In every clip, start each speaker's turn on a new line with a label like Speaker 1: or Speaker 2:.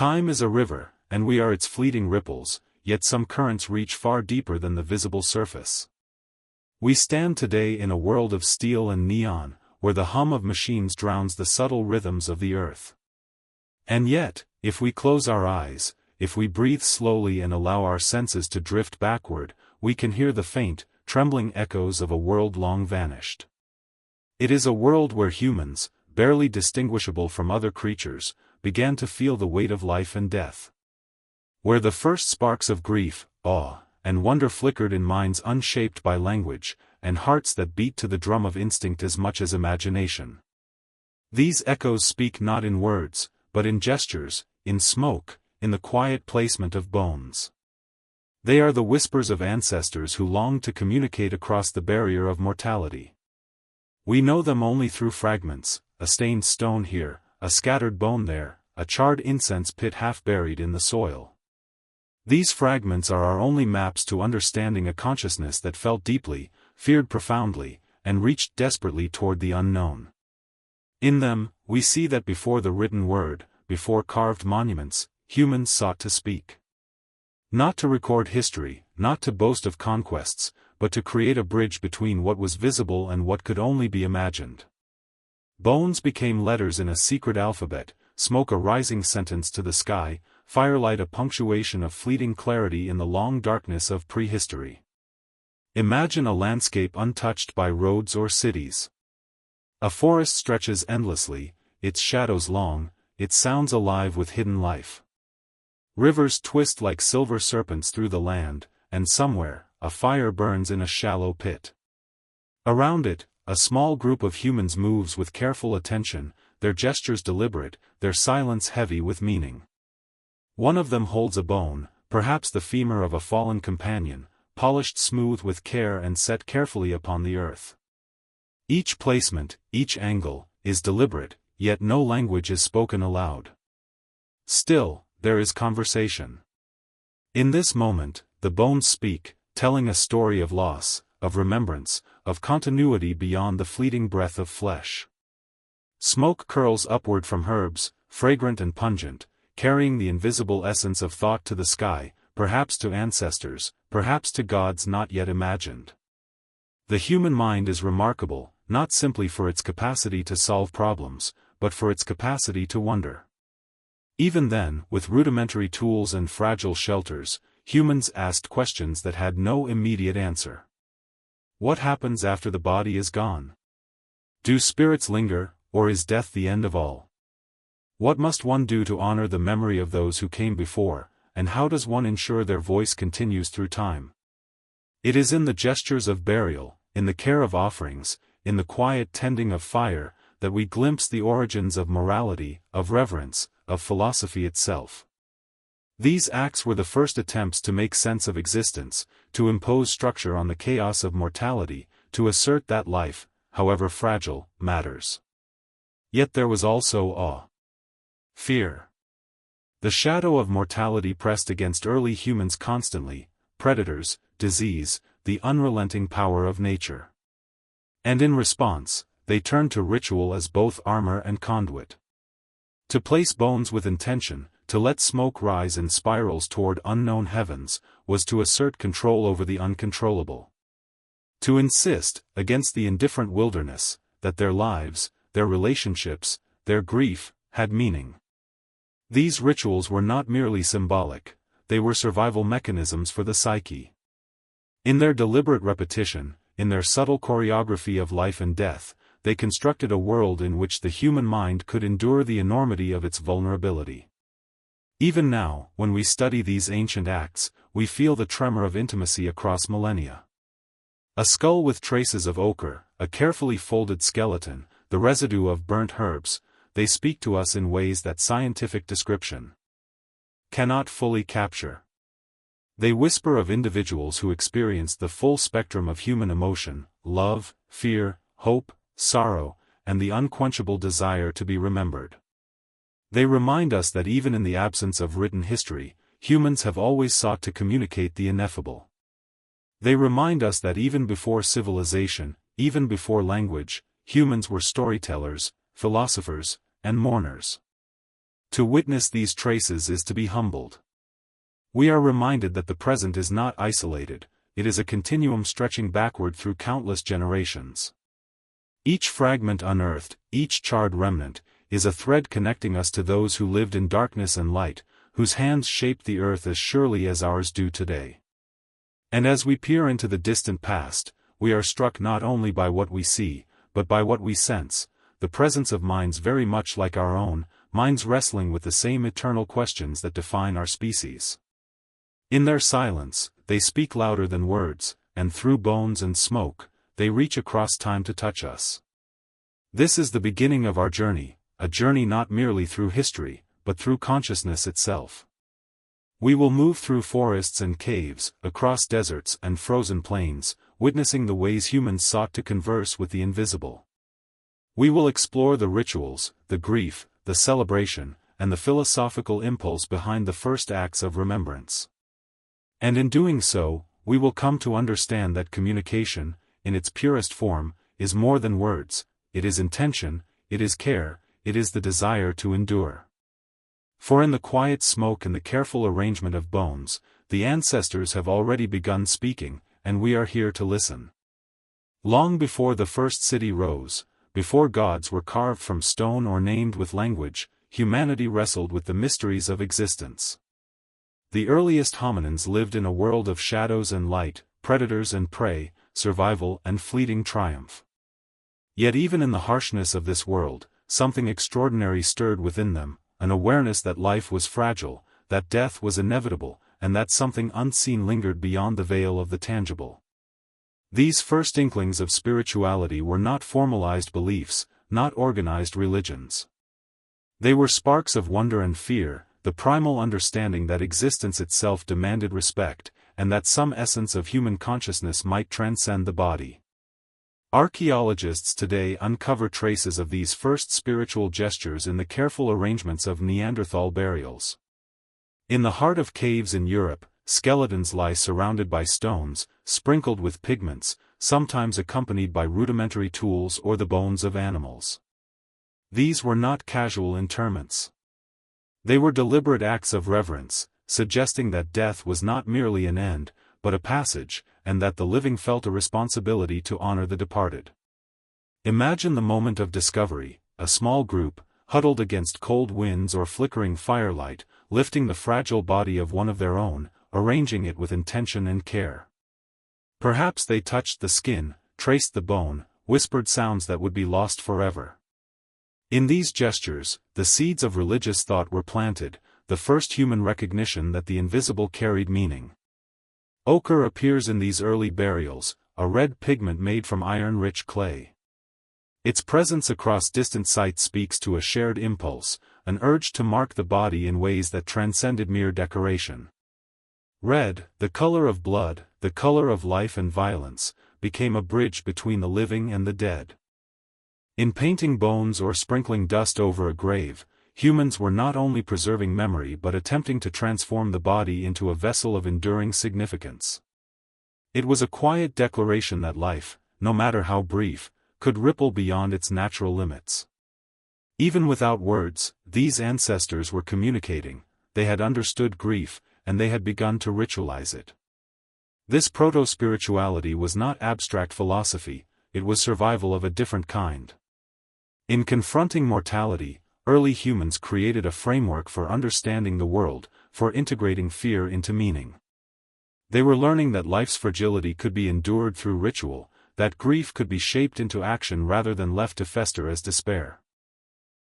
Speaker 1: Time is a river, and we are its fleeting ripples, yet some currents reach far deeper than the visible surface. We stand today in a world of steel and neon, where the hum of machines drowns the subtle rhythms of the earth. And yet, if we close our eyes, if we breathe slowly and allow our senses to drift backward, we can hear the faint, trembling echoes of a world long vanished. It is a world where humans, barely distinguishable from other creatures, began to feel the weight of life and death. Where the first sparks of grief, awe, and wonder flickered in minds unshaped by language, and hearts that beat to the drum of instinct as much as imagination. These echoes speak not in words, but in gestures, in smoke, in the quiet placement of bones. They are the whispers of ancestors who longed to communicate across the barrier of mortality. We know them only through fragments, a stained stone here, a scattered bone there, a charred incense pit half buried in the soil. These fragments are our only maps to understanding a consciousness that felt deeply, feared profoundly, and reached desperately toward the unknown. In them, we see that before the written word, before carved monuments, humans sought to speak. Not to record history, not to boast of conquests, but to create a bridge between what was visible and what could only be imagined. Bones became letters in a secret alphabet, smoke a rising sentence to the sky, firelight a punctuation of fleeting clarity in the long darkness of prehistory. Imagine a landscape untouched by roads or cities. A forest stretches endlessly, its shadows long, its sounds alive with hidden life. Rivers twist like silver serpents through the land, and somewhere, a fire burns in a shallow pit. Around it, a small group of humans moves with careful attention, their gestures deliberate, their silence heavy with meaning. One of them holds a bone, perhaps the femur of a fallen companion, polished smooth with care and set carefully upon the earth. Each placement, each angle, is deliberate, yet no language is spoken aloud. Still, there is conversation. In this moment, the bones speak, telling a story of loss, of remembrance, of continuity beyond the fleeting breath of flesh. Smoke curls upward from herbs, fragrant and pungent, carrying the invisible essence of thought to the sky, perhaps to ancestors, perhaps to gods not yet imagined. The human mind is remarkable, not simply for its capacity to solve problems, but for its capacity to wonder. Even then, with rudimentary tools and fragile shelters, humans asked questions that had no immediate answer. What happens after the body is gone? Do spirits linger, or is death the end of all? What must one do to honor the memory of those who came before, and how does one ensure their voice continues through time? It is in the gestures of burial, in the care of offerings, in the quiet tending of fire, that we glimpse the origins of morality, of reverence, of philosophy itself. These acts were the first attempts to make sense of existence, to impose structure on the chaos of mortality, to assert that life, however fragile, matters. Yet there was also awe. Fear. The shadow of mortality pressed against early humans constantly, predators, disease, the unrelenting power of nature. And in response, they turned to ritual as both armor and conduit. To place bones with intention, to let smoke rise in spirals toward unknown heavens, was to assert control over the uncontrollable. To insist, against the indifferent wilderness, that their lives, their relationships, their grief, had meaning. These rituals were not merely symbolic, they were survival mechanisms for the psyche. In their deliberate repetition, in their subtle choreography of life and death, they constructed a world in which the human mind could endure the enormity of its vulnerability. Even now, when we study these ancient acts, we feel the tremor of intimacy across millennia. A skull with traces of ochre, a carefully folded skeleton, the residue of burnt herbs, they speak to us in ways that scientific description cannot fully capture. They whisper of individuals who experienced the full spectrum of human emotion, love, fear, hope, sorrow, and the unquenchable desire to be remembered. They remind us that even in the absence of written history, humans have always sought to communicate the ineffable. They remind us that even before civilization, even before language, humans were storytellers, philosophers, and mourners. To witness these traces is to be humbled. We are reminded that the present is not isolated, it is a continuum stretching backward through countless generations. Each fragment unearthed, each charred remnant, is a thread connecting us to those who lived in darkness and light, whose hands shaped the earth as surely as ours do today. And as we peer into the distant past, we are struck not only by what we see, but by what we sense, the presence of minds very much like our own, minds wrestling with the same eternal questions that define our species. In their silence, they speak louder than words, and through bones and smoke, they reach across time to touch us. This is the beginning of our journey, a journey not merely through history, but through consciousness itself. We will move through forests and caves, across deserts and frozen plains, witnessing the ways humans sought to converse with the invisible. We will explore the rituals, the grief, the celebration, and the philosophical impulse behind the first acts of remembrance. And in doing so, we will come to understand that communication, in its purest form, is more than words, it is intention, it is care, it is the desire to endure. For in the quiet smoke and the careful arrangement of bones, the ancestors have already begun speaking, and we are here to listen. Long before the first city rose, before gods were carved from stone or named with language, humanity wrestled with the mysteries of existence. The earliest hominins lived in a world of shadows and light, predators and prey, survival and fleeting triumph. Yet even in the harshness of this world, something extraordinary stirred within them, an awareness that life was fragile, that death was inevitable, and that something unseen lingered beyond the veil of the tangible. These first inklings of spirituality were not formalized beliefs, not organized religions. They were sparks of wonder and fear, the primal understanding that existence itself demanded respect, and that some essence of human consciousness might transcend the body. Archaeologists today uncover traces of these first spiritual gestures in the careful arrangements of Neanderthal burials. In the heart of caves in Europe, skeletons lie surrounded by stones, sprinkled with pigments, sometimes accompanied by rudimentary tools or the bones of animals. These were not casual interments. They were deliberate acts of reverence, suggesting that death was not merely an end, but a passage, and that the living felt a responsibility to honor the departed. Imagine the moment of discovery, a small group, huddled against cold winds or flickering firelight, lifting the fragile body of one of their own, arranging it with intention and care. Perhaps they touched the skin, traced the bone, whispered sounds that would be lost forever. In these gestures, the seeds of religious thought were planted, the first human recognition that the invisible carried meaning. Ochre appears in these early burials, a red pigment made from iron-rich clay. Its presence across distant sites speaks to a shared impulse, an urge to mark the body in ways that transcended mere decoration. Red, the color of blood, the color of life and violence, became a bridge between the living and the dead. In painting bones or sprinkling dust over a grave, humans were not only preserving memory but attempting to transform the body into a vessel of enduring significance. It was a quiet declaration that life, no matter how brief, could ripple beyond its natural limits. Even without words, these ancestors were communicating, they had understood grief, and they had begun to ritualize it. This proto-spirituality was not abstract philosophy, it was survival of a different kind. In confronting mortality, early humans created a framework for understanding the world, for integrating fear into meaning. They were learning that life's fragility could be endured through ritual, that grief could be shaped into action rather than left to fester as despair.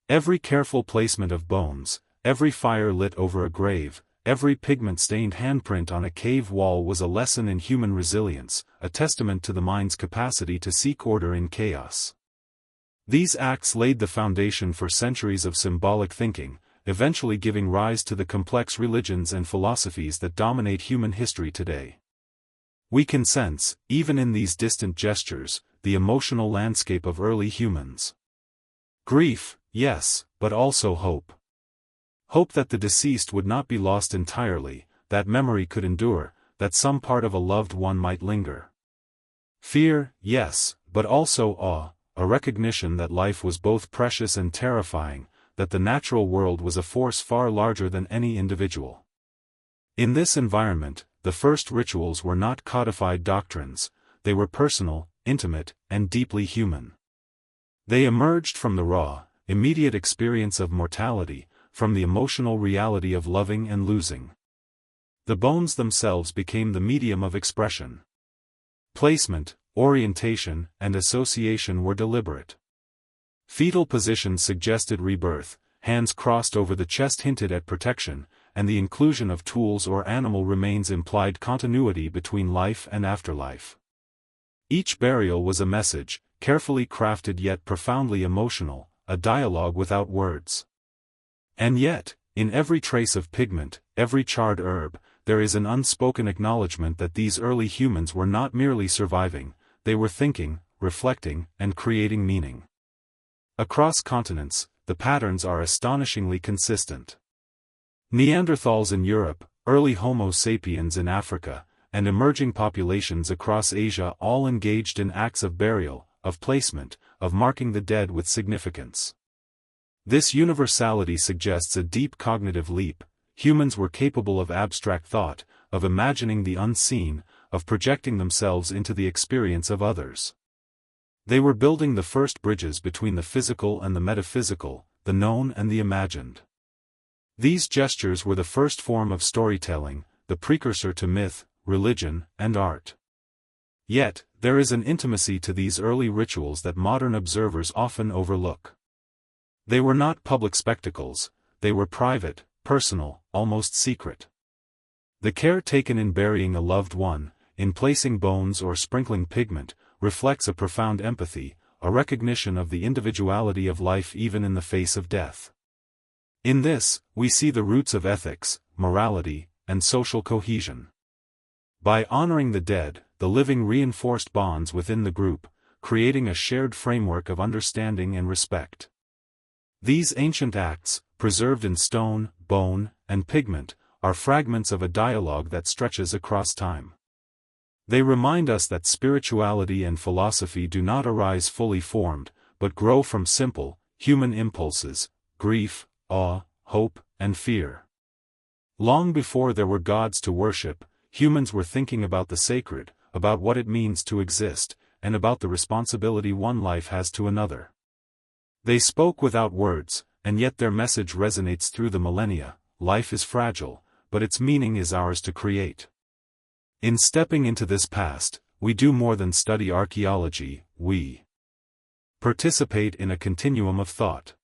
Speaker 1: Every careful placement of bones, every fire lit over a grave, every pigment-stained handprint on a cave wall was a lesson in human resilience, a testament to the mind's capacity to seek order in chaos. These acts laid the foundation for centuries of symbolic thinking, eventually giving rise to the complex religions and philosophies that dominate human history today. We can sense, even in these distant gestures, the emotional landscape of early humans. Grief, yes, but also hope. Hope that the deceased would not be lost entirely, that memory could endure, that some part of a loved one might linger. Fear, yes, but also awe, a recognition that life was both precious and terrifying, that the natural world was a force far larger than any individual. In this environment, the first rituals were not codified doctrines, they were personal, intimate, and deeply human. They emerged from the raw, immediate experience of mortality, from the emotional reality of loving and losing. The bones themselves became the medium of expression. Placement, orientation, and association were deliberate. Fetal positions suggested rebirth, hands crossed over the chest hinted at protection, and the inclusion of tools or animal remains implied continuity between life and afterlife. Each burial was a message, carefully crafted yet profoundly emotional, a dialogue without words. And yet, in every trace of pigment, every charred herb, there is an unspoken acknowledgement that these early humans were not merely surviving, they were thinking, reflecting, and creating meaning. Across continents, the patterns are astonishingly consistent. Neanderthals in Europe, early Homo sapiens in Africa, and emerging populations across Asia all engaged in acts of burial, of placement, of marking the dead with significance. This universality suggests a deep cognitive leap. Humans were capable of abstract thought, of imagining the unseen, of projecting themselves into the experience of others. They were building the first bridges between the physical and the metaphysical, the known and the imagined. These gestures were the first form of storytelling, the precursor to myth, religion, and art. Yet, there is an intimacy to these early rituals that modern observers often overlook. They were not public spectacles, they were private, personal, almost secret. The care taken in burying a loved one, in placing bones or sprinkling pigment, reflects a profound empathy, a recognition of the individuality of life even in the face of death. In this, we see the roots of ethics, morality, and social cohesion. By honoring the dead, the living reinforced bonds within the group, creating a shared framework of understanding and respect. These ancient acts, preserved in stone, bone, and pigment, are fragments of a dialogue that stretches across time. They remind us that spirituality and philosophy do not arise fully formed, but grow from simple, human impulses, grief, awe, hope, and fear. Long before there were gods to worship, humans were thinking about the sacred, about what it means to exist, and about the responsibility one life has to another. They spoke without words, and yet their message resonates through the millennia. Life is fragile, but its meaning is ours to create. In stepping into this past, we do more than study archaeology, we participate in a continuum of thought.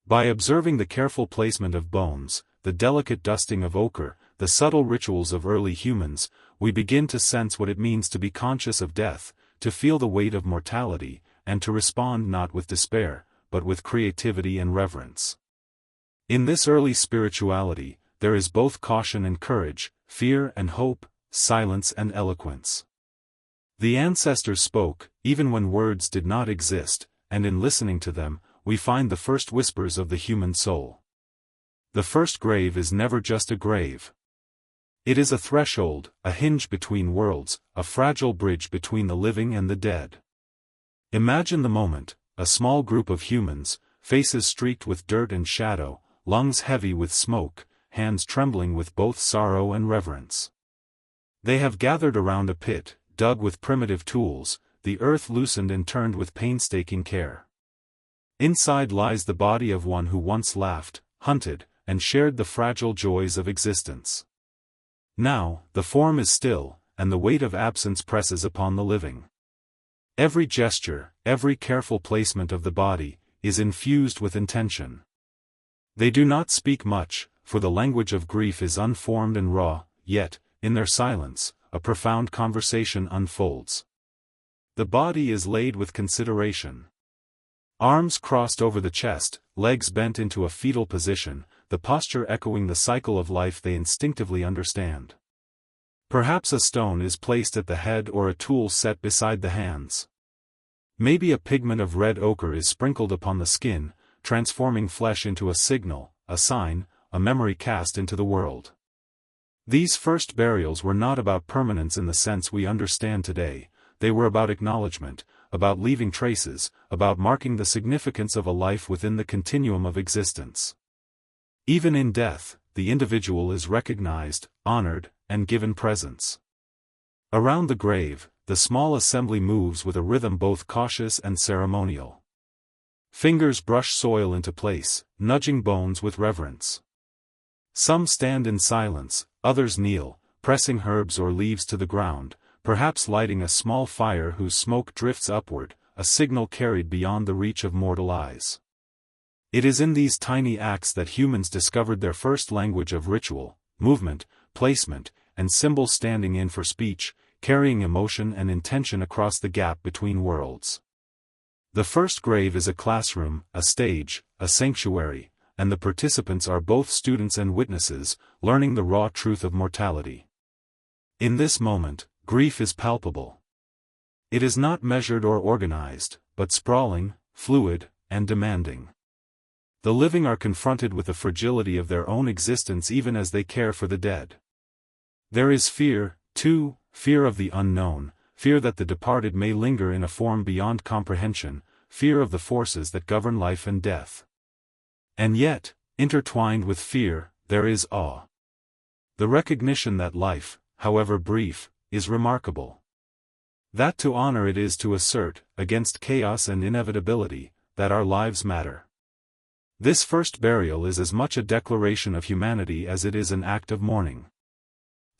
Speaker 1: By observing the careful placement of bones, the delicate dusting of ochre, the subtle rituals of early humans, we begin to sense what it means to be conscious of death, to feel the weight of mortality, and to respond not with despair, but with creativity and reverence. In this early spirituality, there is both caution and courage, fear and hope, silence and eloquence. The ancestors spoke, even when words did not exist, and in listening to them, we find the first whispers of the human soul. The first grave is never just a grave. It is a threshold, a hinge between worlds, a fragile bridge between the living and the dead. Imagine the moment, a small group of humans, faces streaked with dirt and shadow, lungs heavy with smoke, hands trembling with both sorrow and reverence. They have gathered around a pit, dug with primitive tools, the earth loosened and turned with painstaking care. Inside lies the body of one who once laughed, hunted, and shared the fragile joys of existence. Now, the form is still, and the weight of absence presses upon the living. Every gesture, every careful placement of the body, is infused with intention. They do not speak much, for the language of grief is unformed and raw, yet, in their silence, a profound conversation unfolds. The body is laid with consideration. Arms crossed over the chest, legs bent into a fetal position, the posture echoing the cycle of life they instinctively understand. Perhaps a stone is placed at the head or a tool set beside the hands. Maybe a pigment of red ochre is sprinkled upon the skin, transforming flesh into a signal, a sign, a memory cast into the world. These first burials were not about permanence in the sense we understand today, they were about acknowledgement, about leaving traces, about marking the significance of a life within the continuum of existence. Even in death, the individual is recognized, honored, and given presence. Around the grave, the small assembly moves with a rhythm both cautious and ceremonial. Fingers brush soil into place, nudging bones with reverence. Some stand in silence, others kneel, pressing herbs or leaves to the ground, perhaps lighting a small fire whose smoke drifts upward, a signal carried beyond the reach of mortal eyes. It is in these tiny acts that humans discovered their first language of ritual, movement, placement, and symbol, standing in for speech, carrying emotion and intention across the gap between worlds. The first grave is a classroom, a stage, a sanctuary, and the participants are both students and witnesses, learning the raw truth of mortality. In this moment, grief is palpable. It is not measured or organized, but sprawling, fluid, and demanding. The living are confronted with the fragility of their own existence even as they care for the dead. There is fear, too, fear of the unknown, fear that the departed may linger in a form beyond comprehension, fear of the forces that govern life and death. And yet, intertwined with fear, there is awe. The recognition that life, however brief, is remarkable. That to honor it is to assert, against chaos and inevitability, that our lives matter. This first burial is as much a declaration of humanity as it is an act of mourning.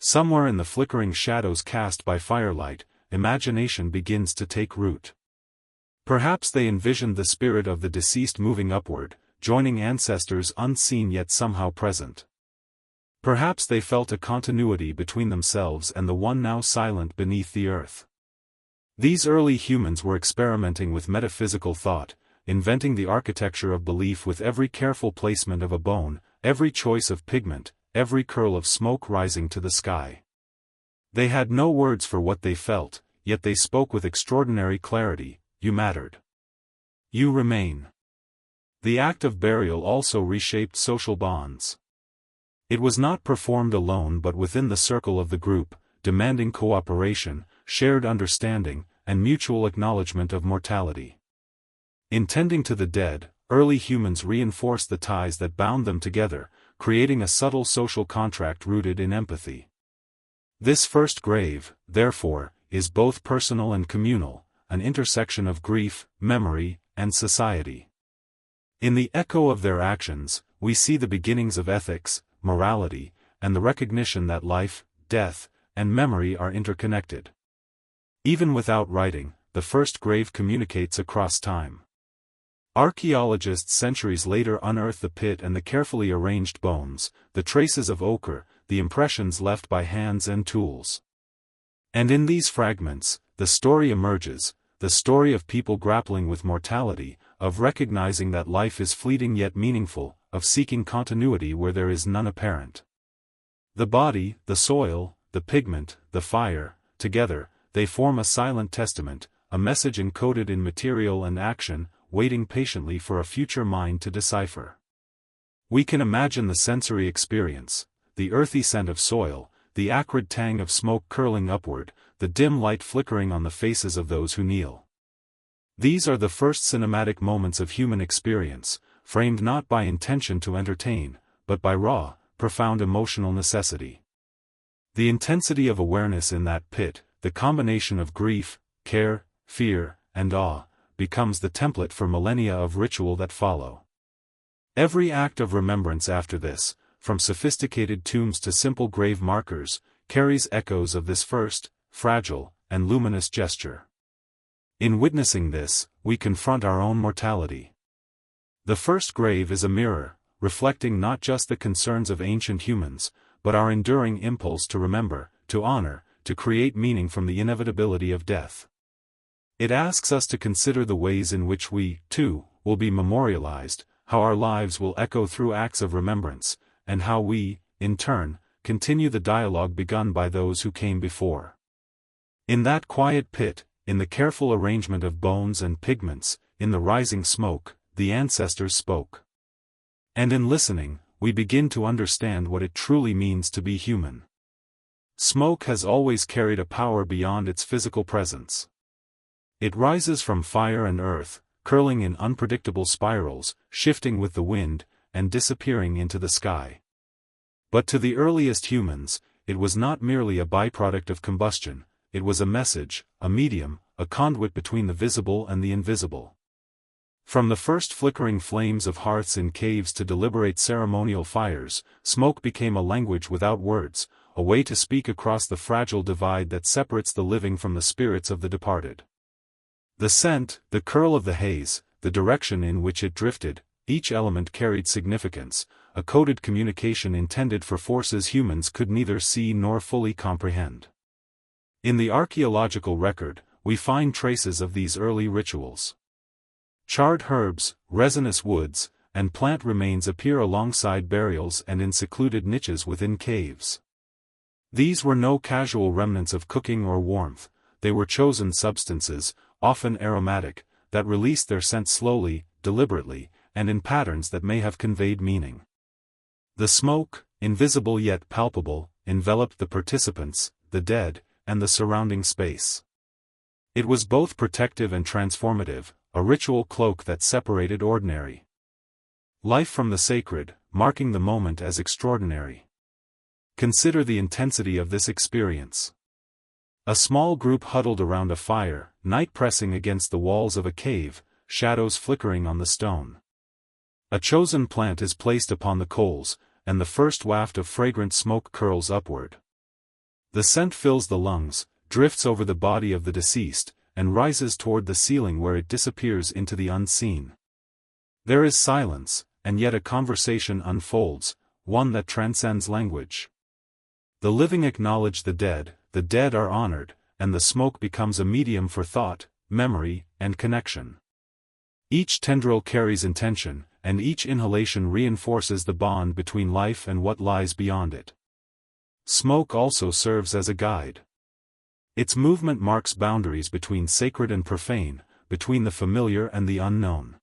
Speaker 1: Somewhere in the flickering shadows cast by firelight, imagination begins to take root. Perhaps they envisioned the spirit of the deceased moving upward, joining ancestors unseen yet somehow present. Perhaps they felt a continuity between themselves and the one now silent beneath the earth. These early humans were experimenting with metaphysical thought, inventing the architecture of belief with every careful placement of a bone, every choice of pigment, every curl of smoke rising to the sky. They had no words for what they felt, yet they spoke with extraordinary clarity: you mattered. You remain. The act of burial also reshaped social bonds. It was not performed alone but within the circle of the group, demanding cooperation, shared understanding, and mutual acknowledgement of mortality. In tending to the dead, early humans reinforced the ties that bound them together, creating a subtle social contract rooted in empathy. This first grave, therefore, is both personal and communal, an intersection of grief, memory, and society. In the echo of their actions, we see the beginnings of ethics, morality, and the recognition that life, death, and memory are interconnected. Even without writing, the first grave communicates across time. Archaeologists centuries later unearth the pit and the carefully arranged bones, the traces of ochre, the impressions left by hands and tools. And in these fragments, the story emerges, the story of people grappling with mortality, of recognizing that life is fleeting yet meaningful, of seeking continuity where there is none apparent. The body, the soil, the pigment, the fire, together, they form a silent testament, a message encoded in material and action, waiting patiently for a future mind to decipher. We can imagine the sensory experience: the earthy scent of soil, the acrid tang of smoke curling upward, the dim light flickering on the faces of those who kneel. These are the first cinematic moments of human experience, framed not by intention to entertain, but by raw, profound emotional necessity. The intensity of awareness in that pit, the combination of grief, care, fear, and awe, becomes the template for millennia of ritual that follow. Every act of remembrance after this, from sophisticated tombs to simple grave markers, carries echoes of this first, fragile, and luminous gesture. In witnessing this, we confront our own mortality. The first grave is a mirror, reflecting not just the concerns of ancient humans, but our enduring impulse to remember, to honor, to create meaning from the inevitability of death. It asks us to consider the ways in which we, too, will be memorialized, how our lives will echo through acts of remembrance, and how we, in turn, continue the dialogue begun by those who came before. In that quiet pit, in the careful arrangement of bones and pigments, in the rising smoke, the ancestors spoke. And in listening, we begin to understand what it truly means to be human. Smoke has always carried a power beyond its physical presence. It rises from fire and earth, curling in unpredictable spirals, shifting with the wind, and disappearing into the sky. But to the earliest humans, it was not merely a byproduct of combustion, it was a message, a medium, a conduit between the visible and the invisible. From the first flickering flames of hearths in caves to deliberate ceremonial fires, smoke became a language without words, a way to speak across the fragile divide that separates the living from the spirits of the departed. The scent, the curl of the haze, the direction in which it drifted, each element carried significance, a coded communication intended for forces humans could neither see nor fully comprehend. In the archaeological record, we find traces of these early rituals. Charred herbs, resinous woods, and plant remains appear alongside burials and in secluded niches within caves. These were no casual remnants of cooking or warmth, they were chosen substances, often aromatic, that released their scent slowly, deliberately, and in patterns that may have conveyed meaning. The smoke, invisible yet palpable, enveloped the participants, the dead, and the surrounding space. It was both protective and transformative, a ritual cloak that separated ordinary life from the sacred, marking the moment as extraordinary. Consider the intensity of this experience. A small group huddled around a fire, night pressing against the walls of a cave, shadows flickering on the stone. A chosen plant is placed upon the coals, and the first waft of fragrant smoke curls upward. The scent fills the lungs, drifts over the body of the deceased, and rises toward the ceiling where it disappears into the unseen. There is silence, and yet a conversation unfolds, one that transcends language. The living acknowledge the dead are honored, and the smoke becomes a medium for thought, memory, and connection. Each tendril carries intention, and each inhalation reinforces the bond between life and what lies beyond it. Smoke also serves as a guide. Its movement marks boundaries between sacred and profane, between the familiar and the unknown.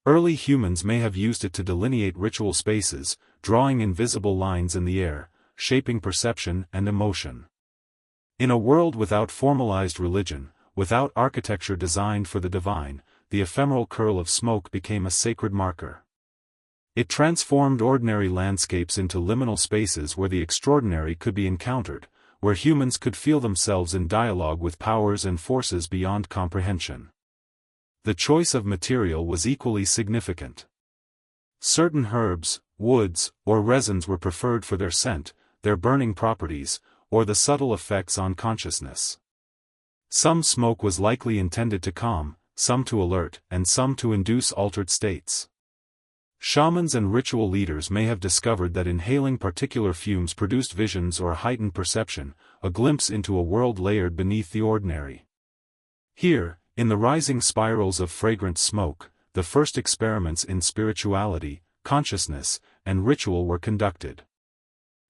Speaker 1: Early humans may have used it to delineate ritual spaces, drawing invisible lines in the air, shaping perception and emotion. In a world without formalized religion, without architecture designed for the divine, the ephemeral curl of smoke became a sacred marker. It transformed ordinary landscapes into liminal spaces where the extraordinary could be encountered, where humans could feel themselves in dialogue with powers and forces beyond comprehension. The choice of material was equally significant. Certain herbs, woods, or resins were preferred for their scent, their burning properties, or the subtle effects on consciousness. Some smoke was likely intended to calm, some to alert, and some to induce altered states. Shamans and ritual leaders may have discovered that inhaling particular fumes produced visions or heightened perception, a glimpse into a world layered beneath the ordinary. Here, in the rising spirals of fragrant smoke, the first experiments in spirituality, consciousness, and ritual were conducted.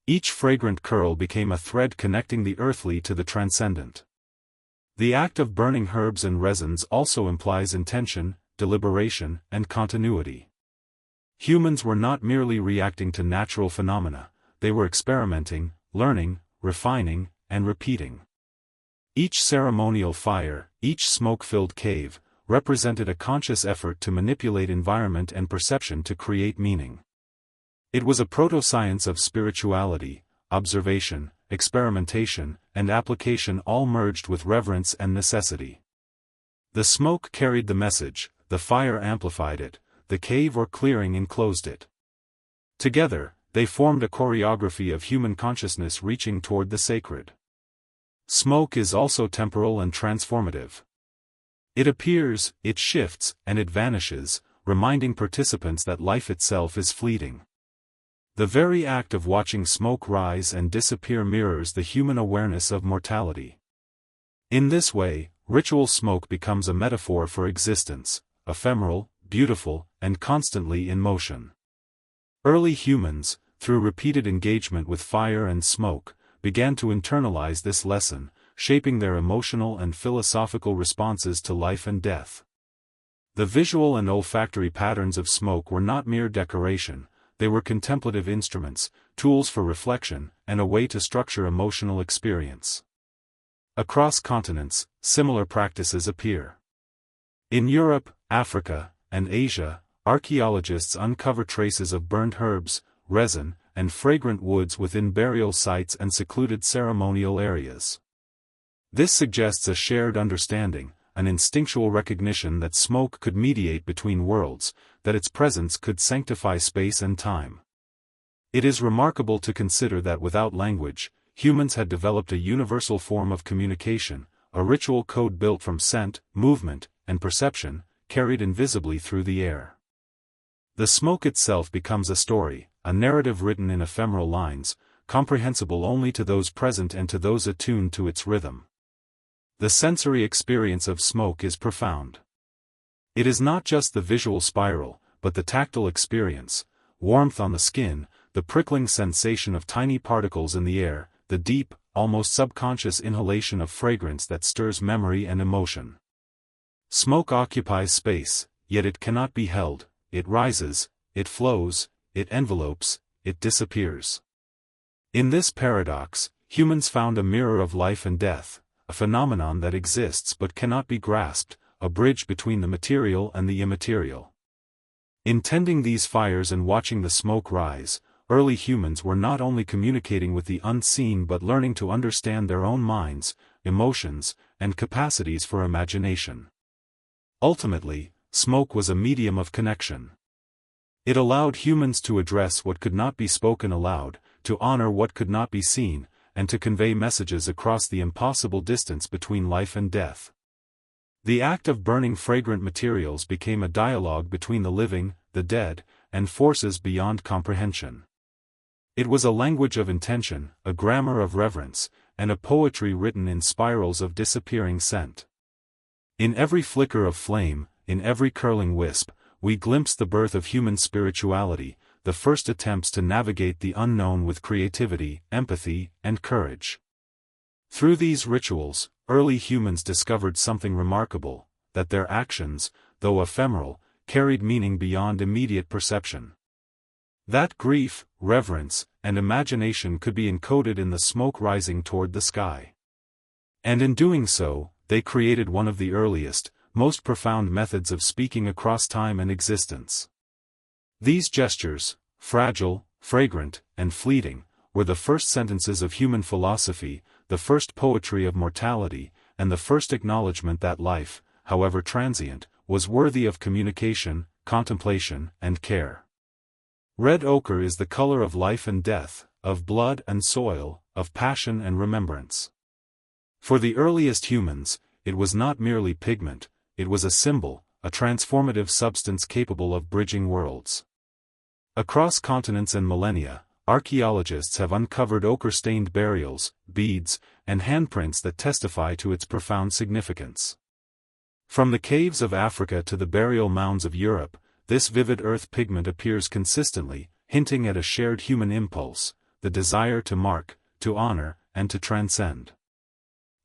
Speaker 1: Each fragrant curl became a thread connecting the earthly to the transcendent. The act of burning herbs and resins also implies intention, deliberation, and continuity. Humans were not merely reacting to natural phenomena, they were experimenting, learning, refining, and repeating. Each ceremonial fire, each smoke-filled cave, represented a conscious effort to manipulate environment and perception to create meaning. It was a proto-science of spirituality, observation, experimentation, and application all merged with reverence and necessity. The smoke carried the message, the fire amplified it, the cave or clearing enclosed it. Together, they formed a choreography of human consciousness reaching toward the sacred. Smoke is also temporal and transformative. It appears, it shifts, and it vanishes, reminding participants that life itself is fleeting. The very act of watching smoke rise and disappear mirrors the human awareness of mortality. In this way, ritual smoke becomes a metaphor for existence, ephemeral, beautiful, and constantly in motion. Early humans, through repeated engagement with fire and smoke, began to internalize this lesson, shaping their emotional and philosophical responses to life and death. The visual and olfactory patterns of smoke were not mere decoration, they were contemplative instruments, tools for reflection, and a way to structure emotional experience. Across continents, similar practices appear. In Europe, Africa, and Asia, archaeologists uncover traces of burnt herbs, resin, and fragrant woods within burial sites and secluded ceremonial areas. This suggests a shared understanding, an instinctual recognition that smoke could mediate between worlds, that its presence could sanctify space and time. It is remarkable to consider that without language, humans had developed a universal form of communication, a ritual code built from scent, movement, and perception, carried invisibly through the air. The smoke itself becomes a story, a narrative written in ephemeral lines, comprehensible only to those present and to those attuned to its rhythm. The sensory experience of smoke is profound. It is not just the visual spiral, but the tactile experience, warmth on the skin, the prickling sensation of tiny particles in the air, the deep, almost subconscious inhalation of fragrance that stirs memory and emotion. Smoke occupies space, yet it cannot be held, it rises, it flows, it envelopes, it disappears. In this paradox, humans found a mirror of life and death, a phenomenon that exists but cannot be grasped, a bridge between the material and the immaterial. In tending these fires and watching the smoke rise, early humans were not only communicating with the unseen but learning to understand their own minds, emotions, and capacities for imagination. Ultimately, smoke was a medium of connection. It allowed humans to address what could not be spoken aloud, to honor what could not be seen, and to convey messages across the impossible distance between life and death. The act of burning fragrant materials became a dialogue between the living, the dead, and forces beyond comprehension. It was a language of intention, a grammar of reverence, and a poetry written in spirals of disappearing scent. In every flicker of flame, in every curling wisp, we glimpse the birth of human spirituality, the first attempts to navigate the unknown with creativity, empathy, and courage. Through these rituals, early humans discovered something remarkable, that their actions, though ephemeral, carried meaning beyond immediate perception. That grief, reverence, and imagination could be encoded in the smoke rising toward the sky. And in doing so, they created one of the earliest, most profound methods of speaking across time and existence. These gestures, fragile, fragrant, and fleeting, were the first sentences of human philosophy, the first poetry of mortality, and the first acknowledgement that life, however transient, was worthy of communication, contemplation, and care. Red ochre is the color of life and death, of blood and soil, of passion and remembrance. For the earliest humans, it was not merely pigment, it was a symbol, a transformative substance capable of bridging worlds. Across continents and millennia, archaeologists have uncovered ochre-stained burials, beads, and handprints that testify to its profound significance. From the caves of Africa to the burial mounds of Europe, this vivid earth pigment appears consistently, hinting at a shared human impulse, the desire to mark, to honor, and to transcend.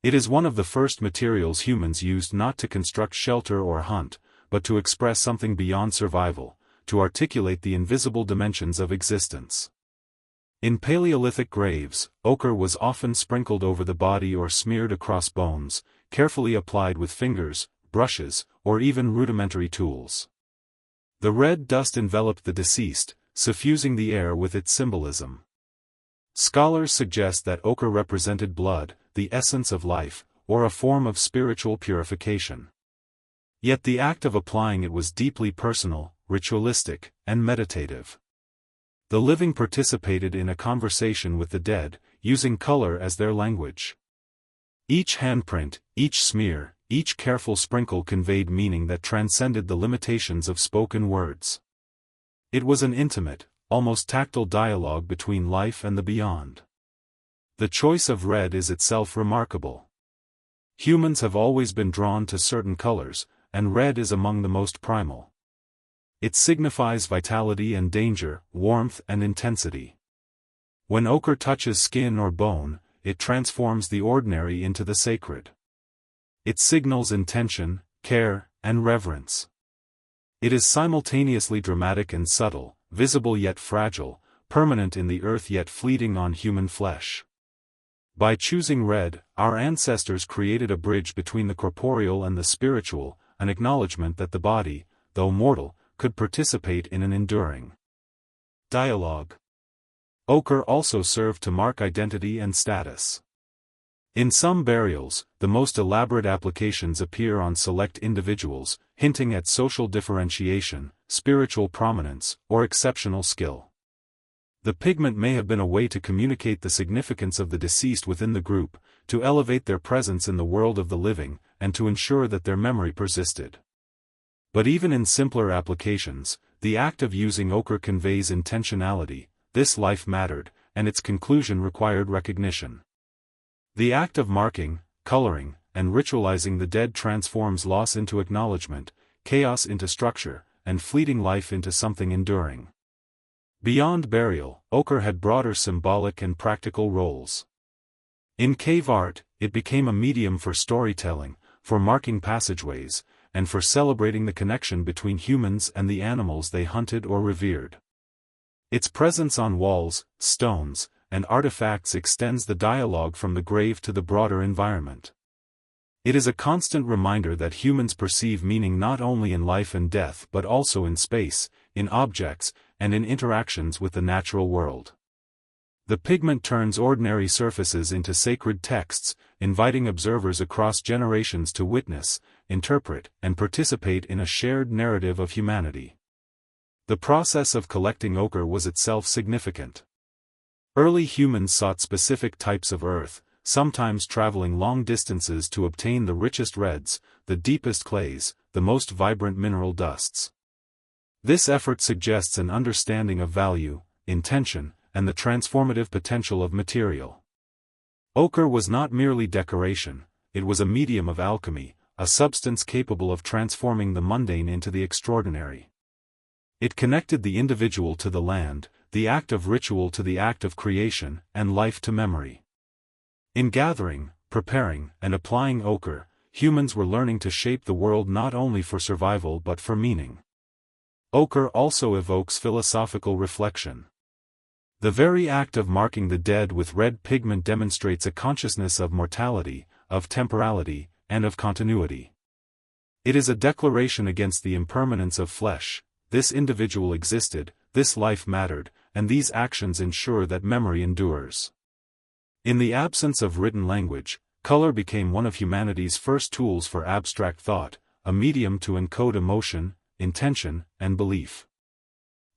Speaker 1: It is one of the first materials humans used not to construct shelter or hunt, but to express something beyond survival, to articulate the invisible dimensions of existence. In Paleolithic graves, ochre was often sprinkled over the body or smeared across bones, carefully applied with fingers, brushes, or even rudimentary tools. The red dust enveloped the deceased, suffusing the air with its symbolism. Scholars suggest that ochre represented blood, the essence of life, or a form of spiritual purification. Yet the act of applying it was deeply personal, ritualistic, and meditative. The living participated in a conversation with the dead, using color as their language. Each handprint, each smear, each careful sprinkle conveyed meaning that transcended the limitations of spoken words. It was an intimate, almost tactile dialogue between life and the beyond. The choice of red is itself remarkable. Humans have always been drawn to certain colors, and red is among the most primal. It signifies vitality and danger, warmth and intensity. When ochre touches skin or bone, it transforms the ordinary into the sacred. It signals intention, care, and reverence. It is simultaneously dramatic and subtle, visible yet fragile, permanent in the earth yet fleeting on human flesh. By choosing red, our ancestors created a bridge between the corporeal and the spiritual, an acknowledgement that the body, though mortal, could participate in an enduring dialogue. Ochre also served to mark identity and status. In some burials, the most elaborate applications appear on select individuals, hinting at social differentiation, spiritual prominence, or exceptional skill. The pigment may have been a way to communicate the significance of the deceased within the group, to elevate their presence in the world of the living, and to ensure that their memory persisted. But even in simpler applications, the act of using ochre conveys intentionality. This life mattered, and its conclusion required recognition. The act of marking, coloring, and ritualizing the dead transforms loss into acknowledgement, chaos into structure, and fleeting life into something enduring. Beyond burial, ochre had broader symbolic and practical roles. In cave art, it became a medium for storytelling, for marking passageways, and for celebrating the connection between humans and the animals they hunted or revered. Its presence on walls, stones, and artifacts extends the dialogue from the grave to the broader environment. It is a constant reminder that humans perceive meaning not only in life and death but also in space, in objects, and in interactions with the natural world. The pigment turns ordinary surfaces into sacred texts, inviting observers across generations to witness, interpret, and participate in a shared narrative of humanity. The process of collecting ochre was itself significant. Early humans sought specific types of earth, sometimes traveling long distances to obtain the richest reds, the deepest clays, the most vibrant mineral dusts. This effort suggests an understanding of value, intention, and the transformative potential of material. Ochre was not merely decoration, it was a medium of alchemy, a substance capable of transforming the mundane into the extraordinary. It connected the individual to the land, the act of ritual to the act of creation, and life to memory. In gathering, preparing, and applying ochre, humans were learning to shape the world not only for survival but for meaning. Ochre also evokes philosophical reflection. The very act of marking the dead with red pigment demonstrates a consciousness of mortality, of temporality, and of continuity. It is a declaration against the impermanence of flesh. This individual existed, this life mattered, and these actions ensure that memory endures. In the absence of written language, color became one of humanity's first tools for abstract thought, a medium to encode emotion, intention, and belief.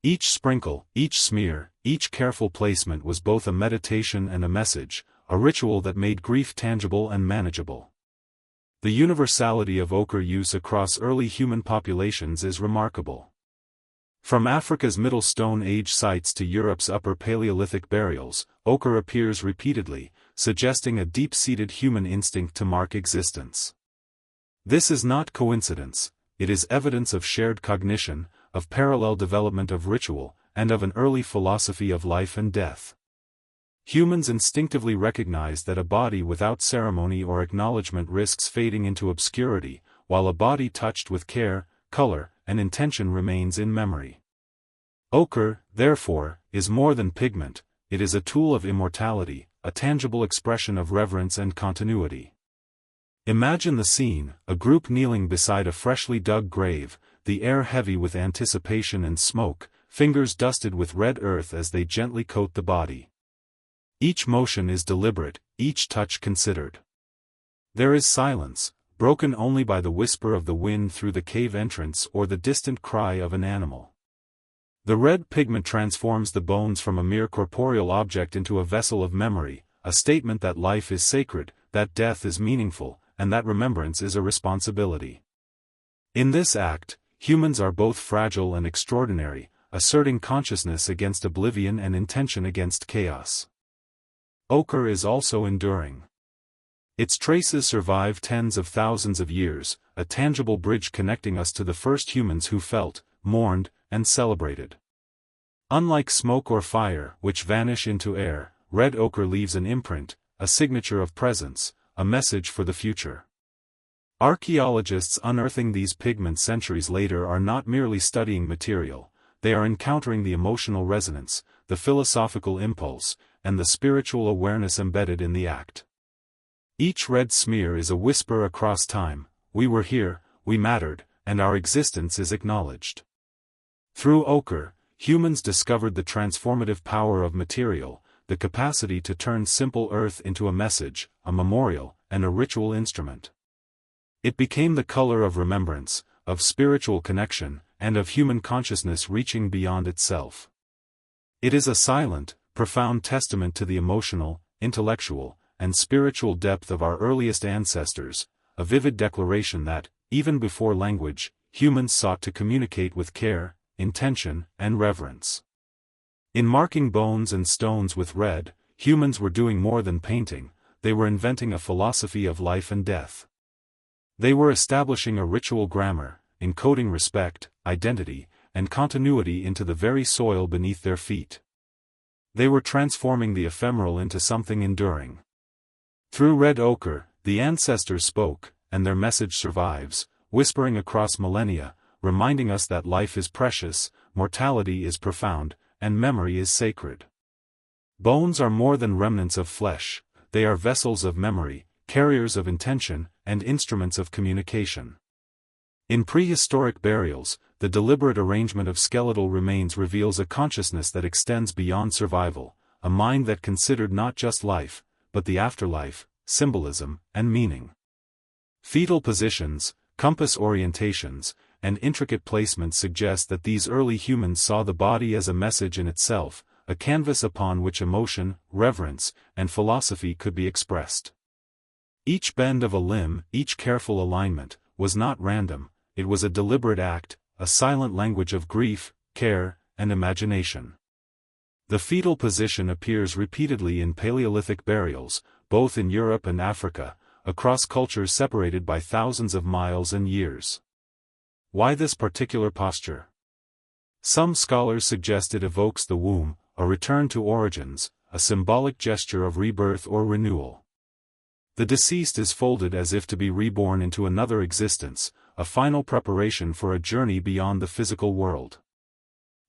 Speaker 1: Each sprinkle, each smear, each careful placement was both a meditation and a message, a ritual that made grief tangible and manageable. The universality of ochre use across early human populations is remarkable. From Africa's Middle Stone Age sites to Europe's Upper Paleolithic burials, ochre appears repeatedly, suggesting a deep-seated human instinct to mark existence. This is not coincidence, it is evidence of shared cognition, of parallel development of ritual, and of an early philosophy of life and death. Humans instinctively recognize that a body without ceremony or acknowledgement risks fading into obscurity, while a body touched with care, color, and intention remains in memory. Ochre, therefore, is more than pigment, it is a tool of immortality, a tangible expression of reverence and continuity. Imagine the scene, a group kneeling beside a freshly dug grave, the air heavy with anticipation and smoke, fingers dusted with red earth as they gently coat the body. Each motion is deliberate, each touch considered. There is silence, broken only by the whisper of the wind through the cave entrance or the distant cry of an animal. The red pigment transforms the bones from a mere corporeal object into a vessel of memory, a statement that life is sacred, that death is meaningful, and that remembrance is a responsibility. In this act, humans are both fragile and extraordinary, asserting consciousness against oblivion and intention against chaos. Ochre is also enduring. Its traces survive tens of thousands of years, a tangible bridge connecting us to the first humans who felt, mourned, and celebrated. Unlike smoke or fire, which vanish into air, red ochre leaves an imprint, a signature of presence, a message for the future. Archaeologists unearthing these pigments centuries later are not merely studying material, they are encountering the emotional resonance, the philosophical impulse, and the spiritual awareness embedded in the act. Each red smear is a whisper across time: we were here, we mattered, and our existence is acknowledged. Through ochre, humans discovered the transformative power of material, the capacity to turn simple earth into a message, a memorial, and a ritual instrument. It became the color of remembrance, of spiritual connection, and of human consciousness reaching beyond itself. It is a silent, profound testament to the emotional, intellectual, and spiritual depth of our earliest ancestors, a vivid declaration that, even before language, humans sought to communicate with care, intention, and reverence. In marking bones and stones with red, humans were doing more than painting, they were inventing a philosophy of life and death. They were establishing a ritual grammar, encoding respect, identity, and continuity into the very soil beneath their feet. They were transforming the ephemeral into something enduring. Through red ochre, the ancestors spoke, and their message survives, whispering across millennia, reminding us that life is precious, mortality is profound, and memory is sacred. Bones are more than remnants of flesh, they are vessels of memory, carriers of intention, and instruments of communication. In prehistoric burials, the deliberate arrangement of skeletal remains reveals a consciousness that extends beyond survival, a mind that considered not just life, but the afterlife, symbolism, and meaning. Fetal positions, compass orientations, and intricate placements suggest that these early humans saw the body as a message in itself, a canvas upon which emotion, reverence, and philosophy could be expressed. Each bend of a limb, each careful alignment, was not random, it was a deliberate act, a silent language of grief, care, and imagination. The fetal position appears repeatedly in Paleolithic burials, both in Europe and Africa, across cultures separated by thousands of miles and years. Why this particular posture? Some scholars suggest it evokes the womb, a return to origins, a symbolic gesture of rebirth or renewal. The deceased is folded as if to be reborn into another existence, a final preparation for a journey beyond the physical world.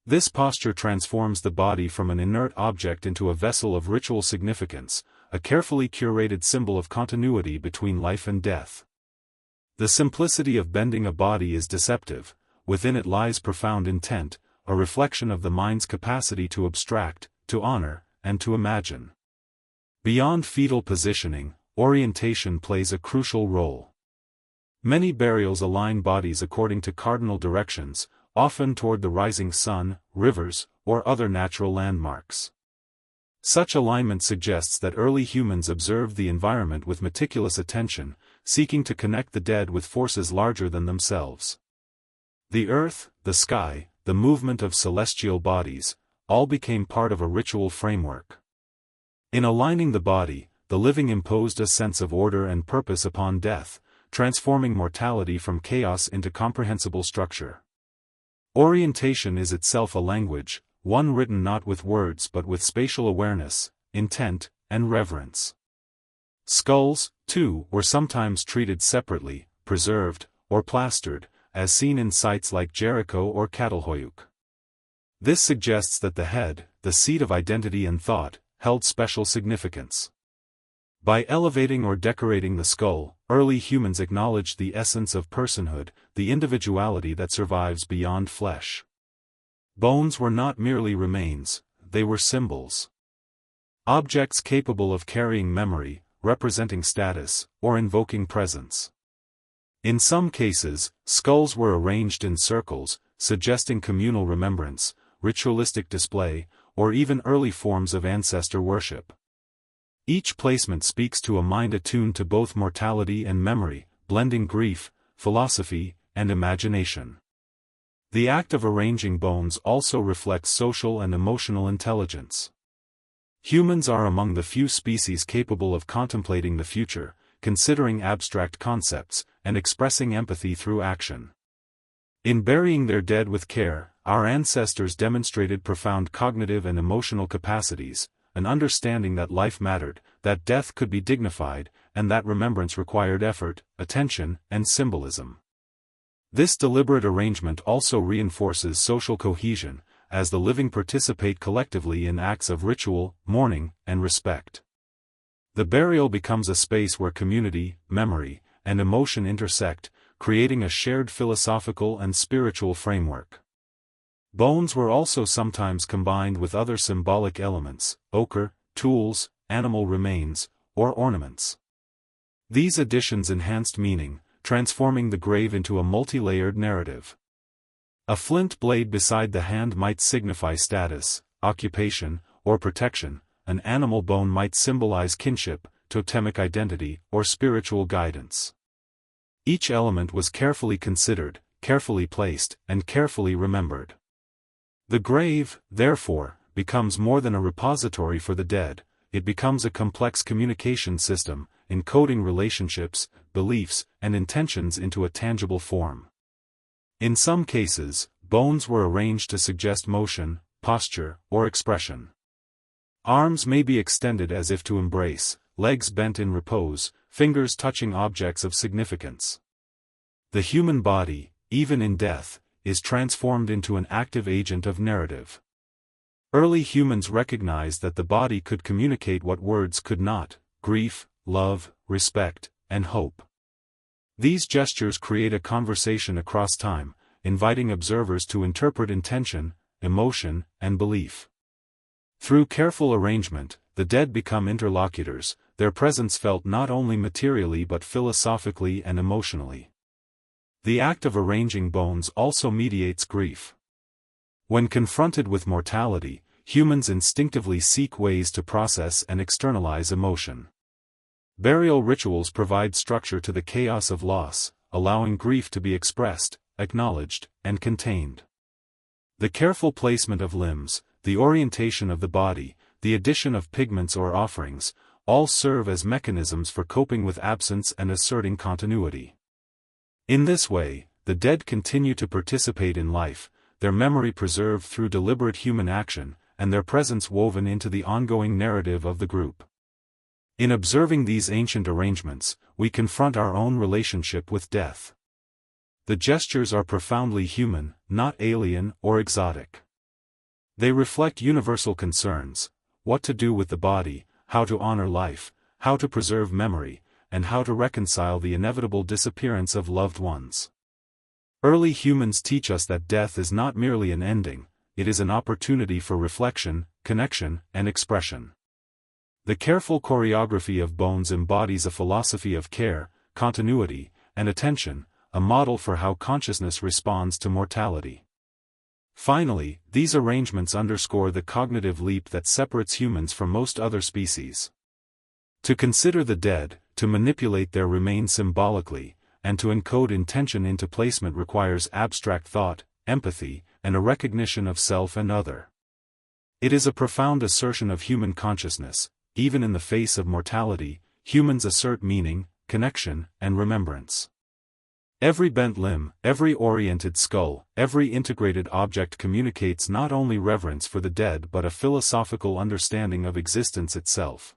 Speaker 1: This posture transforms the body from an inert object into a vessel of ritual significance, a carefully curated symbol of continuity between life and death. The simplicity of bending a body is deceptive, within it lies profound intent, a reflection of the mind's capacity to abstract, to honor, and to imagine. Beyond fetal positioning, orientation plays a crucial role. Many burials align bodies according to cardinal directions, often toward the rising sun, rivers, or other natural landmarks. Such alignment suggests that early humans observed the environment with meticulous attention, seeking to connect the dead with forces larger than themselves. The earth, the sky, the movement of celestial bodies, all became part of a ritual framework. In aligning the body, the living imposed a sense of order and purpose upon death, transforming mortality from chaos into comprehensible structure. Orientation is itself a language, one written not with words but with spatial awareness, intent, and reverence. Skulls, too, were sometimes treated separately, preserved, or plastered, as seen in sites like Jericho or Catalhoyuk. This suggests that the head, the seat of identity and thought, held special significance. By elevating or decorating the skull, early humans acknowledged the essence of personhood, the individuality that survives beyond flesh. Bones were not merely remains, they were symbols. Objects capable of carrying memory, representing status, or invoking presence. In some cases, skulls were arranged in circles, suggesting communal remembrance, ritualistic display, or even early forms of ancestor worship. Each placement speaks to a mind attuned to both mortality and memory, blending grief, philosophy, and imagination. The act of arranging bones also reflects social and emotional intelligence. Humans are among the few species capable of contemplating the future, considering abstract concepts, and expressing empathy through action. In burying their dead with care, our ancestors demonstrated profound cognitive and emotional capacities, an understanding that life mattered, that death could be dignified, and that remembrance required effort, attention, and symbolism. This deliberate arrangement also reinforces social cohesion, as the living participate collectively in acts of ritual, mourning, and respect. The burial becomes a space where community, memory, and emotion intersect, creating a shared philosophical and spiritual framework. Bones were also sometimes combined with other symbolic elements, ochre, tools, animal remains, or ornaments. These additions enhanced meaning, transforming the grave into a multi-layered narrative. A flint blade beside the hand might signify status, occupation, or protection. An animal bone might symbolize kinship, totemic identity, or spiritual guidance. Each element was carefully considered, carefully placed, and carefully remembered. The grave, therefore, becomes more than a repository for the dead. It becomes a complex communication system, encoding relationships, beliefs, and intentions into a tangible form. In some cases, bones were arranged to suggest motion, posture, or expression. Arms may be extended as if to embrace, legs bent in repose, fingers touching objects of significance. The human body, even in death, is transformed into an active agent of narrative. Early humans recognized that the body could communicate what words could not: grief, love, respect, and hope. These gestures create a conversation across time, inviting observers to interpret intention, emotion, and belief. Through careful arrangement, the dead become interlocutors, their presence felt not only materially but philosophically and emotionally. The act of arranging bones also mediates grief. When confronted with mortality, humans instinctively seek ways to process and externalize emotion. Burial rituals provide structure to the chaos of loss, allowing grief to be expressed, acknowledged, and contained. The careful placement of limbs, the orientation of the body, the addition of pigments or offerings, all serve as mechanisms for coping with absence and asserting continuity. In this way, the dead continue to participate in life, their memory preserved through deliberate human action, and their presence woven into the ongoing narrative of the group. In observing these ancient arrangements, we confront our own relationship with death. The gestures are profoundly human, not alien or exotic. They reflect universal concerns: what to do with the body, how to honor life, how to preserve memory, and how to reconcile the inevitable disappearance of loved ones. Early humans teach us that death is not merely an ending, it is an opportunity for reflection, connection, and expression. The careful choreography of bones embodies a philosophy of care, continuity, and attention, a model for how consciousness responds to mortality. Finally, these arrangements underscore the cognitive leap that separates humans from most other species. To consider the dead, to manipulate their remains symbolically, and to encode intention into placement requires abstract thought, empathy, and a recognition of self and other. It is a profound assertion of human consciousness. Even in the face of mortality, humans assert meaning, connection, and remembrance. Every bent limb, every oriented skull, every integrated object communicates not only reverence for the dead but a philosophical understanding of existence itself.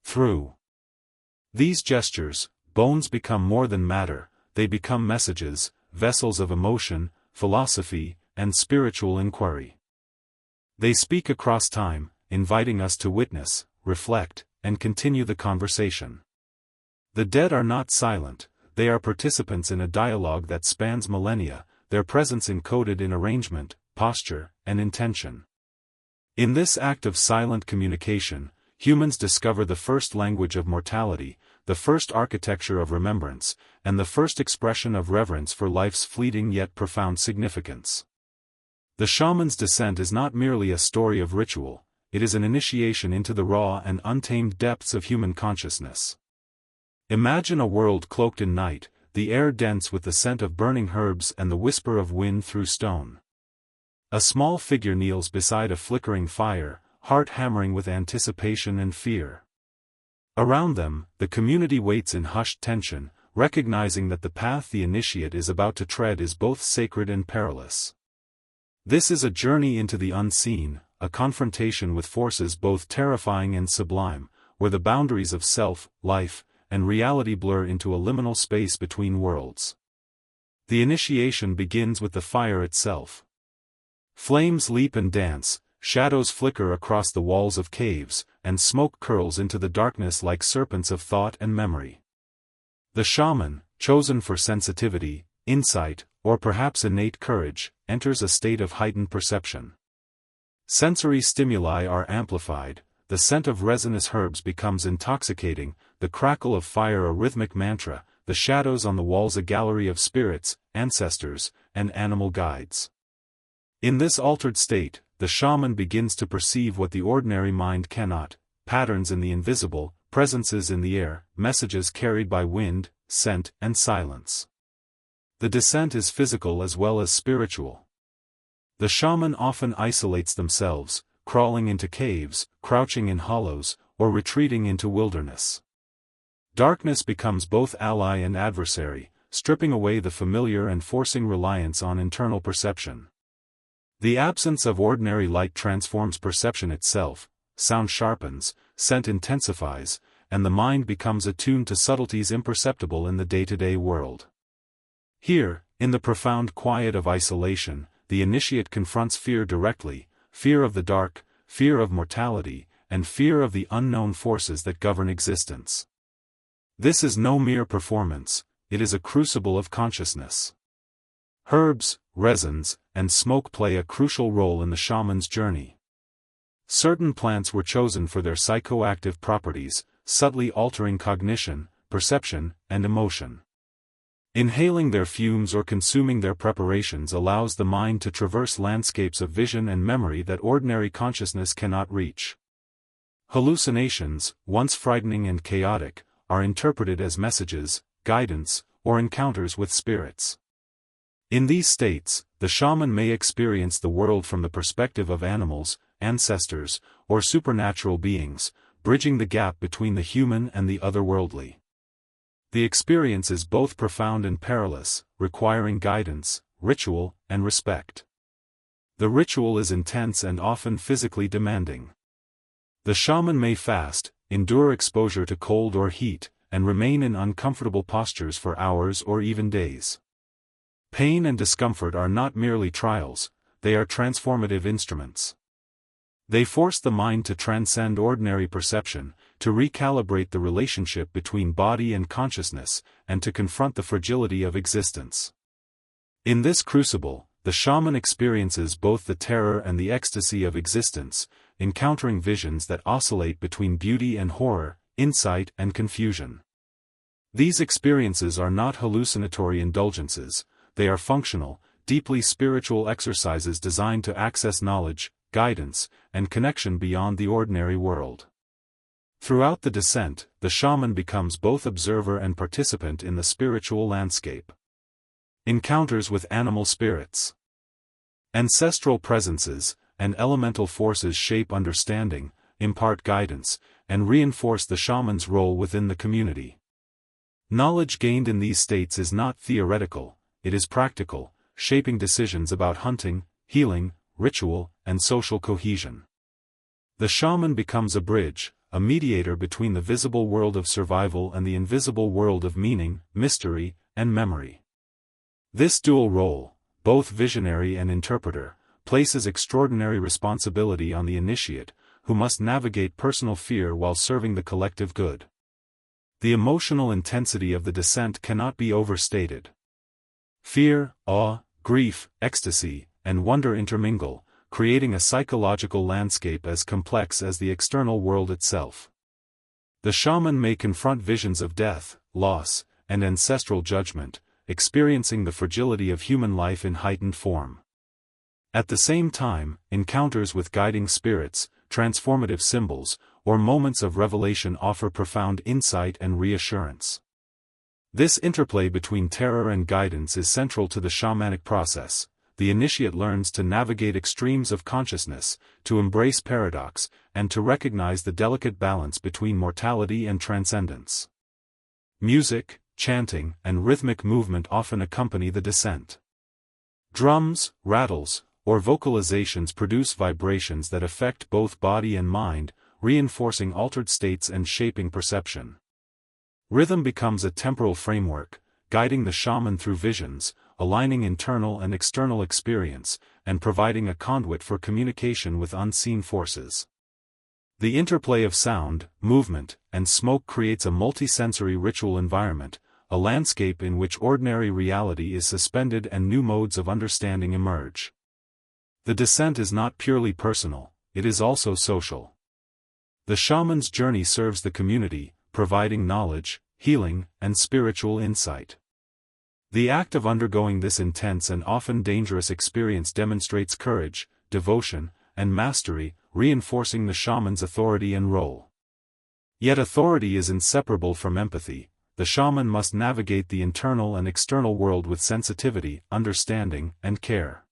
Speaker 1: Through these gestures, bones become more than matter, they become messages, vessels of emotion, philosophy, and spiritual inquiry. They speak across time, inviting us to witness, reflect, and continue the conversation. The dead are not silent. They are participants in a dialogue that spans millennia, their presence encoded in arrangement, posture, and intention. In this act of silent communication, humans discover the first language of mortality, the first architecture of remembrance, and the first expression of reverence for life's fleeting yet profound significance. The shaman's descent is not merely a story of ritual, it is an initiation into the raw and untamed depths of human consciousness. Imagine a world cloaked in night, the air dense with the scent of burning herbs and the whisper of wind through stone. A small figure kneels beside a flickering fire, heart hammering with anticipation and fear. Around them, the community waits in hushed tension, recognizing that the path the initiate is about to tread is both sacred and perilous. This is a journey into the unseen, a confrontation with forces both terrifying and sublime, where the boundaries of self, life, and reality blur into a liminal space between worlds. The initiation begins with the fire itself. Flames leap and dance, shadows flicker across the walls of caves, and smoke curls into the darkness like serpents of thought and memory. The shaman, chosen for sensitivity, insight, or perhaps innate courage, enters a state of heightened perception. Sensory stimuli are amplified, the scent of resinous herbs becomes intoxicating, the crackle of fire a rhythmic mantra, the shadows on the walls a gallery of spirits, ancestors, and animal guides. In this altered state, the shaman begins to perceive what the ordinary mind cannot: patterns in the invisible, presences in the air, messages carried by wind, scent, and silence. The descent is physical as well as spiritual. The shaman often isolates themselves, crawling into caves, crouching in hollows, or retreating into wilderness. Darkness becomes both ally and adversary, stripping away the familiar and forcing reliance on internal perception. The absence of ordinary light transforms perception itself, sound sharpens, scent intensifies, and the mind becomes attuned to subtleties imperceptible in the day-to-day world. Here, in the profound quiet of isolation, the initiate confronts fear directly: fear of the dark, fear of mortality, and fear of the unknown forces that govern existence. This is no mere performance, it is a crucible of consciousness. Herbs, resins, and smoke play a crucial role in the shaman's journey. Certain plants were chosen for their psychoactive properties, subtly altering cognition, perception, and emotion. Inhaling their fumes or consuming their preparations allows the mind to traverse landscapes of vision and memory that ordinary consciousness cannot reach. Hallucinations, once frightening and chaotic, are interpreted as messages, guidance, or encounters with spirits. In these states, the shaman may experience the world from the perspective of animals, ancestors, or supernatural beings, bridging the gap between the human and the otherworldly. The experience is both profound and perilous, requiring guidance, ritual, and respect. The ritual is intense and often physically demanding. The shaman may fast, endure exposure to cold or heat, and remain in uncomfortable postures for hours or even days. Pain and discomfort are not merely trials, they are transformative instruments. They force the mind to transcend ordinary perception, to recalibrate the relationship between body and consciousness, and to confront the fragility of existence. In this crucible, the shaman experiences both the terror and the ecstasy of existence, encountering visions that oscillate between beauty and horror, insight and confusion. These experiences are not hallucinatory indulgences, they are functional, deeply spiritual exercises designed to access knowledge, guidance, and connection beyond the ordinary world. Throughout the descent, the shaman becomes both observer and participant in the spiritual landscape. Encounters with animal spirits, ancestral presences, and elemental forces shape understanding, impart guidance, and reinforce the shaman's role within the community. Knowledge gained in these states is not theoretical, it is practical, shaping decisions about hunting, healing, ritual, and social cohesion. The shaman becomes a bridge, a mediator between the visible world of survival and the invisible world of meaning, mystery, and memory. This dual role, both visionary and interpreter, places extraordinary responsibility on the initiate, who must navigate personal fear while serving the collective good. The emotional intensity of the descent cannot be overstated. Fear, awe, grief, ecstasy, and wonder intermingle, creating a psychological landscape as complex as the external world itself. The shaman may confront visions of death, loss, and ancestral judgment, experiencing the fragility of human life in heightened form. At the same time, encounters with guiding spirits, transformative symbols, or moments of revelation offer profound insight and reassurance. This interplay between terror and guidance is central to the shamanic process. The initiate learns to navigate extremes of consciousness, to embrace paradox, and to recognize the delicate balance between mortality and transcendence. Music, chanting, and rhythmic movement often accompany the descent. Drums, rattles, or vocalizations produce vibrations that affect both body and mind, reinforcing altered states and shaping perception. Rhythm becomes a temporal framework, guiding the shaman through visions, aligning internal and external experience, and providing a conduit for communication with unseen forces. The interplay of sound, movement, and smoke creates a multisensory ritual environment, a landscape in which ordinary reality is suspended and new modes of understanding emerge. The descent is not purely personal, it is also social. The shaman's journey serves the community, providing knowledge, healing, and spiritual insight. The act of undergoing this intense and often dangerous experience demonstrates courage, devotion, and mastery, reinforcing the shaman's authority and role. Yet authority is inseparable from empathy. The shaman must navigate the internal and external world with sensitivity, understanding, and care.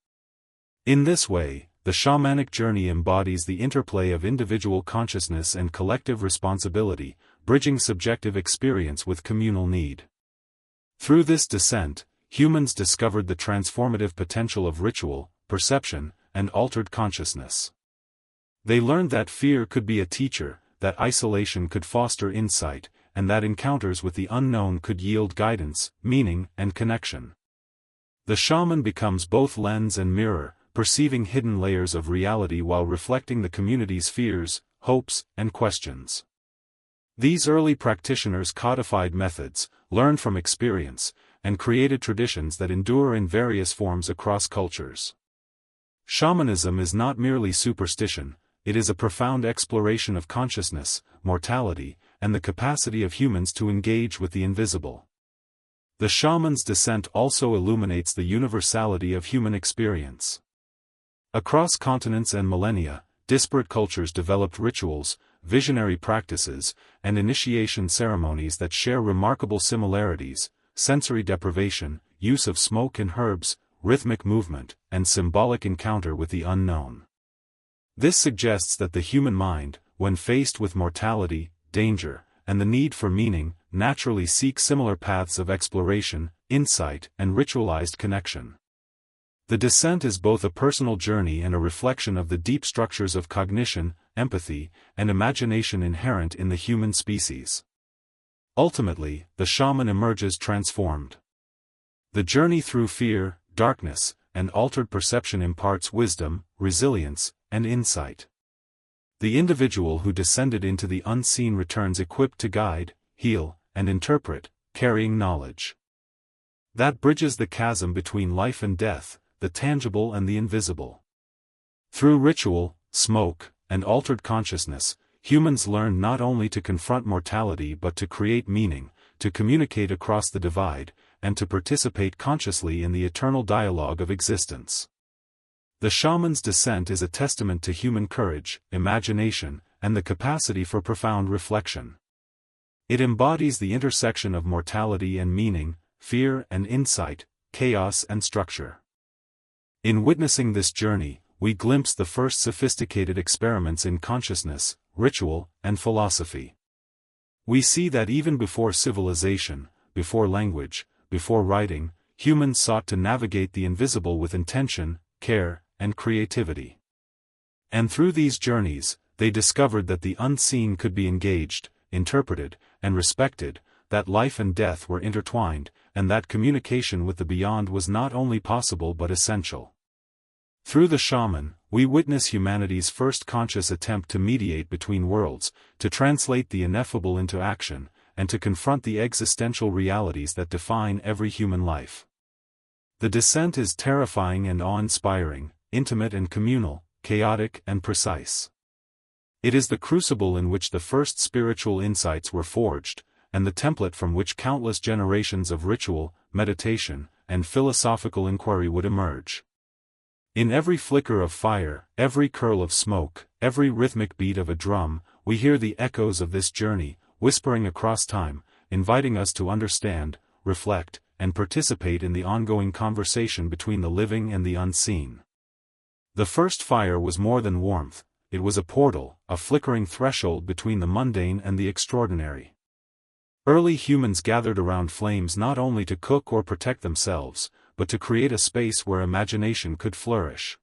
Speaker 1: In this way, the shamanic journey embodies the interplay of individual consciousness and collective responsibility, bridging subjective experience with communal need. Through this descent, humans discovered the transformative potential of ritual, perception, and altered consciousness. They learned that fear could be a teacher, that isolation could foster insight, and that encounters with the unknown could yield guidance, meaning, and connection. The shaman becomes both lens and mirror, perceiving hidden layers of reality while reflecting the community's fears, hopes, and questions. These early practitioners codified methods, learned from experience, and created traditions that endure in various forms across cultures. Shamanism is not merely superstition, it is a profound exploration of consciousness, mortality, and the capacity of humans to engage with the invisible. The shaman's descent also illuminates the universality of human experience. Across continents and millennia, disparate cultures developed rituals, visionary practices, and initiation ceremonies that share remarkable similarities: sensory deprivation, use of smoke and herbs, rhythmic movement, and symbolic encounter with the unknown. This suggests that the human mind, when faced with mortality, danger, and the need for meaning, naturally seeks similar paths of exploration, insight, and ritualized connection. The descent is both a personal journey and a reflection of the deep structures of cognition, empathy, and imagination inherent in the human species. Ultimately, the shaman emerges transformed. The journey through fear, darkness, and altered perception imparts wisdom, resilience, and insight. The individual who descended into the unseen returns equipped to guide, heal, and interpret, carrying knowledge that bridges the chasm between life and death, the tangible and the invisible. Through ritual, smoke, and altered consciousness, humans learn not only to confront mortality but to create meaning, to communicate across the divide, and to participate consciously in the eternal dialogue of existence. The shaman's descent is a testament to human courage, imagination, and the capacity for profound reflection. It embodies the intersection of mortality and meaning, fear and insight, chaos and structure. In witnessing this journey, we glimpse the first sophisticated experiments in consciousness, ritual, and philosophy. We see that even before civilization, before language, before writing, humans sought to navigate the invisible with intention, care, and creativity. And through these journeys, they discovered that the unseen could be engaged, interpreted, and respected, that life and death were intertwined, and that communication with the beyond was not only possible but essential. Through the shaman, we witness humanity's first conscious attempt to mediate between worlds, to translate the ineffable into action, and to confront the existential realities that define every human life. The descent is terrifying and awe-inspiring, intimate and communal, chaotic and precise. It is the crucible in which the first spiritual insights were forged, and the template from which countless generations of ritual, meditation, and philosophical inquiry would emerge. In every flicker of fire, every curl of smoke, every rhythmic beat of a drum, we hear the echoes of this journey, whispering across time, inviting us to understand, reflect, and participate in the ongoing conversation between the living and the unseen. The first fire was more than warmth, it was a portal, a flickering threshold between the mundane and the extraordinary. Early humans gathered around flames not only to cook or protect themselves, but to create a space where imagination could flourish.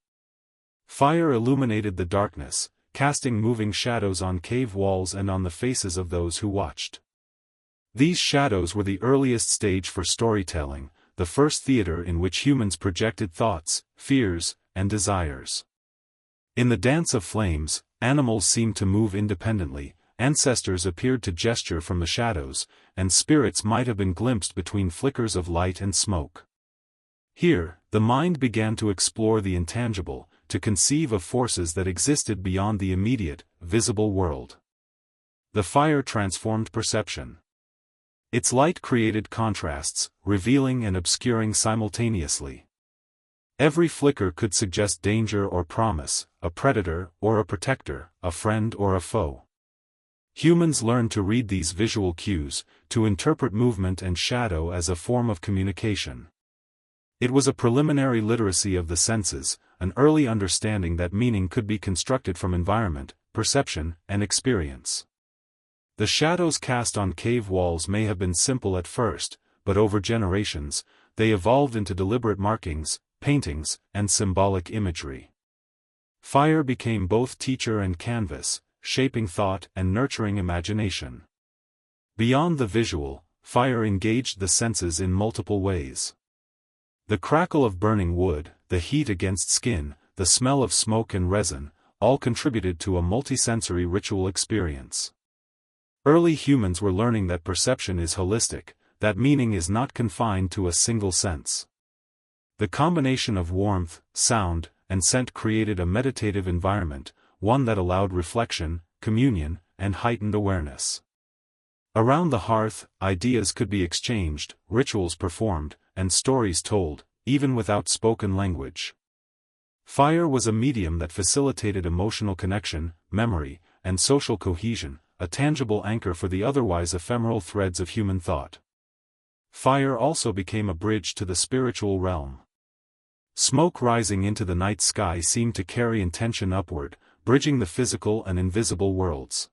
Speaker 1: Fire illuminated the darkness, casting moving shadows on cave walls and on the faces of those who watched. These shadows were the earliest stage for storytelling, the first theater in which humans projected thoughts, fears, and desires. In the dance of flames, animals seemed to move independently, ancestors appeared to gesture from the shadows, and spirits might have been glimpsed between flickers of light and smoke. Here, the mind began to explore the intangible, to conceive of forces that existed beyond the immediate, visible world. The fire transformed perception. Its light created contrasts, revealing and obscuring simultaneously. Every flicker could suggest danger or promise, a predator or a protector, a friend or a foe. Humans learned to read these visual cues, to interpret movement and shadow as a form of communication. It was a preliminary literacy of the senses, an early understanding that meaning could be constructed from environment, perception, and experience. The shadows cast on cave walls may have been simple at first, but over generations, they evolved into deliberate markings, paintings, and symbolic imagery. Fire became both teacher and canvas, shaping thought and nurturing imagination. Beyond the visual, fire engaged the senses in multiple ways. The crackle of burning wood, the heat against skin, the smell of smoke and resin, all contributed to a multisensory ritual experience. Early humans were learning that perception is holistic, that meaning is not confined to a single sense. The combination of warmth, sound, and scent created a meditative environment, one that allowed reflection, communion, and heightened awareness. Around the hearth, ideas could be exchanged, rituals performed, and stories told, even without spoken language. Fire was a medium that facilitated emotional connection, memory, and social cohesion, a tangible anchor for the otherwise ephemeral threads of human thought. Fire also became a bridge to the spiritual realm. Smoke rising into the night sky seemed to carry intention upward, bridging the physical and invisible worlds.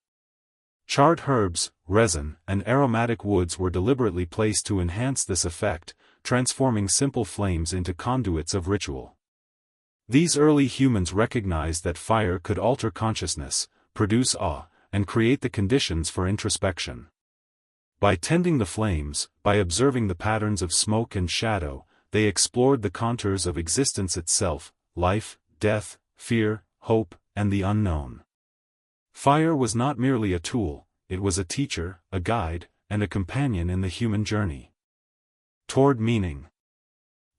Speaker 1: Charred herbs, resin, and aromatic woods were deliberately placed to enhance this effect, transforming simple flames into conduits of ritual. These early humans recognized that fire could alter consciousness, produce awe, and create the conditions for introspection. By tending the flames, by observing the patterns of smoke and shadow, they explored the contours of existence itself, life, death, fear, hope, and the unknown. Fire was not merely a tool, it was a teacher, a guide, and a companion in the human journey toward meaning.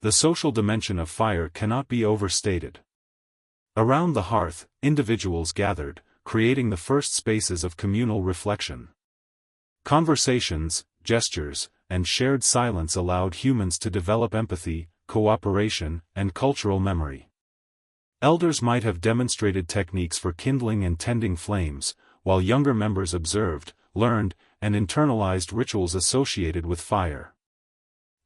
Speaker 1: The social dimension of fire cannot be overstated. Around the hearth, individuals gathered, creating the first spaces of communal reflection. Conversations, gestures, and shared silence allowed humans to develop empathy, cooperation, and cultural memory. Elders might have demonstrated techniques for kindling and tending flames, while younger members observed, learned, and internalized rituals associated with fire.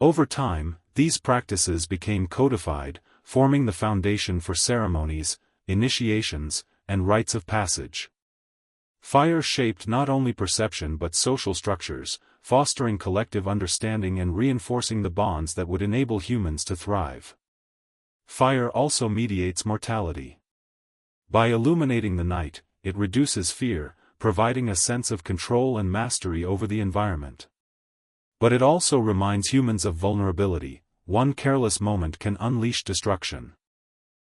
Speaker 1: Over time, these practices became codified, forming the foundation for ceremonies, initiations, and rites of passage. Fire shaped not only perception but social structures, fostering collective understanding and reinforcing the bonds that would enable humans to thrive. Fire also mediates mortality. By illuminating the night, it reduces fear, providing a sense of control and mastery over the environment. But it also reminds humans of vulnerability. One careless moment can unleash destruction.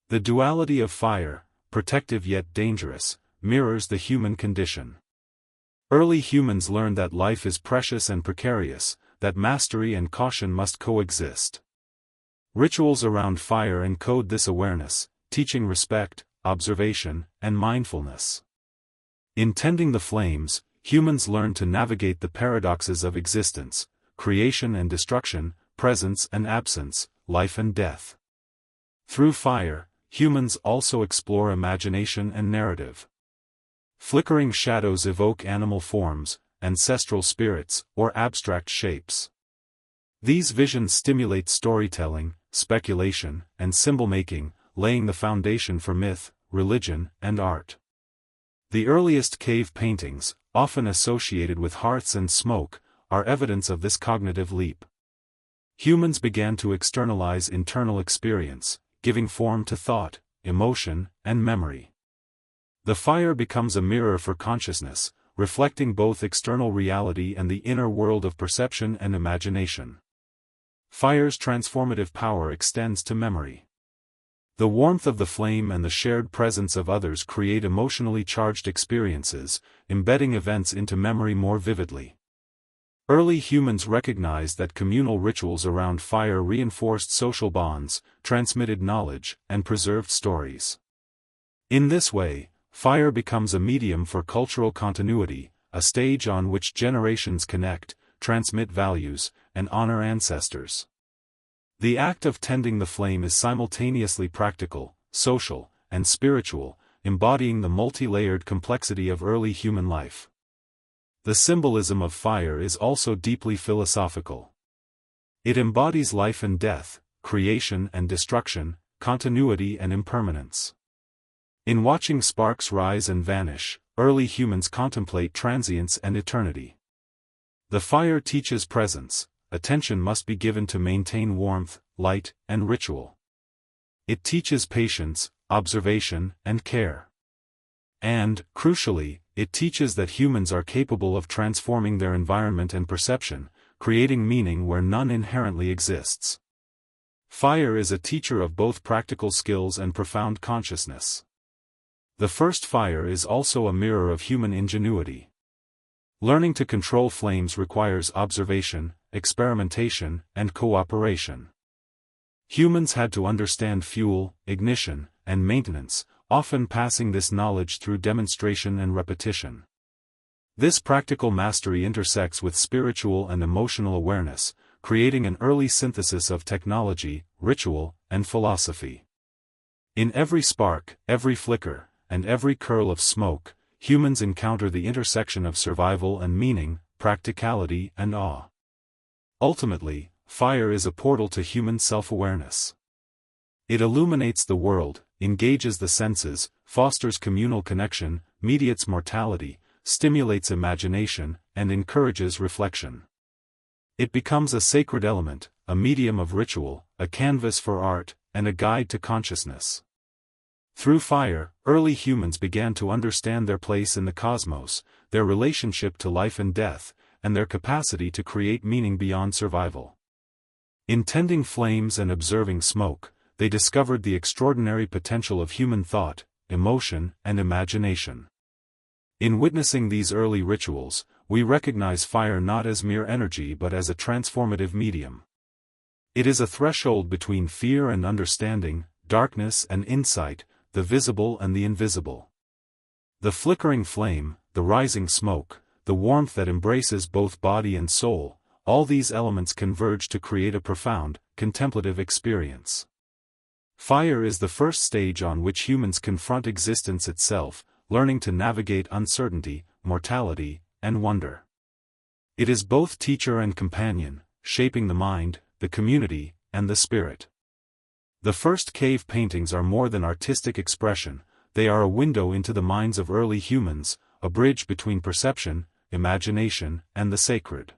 Speaker 1: The duality of fire, protective yet dangerous, mirrors the human condition. Early humans learned that life is precious and precarious, that mastery and caution must coexist. Rituals around fire encode this awareness, teaching respect, observation, and mindfulness. In tending the flames, humans learn to navigate the paradoxes of existence, creation and destruction, presence and absence, life and death. Through fire, humans also explore imagination and narrative. Flickering shadows evoke animal forms, ancestral spirits, or abstract shapes. These visions stimulate storytelling, speculation, and symbol-making, laying the foundation for myth, religion, and art. The earliest cave paintings, often associated with hearths and smoke, are evidence of this cognitive leap. Humans began to externalize internal experience, giving form to thought, emotion, and memory. The fire becomes a mirror for consciousness, reflecting both external reality and the inner world of perception and imagination. Fire's transformative power extends to memory. The warmth of the flame and the shared presence of others create emotionally charged experiences, embedding events into memory more vividly. Early humans recognized that communal rituals around fire reinforced social bonds, transmitted knowledge, and preserved stories. In this way, fire becomes a medium for cultural continuity, a stage on which generations connect, transmit values, and honor ancestors. The act of tending the flame is simultaneously practical, social, and spiritual, embodying the multi-layered complexity of early human life. The symbolism of fire is also deeply philosophical. It embodies life and death, creation and destruction, continuity and impermanence. In watching sparks rise and vanish, early humans contemplate transience and eternity. The fire teaches presence. Attention must be given to maintain warmth, light, and ritual. It teaches patience, observation, and care. And, crucially, it teaches that humans are capable of transforming their environment and perception, creating meaning where none inherently exists. Fire is a teacher of both practical skills and profound consciousness. The first fire is also a mirror of human ingenuity. Learning to control flames requires observation, experimentation, and cooperation. Humans had to understand fuel, ignition, and maintenance, often passing this knowledge through demonstration and repetition. This practical mastery intersects with spiritual and emotional awareness, creating an early synthesis of technology, ritual, and philosophy. In every spark, every flicker, and every curl of smoke, humans encounter the intersection of survival and meaning, practicality and awe. Ultimately, fire is a portal to human self-awareness. It illuminates the world, engages the senses, fosters communal connection, mediates mortality, stimulates imagination, and encourages reflection. It becomes a sacred element, a medium of ritual, a canvas for art, and a guide to consciousness. Through fire, early humans began to understand their place in the cosmos, their relationship to life and death, and their capacity to create meaning beyond survival. In tending flames and observing smoke, they discovered the extraordinary potential of human thought, emotion, and imagination. In witnessing these early rituals, we recognize fire not as mere energy but as a transformative medium. It is a threshold between fear and understanding, darkness and insight, the visible and the invisible. The flickering flame, the rising smoke, the warmth that embraces both body and soul, all these elements converge to create a profound, contemplative experience. Fire is the first stage on which humans confront existence itself, learning to navigate uncertainty, mortality, and wonder. It is both teacher and companion, shaping the mind, the community, and the spirit. The first cave paintings are more than artistic expression, they are a window into the minds of early humans, a bridge between perception, imagination, and the sacred.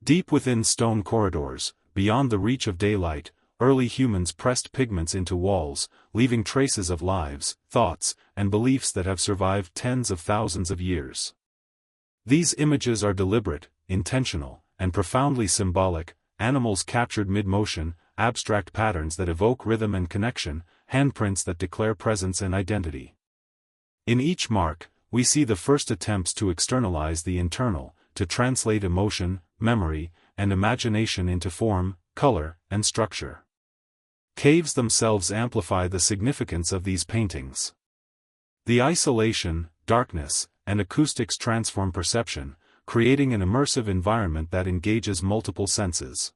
Speaker 1: Deep within stone corridors, beyond the reach of daylight, early humans pressed pigments into walls, leaving traces of lives, thoughts, and beliefs that have survived tens of thousands of years. These images are deliberate, intentional, and profoundly symbolic, animals captured mid-motion, abstract patterns that evoke rhythm and connection, handprints that declare presence and identity. In each mark, we see the first attempts to externalize the internal, to translate emotion, memory, and imagination into form, color, and structure. Caves themselves amplify the significance of these paintings. The isolation, darkness, and acoustics transform perception, creating an immersive environment that engages multiple senses.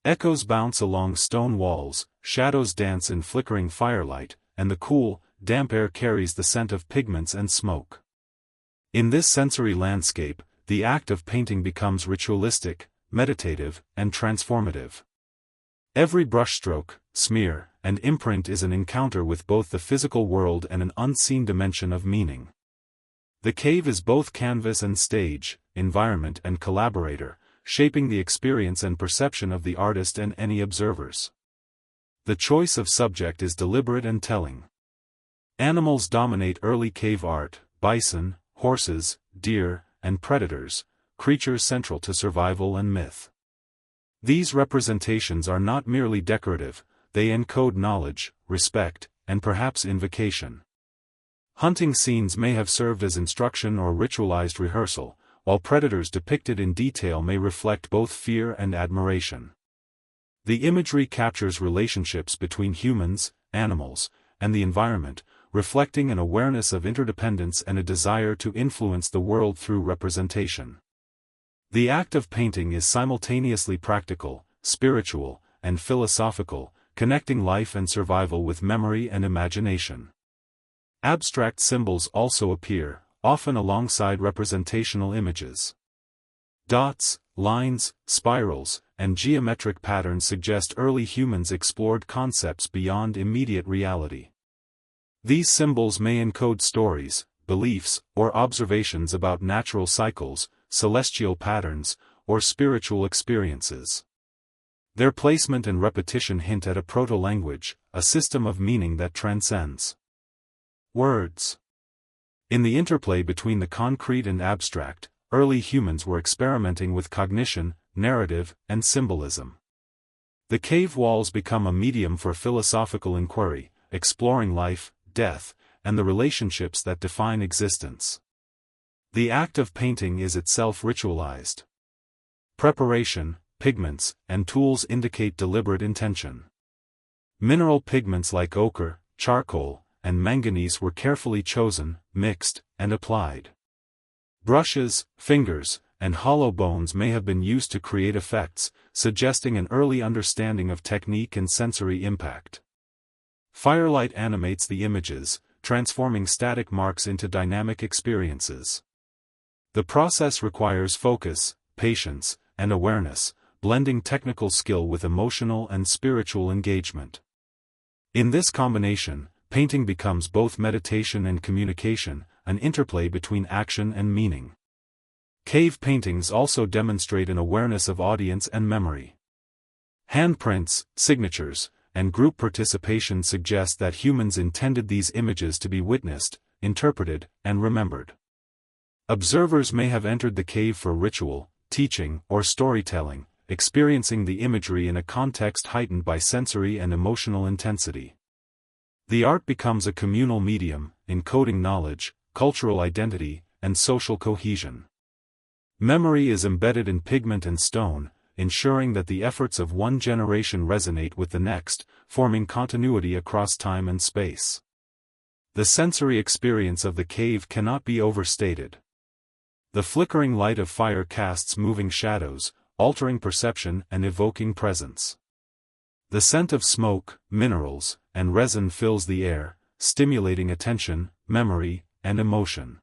Speaker 1: Echoes bounce along stone walls, shadows dance in flickering firelight, and the cool, damp air carries the scent of pigments and smoke. In this sensory landscape, the act of painting becomes ritualistic, meditative, and transformative. Every brushstroke, smear, and imprint is an encounter with both the physical world and an unseen dimension of meaning. The cave is both canvas and stage, environment and collaborator, shaping the experience and perception of the artist and any observers. The choice of subject is deliberate and telling. Animals dominate early cave art: bison, horses, deer, and predators, creatures central to survival and myth. These representations are not merely decorative, they encode knowledge, respect, and perhaps invocation. Hunting scenes may have served as instruction or ritualized rehearsal, while predators depicted in detail may reflect both fear and admiration. The imagery captures relationships between humans, animals, and the environment, reflecting an awareness of interdependence and a desire to influence the world through representation. The act of painting is simultaneously practical, spiritual, and philosophical, connecting life and survival with memory and imagination. Abstract symbols also appear, often alongside representational images. Dots, lines, spirals, and geometric patterns suggest early humans explored concepts beyond immediate reality. These symbols may encode stories, beliefs, or observations about natural cycles, celestial patterns, or spiritual experiences. Their placement and repetition hint at a proto-language, a system of meaning that transcends words. In the interplay between the concrete and abstract, early humans were experimenting with cognition, narrative, and symbolism. The cave walls become a medium for philosophical inquiry, exploring life, death, and the relationships that define existence. The act of painting is itself ritualized. Preparation, pigments, and tools indicate deliberate intention. Mineral pigments like ochre, charcoal, and manganese were carefully chosen, mixed, and applied. Brushes, fingers, and hollow bones may have been used to create effects, suggesting an early understanding of technique and sensory impact. Firelight animates the images, transforming static marks into dynamic experiences. The process requires focus, patience, and awareness, blending technical skill with emotional and spiritual engagement. In this combination, painting becomes both meditation and communication, an interplay between action and meaning. Cave paintings also demonstrate an awareness of audience and memory. Handprints, signatures, and group participation suggest that humans intended these images to be witnessed, interpreted, and remembered. Observers may have entered the cave for ritual, teaching, or storytelling, experiencing the imagery in a context heightened by sensory and emotional intensity. The art becomes a communal medium, encoding knowledge, cultural identity, and social cohesion. Memory is embedded in pigment and stone, ensuring that the efforts of one generation resonate with the next, forming continuity across time and space. The sensory experience of the cave cannot be overstated. The flickering light of fire casts moving shadows, altering perception and evoking presence. The scent of smoke, minerals, and resin fills the air, stimulating attention, memory, and emotion.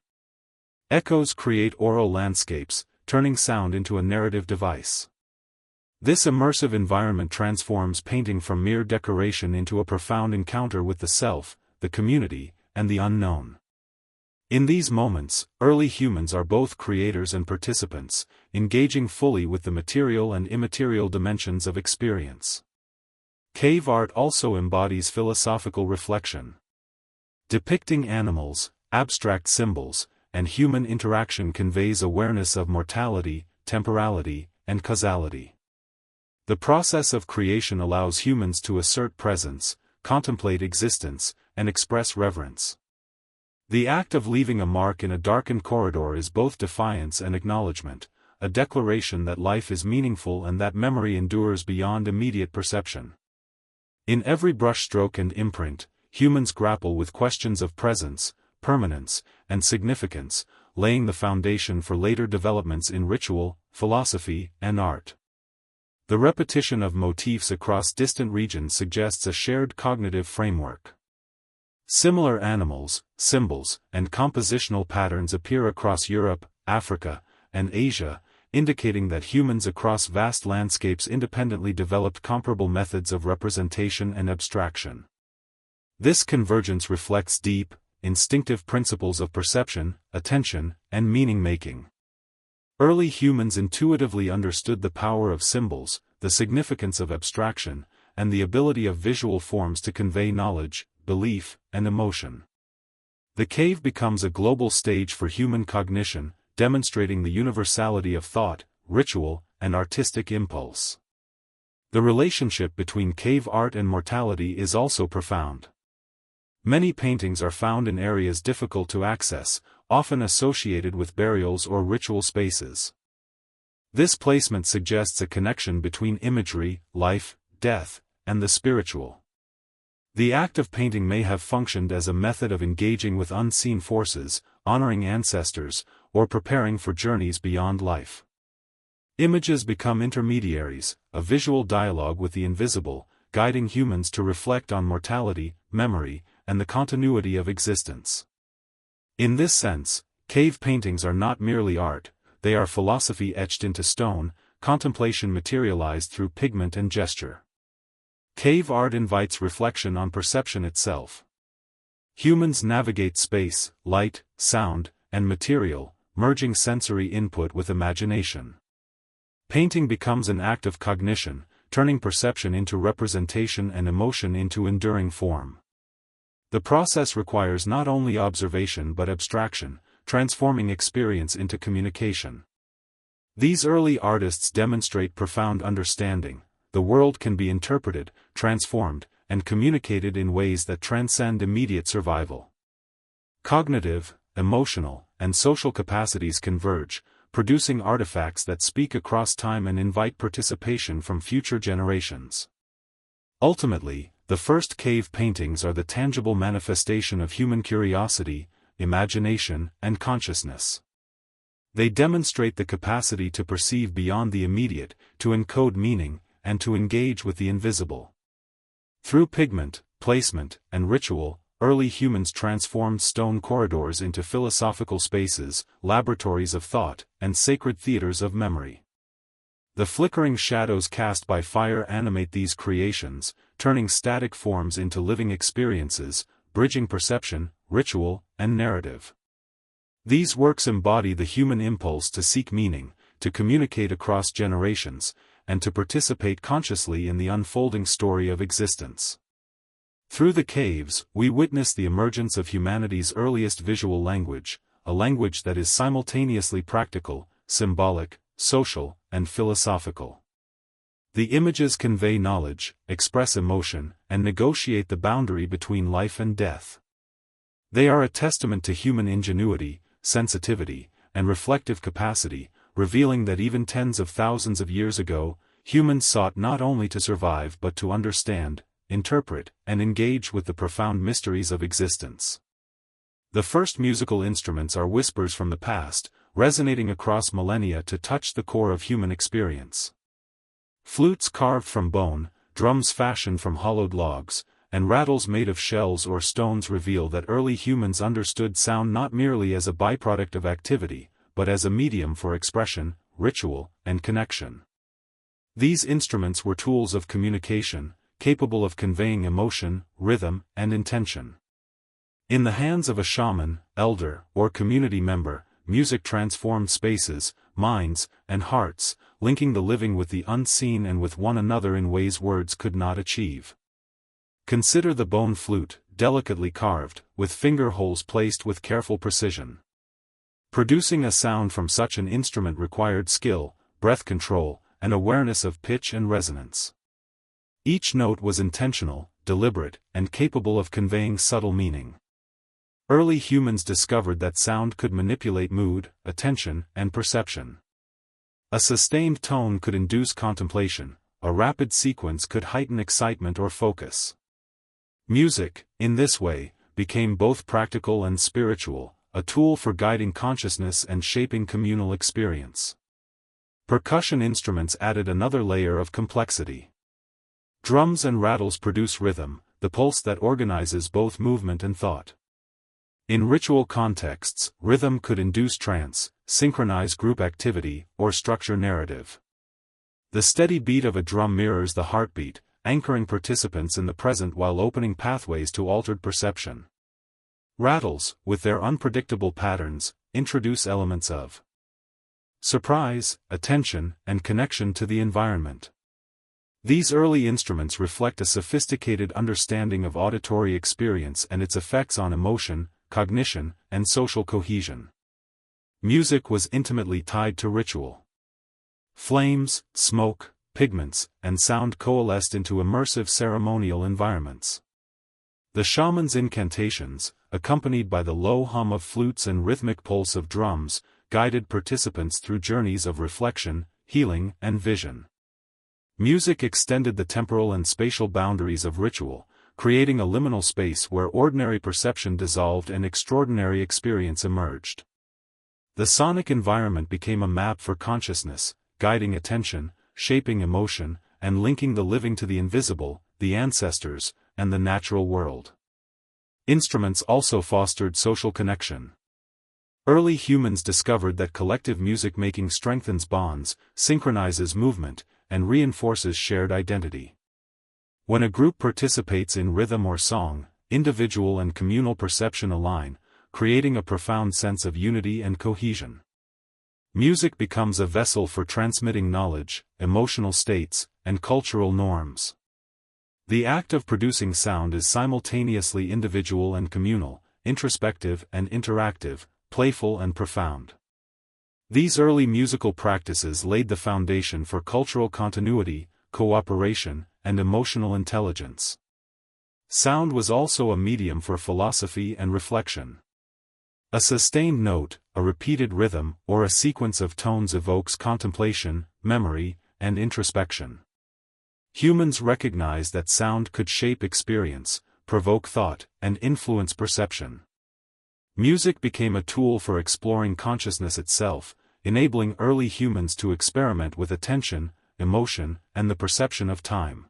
Speaker 1: Echoes create aural landscapes, turning sound into a narrative device. This immersive environment transforms painting from mere decoration into a profound encounter with the self, the community, and the unknown. In these moments, early humans are both creators and participants, engaging fully with the material and immaterial dimensions of experience. Cave art also embodies philosophical reflection. Depicting animals, abstract symbols, and human interaction conveys awareness of mortality, temporality, and causality. The process of creation allows humans to assert presence, contemplate existence, and express reverence. The act of leaving a mark in a darkened corridor is both defiance and acknowledgement, a declaration that life is meaningful and that memory endures beyond immediate perception. In every brushstroke and imprint, humans grapple with questions of presence, permanence, and significance, laying the foundation for later developments in ritual, philosophy, and art. The repetition of motifs across distant regions suggests a shared cognitive framework. Similar animals, symbols, and compositional patterns appear across Europe, Africa, and Asia, indicating that humans across vast landscapes independently developed comparable methods of representation and abstraction. This convergence reflects deep, instinctive principles of perception, attention, and meaning-making. Early humans intuitively understood the power of symbols, the significance of abstraction, and the ability of visual forms to convey knowledge, belief, and emotion. The cave becomes a global stage for human cognition, demonstrating the universality of thought, ritual, and artistic impulse. The relationship between cave art and mortality is also profound. Many paintings are found in areas difficult to access, often associated with burials or ritual spaces. This placement suggests a connection between imagery, life, death, and the spiritual. The act of painting may have functioned as a method of engaging with unseen forces, honoring ancestors, or preparing for journeys beyond life. Images become intermediaries, a visual dialogue with the invisible, guiding humans to reflect on mortality, memory, and the continuity of existence. In this sense, cave paintings are not merely art, they are philosophy etched into stone, contemplation materialized through pigment and gesture. Cave art invites reflection on perception itself. Humans navigate space, light, sound, and material, merging sensory input with imagination. Painting becomes an act of cognition, turning perception into representation and emotion into enduring form. The process requires not only observation but abstraction, transforming experience into communication. These early artists demonstrate profound understanding. The world can be interpreted, transformed, and communicated in ways that transcend immediate survival. Cognitive, emotional, and social capacities converge, producing artifacts that speak across time and invite participation from future generations. Ultimately, the first cave paintings are the tangible manifestation of human curiosity, imagination, and consciousness. They demonstrate the capacity to perceive beyond the immediate, to encode meaning, and to engage with the invisible. Through pigment, placement, and ritual, early humans transformed stone corridors into philosophical spaces, laboratories of thought, and sacred theaters of memory. The flickering shadows cast by fire animate these creations, turning static forms into living experiences, bridging perception, ritual, and narrative. These works embody the human impulse to seek meaning, to communicate across generations, and to participate consciously in the unfolding story of existence. Through the caves, we witness the emergence of humanity's earliest visual language, a language that is simultaneously practical, symbolic, social, and philosophical. The images convey knowledge, express emotion, and negotiate the boundary between life and death. They are a testament to human ingenuity, sensitivity, and reflective capacity, revealing that even tens of thousands of years ago, humans sought not only to survive but to understand, interpret, and engage with the profound mysteries of existence. The first musical instruments are whispers from the past, resonating across millennia to touch the core of human experience. Flutes carved from bone, drums fashioned from hollowed logs, and rattles made of shells or stones reveal that early humans understood sound not merely as a byproduct of activity, but as a medium for expression, ritual, and connection. These instruments were tools of communication, capable of conveying emotion, rhythm, and intention. In the hands of a shaman, elder, or community member, music transformed spaces, minds, and hearts, linking the living with the unseen and with one another in ways words could not achieve. Consider the bone flute, delicately carved, with finger holes placed with careful precision. Producing a sound from such an instrument required skill, breath control, and awareness of pitch and resonance. Each note was intentional, deliberate, and capable of conveying subtle meaning. Early humans discovered that sound could manipulate mood, attention, and perception. A sustained tone could induce contemplation, a rapid sequence could heighten excitement or focus. Music, in this way, became both practical and spiritual, a tool for guiding consciousness and shaping communal experience. Percussion instruments added another layer of complexity. Drums and rattles produce rhythm, the pulse that organizes both movement and thought. In ritual contexts, rhythm could induce trance, synchronize group activity, or structure narrative. The steady beat of a drum mirrors the heartbeat, anchoring participants in the present while opening pathways to altered perception. Rattles, with their unpredictable patterns, introduce elements of surprise, attention, and connection to the environment. These early instruments reflect a sophisticated understanding of auditory experience and its effects on emotion, cognition, and social cohesion. Music was intimately tied to ritual. Flames, smoke, pigments, and sound coalesced into immersive ceremonial environments. The shaman's incantations, accompanied by the low hum of flutes and rhythmic pulse of drums, guided participants through journeys of reflection, healing, and vision. Music extended the temporal and spatial boundaries of ritual, creating a liminal space where ordinary perception dissolved and extraordinary experience emerged. The sonic environment became a map for consciousness, guiding attention, shaping emotion, and linking the living to the invisible, the ancestors, and the natural world. Instruments also fostered social connection. Early humans discovered that collective music-making strengthens bonds, synchronizes movement, and reinforces shared identity. When a group participates in rhythm or song, individual and communal perception align, creating a profound sense of unity and cohesion. Music becomes a vessel for transmitting knowledge, emotional states, and cultural norms. The act of producing sound is simultaneously individual and communal, introspective and interactive, playful and profound. These early musical practices laid the foundation for cultural continuity, cooperation, and emotional intelligence. Sound was also a medium for philosophy and reflection. A sustained note, a repeated rhythm, or a sequence of tones evokes contemplation, memory, and introspection. Humans recognized that sound could shape experience, provoke thought, and influence perception. Music became a tool for exploring consciousness itself, enabling early humans to experiment with attention, emotion, and the perception of time.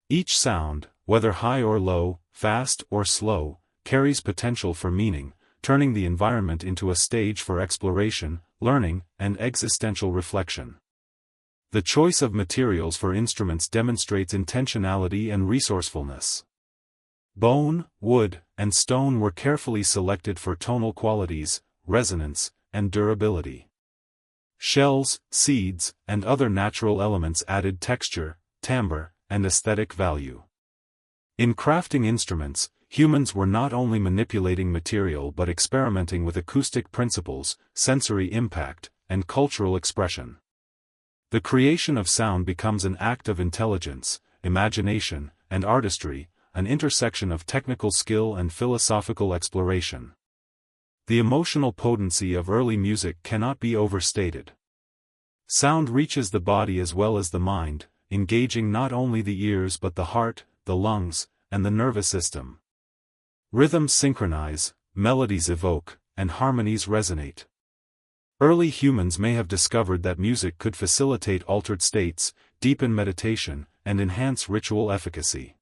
Speaker 1: Each sound, whether high or low, fast or slow, carries potential for meaning, turning the environment into a stage for exploration, learning, and existential reflection. The choice of materials for instruments demonstrates intentionality and resourcefulness. Bone, wood, and stone were carefully selected for tonal qualities, resonance, and durability. Shells, seeds, and other natural elements added texture, timbre, and aesthetic value. In crafting instruments, humans were not only manipulating material but experimenting with acoustic principles, sensory impact, and cultural expression. The creation of sound becomes an act of intelligence, imagination, and artistry, an intersection of technical skill and philosophical exploration. The emotional potency of early music cannot be overstated. Sound reaches the body as well as the mind, engaging not only the ears but the heart, the lungs, and the nervous system. Rhythms synchronize, melodies evoke, and harmonies resonate. Early humans may have discovered that music could facilitate altered states, deepen meditation, and enhance ritual efficacy.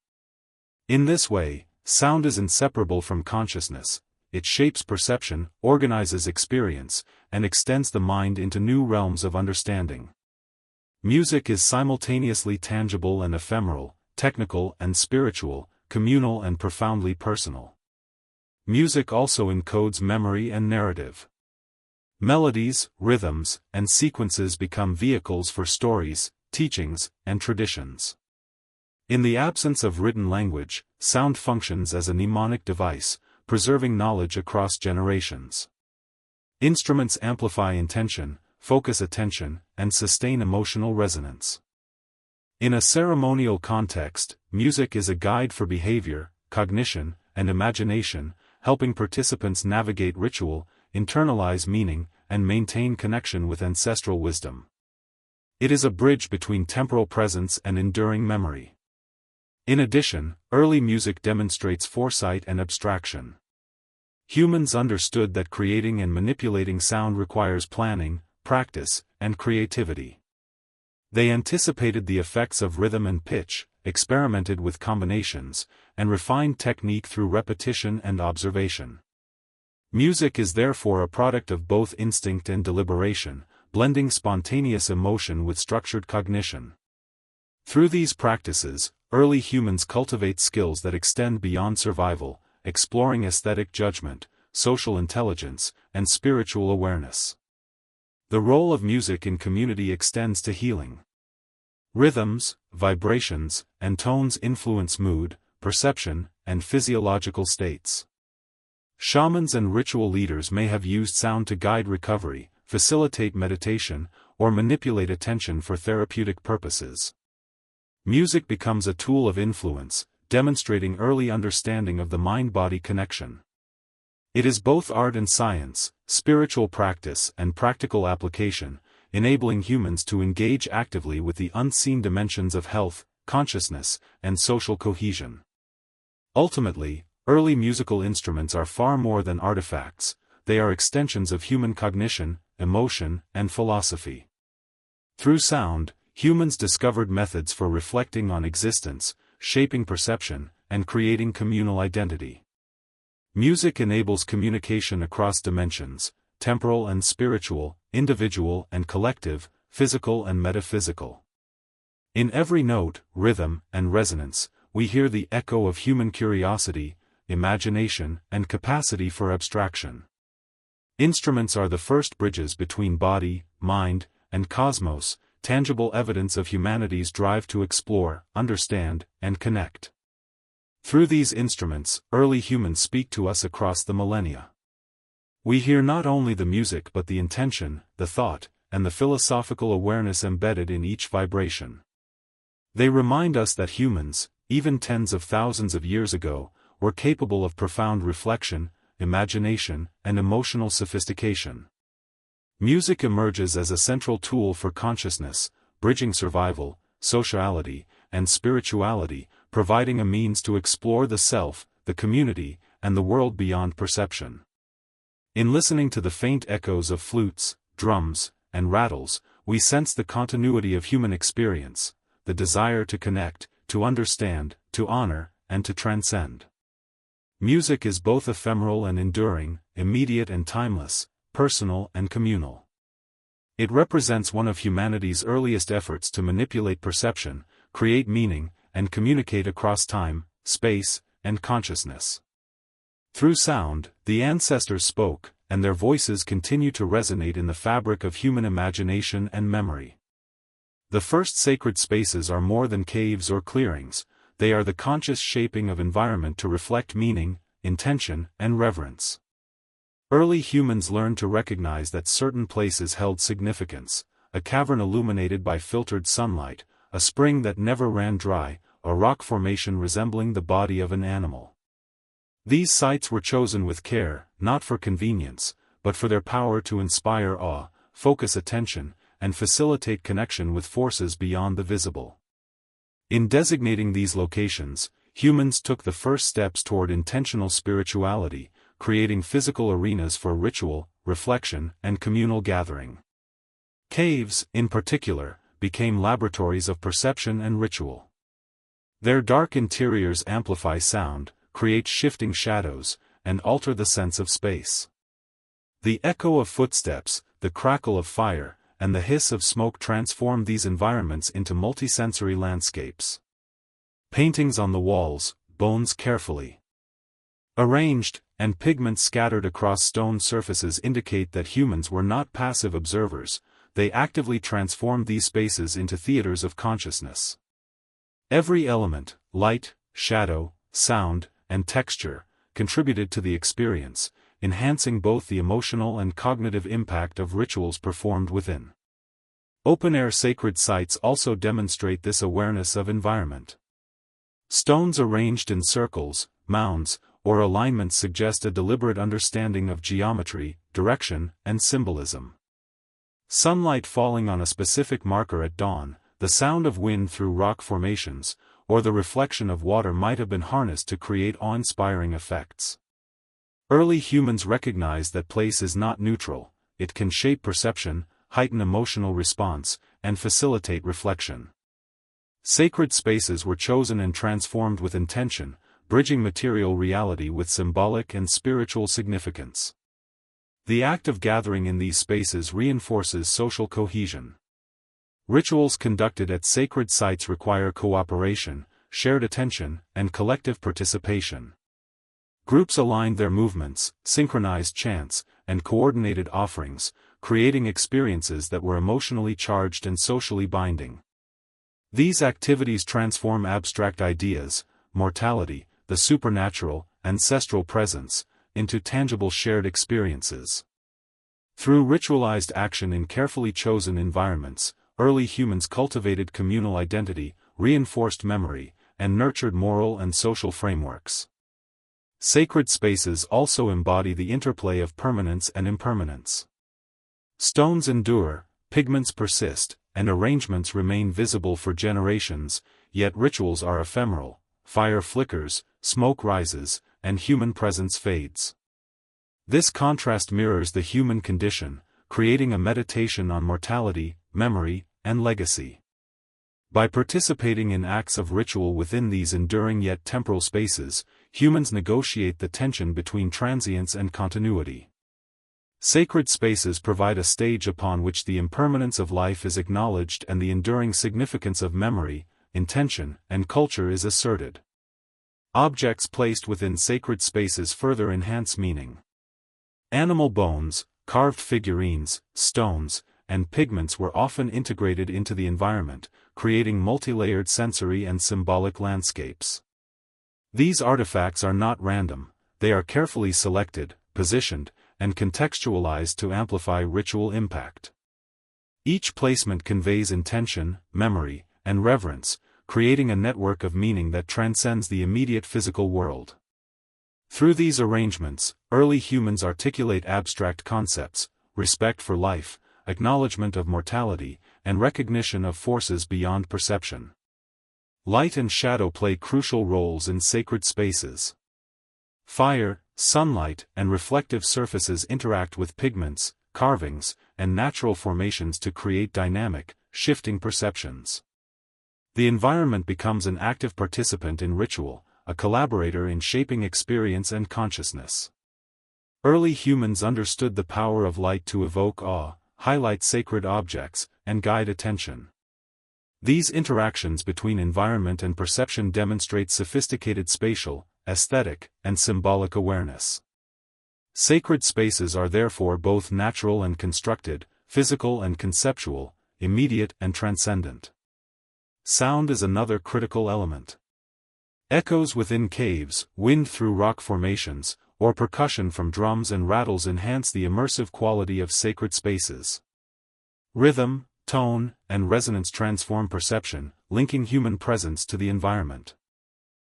Speaker 1: In this way, sound is inseparable from consciousness. It shapes perception, organizes experience, and extends the mind into new realms of understanding. Music is simultaneously tangible and ephemeral, technical and spiritual, communal and profoundly personal. Music also encodes memory and narrative. Melodies, rhythms, and sequences become vehicles for stories, teachings, and traditions. In the absence of written language, sound functions as a mnemonic device, preserving knowledge across generations. Instruments amplify intention, focus attention, and sustain emotional resonance. In a ceremonial context, music is a guide for behavior, cognition, and imagination, helping participants navigate ritual, internalize meaning, and maintain connection with ancestral wisdom. It is a bridge between temporal presence and enduring memory. In addition, early music demonstrates foresight and abstraction. Humans understood that creating and manipulating sound requires planning, practice, and creativity. They anticipated the effects of rhythm and pitch, experimented with combinations, and refined technique through repetition and observation. Music is therefore a product of both instinct and deliberation, blending spontaneous emotion with structured cognition. Through these practices, early humans cultivate skills that extend beyond survival, exploring aesthetic judgment, social intelligence, and spiritual awareness. The role of music in community extends to healing. Rhythms, vibrations, and tones influence mood, perception, and physiological states. Shamans and ritual leaders may have used sound to guide recovery, facilitate meditation, or manipulate attention for therapeutic purposes. Music becomes a tool of influence, demonstrating early understanding of the mind-body connection. It is both art and science, spiritual practice and practical application, enabling humans to engage actively with the unseen dimensions of health, consciousness, and social cohesion. Ultimately, early musical instruments are far more than artifacts, they are extensions of human cognition, emotion, and philosophy. Through sound, humans discovered methods for reflecting on existence, shaping perception, and creating communal identity. Music enables communication across dimensions, temporal and spiritual, individual and collective, physical and metaphysical. In every note, rhythm, and resonance, we hear the echo of human curiosity, imagination, and capacity for abstraction. Instruments are the first bridges between body, mind, and cosmos, tangible evidence of humanity's drive to explore, understand, and connect. Through these instruments, early humans speak to us across the millennia. We hear not only the music but the intention, the thought, and the philosophical awareness embedded in each vibration. They remind us that humans, even tens of thousands of years ago, were capable of profound reflection, imagination, and emotional sophistication. Music emerges as a central tool for consciousness, bridging survival, sociality, and spirituality, providing a means to explore the self, the community, and the world beyond perception. In listening to the faint echoes of flutes, drums, and rattles, we sense the continuity of human experience, the desire to connect, to understand, to honor, and to transcend. Music is both ephemeral and enduring, immediate and timeless, personal and communal. It represents one of humanity's earliest efforts to manipulate perception, create meaning, and communicate across time, space, and consciousness. Through sound, the ancestors spoke, and their voices continue to resonate in the fabric of human imagination and memory. The first sacred spaces are more than caves or clearings, they are the conscious shaping of environment to reflect meaning, intention, and reverence. Early humans learned to recognize that certain places held significance, a cavern illuminated by filtered sunlight, a spring that never ran dry, a rock formation resembling the body of an animal. These sites were chosen with care, not for convenience, but for their power to inspire awe, focus attention, and facilitate connection with forces beyond the visible. In designating these locations, humans took the first steps toward intentional spirituality, creating physical arenas for ritual, reflection, and communal gathering. Caves, in particular, became laboratories of perception and ritual. Their dark interiors amplify sound, create shifting shadows, and alter the sense of space. The echo of footsteps, the crackle of fire, and the hiss of smoke transform these environments into multisensory landscapes. Paintings on the walls, bones carefully arranged, and pigments scattered across stone surfaces indicate that humans were not passive observers, they actively transformed these spaces into theaters of consciousness. Every element, light, shadow, sound, and texture, contributed to the experience, enhancing both the emotional and cognitive impact of rituals performed within. Open-air sacred sites also demonstrate this awareness of environment. Stones arranged in circles, mounds, or alignments suggest a deliberate understanding of geometry, direction, and symbolism. Sunlight falling on a specific marker at dawn, the sound of wind through rock formations, or the reflection of water might have been harnessed to create awe-inspiring effects. Early humans recognized that place is not neutral, it can shape perception, heighten emotional response, and facilitate reflection. Sacred spaces were chosen and transformed with intention, bridging material reality with symbolic and spiritual significance. The act of gathering in these spaces reinforces social cohesion. Rituals conducted at sacred sites require cooperation, shared attention, and collective participation. Groups aligned their movements, synchronized chants, and coordinated offerings, creating experiences that were emotionally charged and socially binding. These activities transform abstract ideas, mortality, the supernatural, ancestral presence, into tangible shared experiences. Through ritualized action in carefully chosen environments, early humans cultivated communal identity, reinforced memory, and nurtured moral and social frameworks. Sacred spaces also embody the interplay of permanence and impermanence. Stones endure, pigments persist, and arrangements remain visible for generations, yet rituals are ephemeral. Fire flickers, smoke rises, and human presence fades. This contrast mirrors the human condition, creating a meditation on mortality, memory, and legacy. By participating in acts of ritual within these enduring yet temporal spaces, humans negotiate the tension between transience and continuity. Sacred spaces provide a stage upon which the impermanence of life is acknowledged and the enduring significance of memory, intention, and culture is asserted. Objects placed within sacred spaces further enhance meaning. Animal bones, carved figurines, stones, and pigments were often integrated into the environment, creating multi-layered sensory and symbolic landscapes. These artifacts are not random, they are carefully selected, positioned, and contextualized to amplify ritual impact. Each placement conveys intention, memory, and reverence, creating a network of meaning that transcends the immediate physical world. Through these arrangements, early humans articulate abstract concepts, respect for life, acknowledgement of mortality, and recognition of forces beyond perception. Light and shadow play crucial roles in sacred spaces. Fire, sunlight, and reflective surfaces interact with pigments, carvings, and natural formations to create dynamic, shifting perceptions. The environment becomes an active participant in ritual, a collaborator in shaping experience and consciousness. Early humans understood the power of light to evoke awe, highlight sacred objects, and guide attention. These interactions between environment and perception demonstrate sophisticated spatial, aesthetic, and symbolic awareness. Sacred spaces are therefore both natural and constructed, physical and conceptual, immediate and transcendent. Sound is another critical element. Echoes within caves, wind through rock formations, or percussion from drums and rattles enhance the immersive quality of sacred spaces. Rhythm, tone, and resonance transform perception, linking human presence to the environment.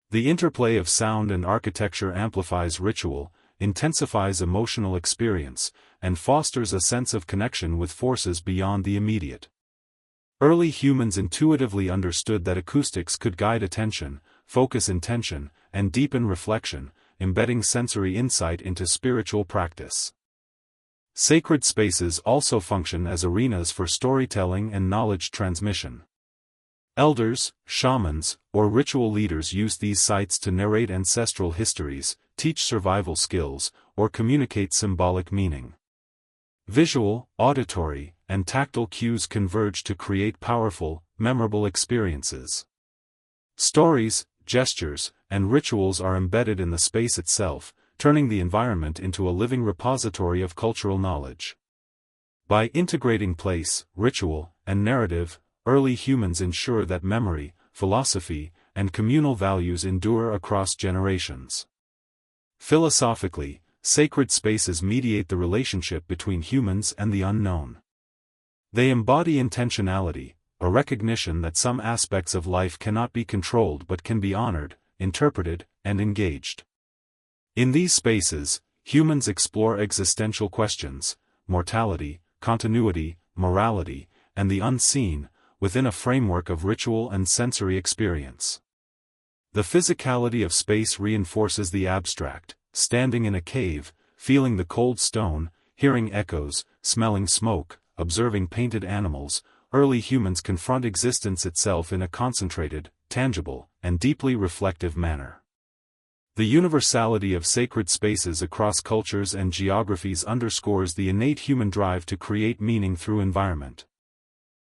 Speaker 1: The interplay of sound and architecture amplifies ritual, intensifies emotional experience, and fosters a sense of connection with forces beyond the immediate. Early humans intuitively understood that acoustics could guide attention, focus intention, and deepen reflection, embedding sensory insight into spiritual practice. Sacred spaces also function as arenas for storytelling and knowledge transmission. Elders, shamans, or ritual leaders use these sites to narrate ancestral histories, teach survival skills, or communicate symbolic meaning. Visual, auditory, and tactile cues converge to create powerful, memorable experiences. Stories, gestures, and rituals are embedded in the space itself, turning the environment into a living repository of cultural knowledge. By integrating place, ritual, and narrative, early humans ensure that memory, philosophy, and communal values endure across generations. Philosophically, sacred spaces mediate the relationship between humans and the unknown. They embody intentionality, a recognition that some aspects of life cannot be controlled but can be honored, interpreted, and engaged. In these spaces, humans explore existential questions, mortality, continuity, morality, and the unseen, within a framework of ritual and sensory experience. The physicality of space reinforces the abstract, standing in a cave, feeling the cold stone, hearing echoes, smelling smoke, observing painted animals. Early humans confront existence itself in a concentrated, tangible, and deeply reflective manner. The universality of sacred spaces across cultures and geographies underscores the innate human drive to create meaning through environment.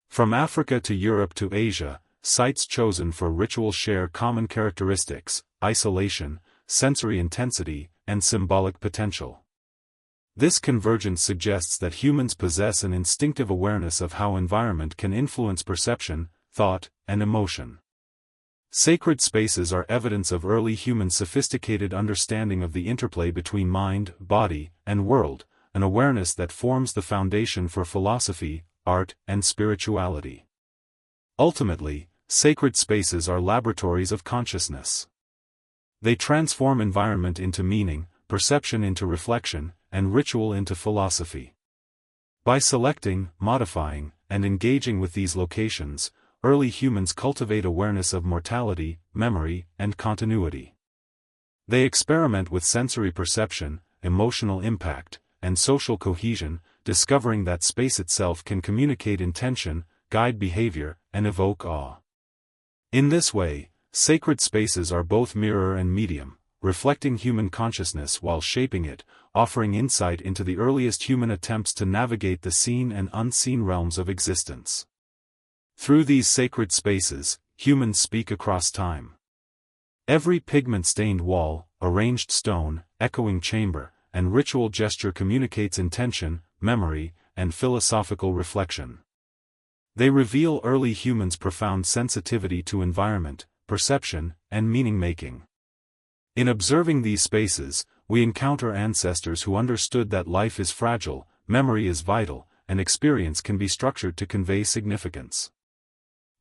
Speaker 1: From Africa to Europe to Asia, sites chosen for ritual share common characteristics: isolation, sensory intensity, and symbolic potential. This convergence suggests that humans possess an instinctive awareness of how environment can influence perception, thought, and emotion. Sacred spaces are evidence of early human sophisticated understanding of the interplay between mind, body, and world, an awareness that forms the foundation for philosophy, art, and spirituality. Ultimately, sacred spaces are laboratories of consciousness. They transform environment into meaning, perception into reflection, and ritual into philosophy. By selecting, modifying, and engaging with these locations, early humans cultivate awareness of mortality, memory, and continuity. They experiment with sensory perception, emotional impact, and social cohesion, discovering that space itself can communicate intention, guide behavior, and evoke awe. In this way, sacred spaces are both mirror and medium, reflecting human consciousness while shaping it, offering insight into the earliest human attempts to navigate the seen and unseen realms of existence. Through these sacred spaces, humans speak across time. Every pigment-stained wall, arranged stone, echoing chamber, and ritual gesture communicates intention, memory, and philosophical reflection. They reveal early humans' profound sensitivity to environment, perception, and meaning-making. In observing these spaces, we encounter ancestors who understood that life is fragile, memory is vital, and experience can be structured to convey significance.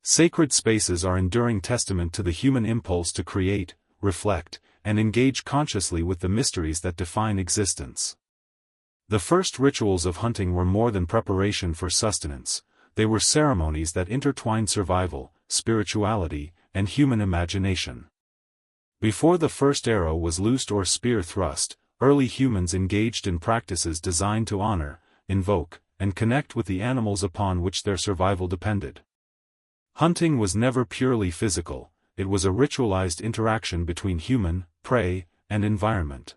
Speaker 1: Sacred spaces are enduring testament to the human impulse to create, reflect, and engage consciously with the mysteries that define existence. The first rituals of hunting were more than preparation for sustenance, they were ceremonies that intertwined survival, spirituality, and human imagination. Before the first arrow was loosed or spear thrust, early humans engaged in practices designed to honor, invoke, and connect with the animals upon which their survival depended. Hunting was never purely physical, it was a ritualized interaction between human, prey, and environment.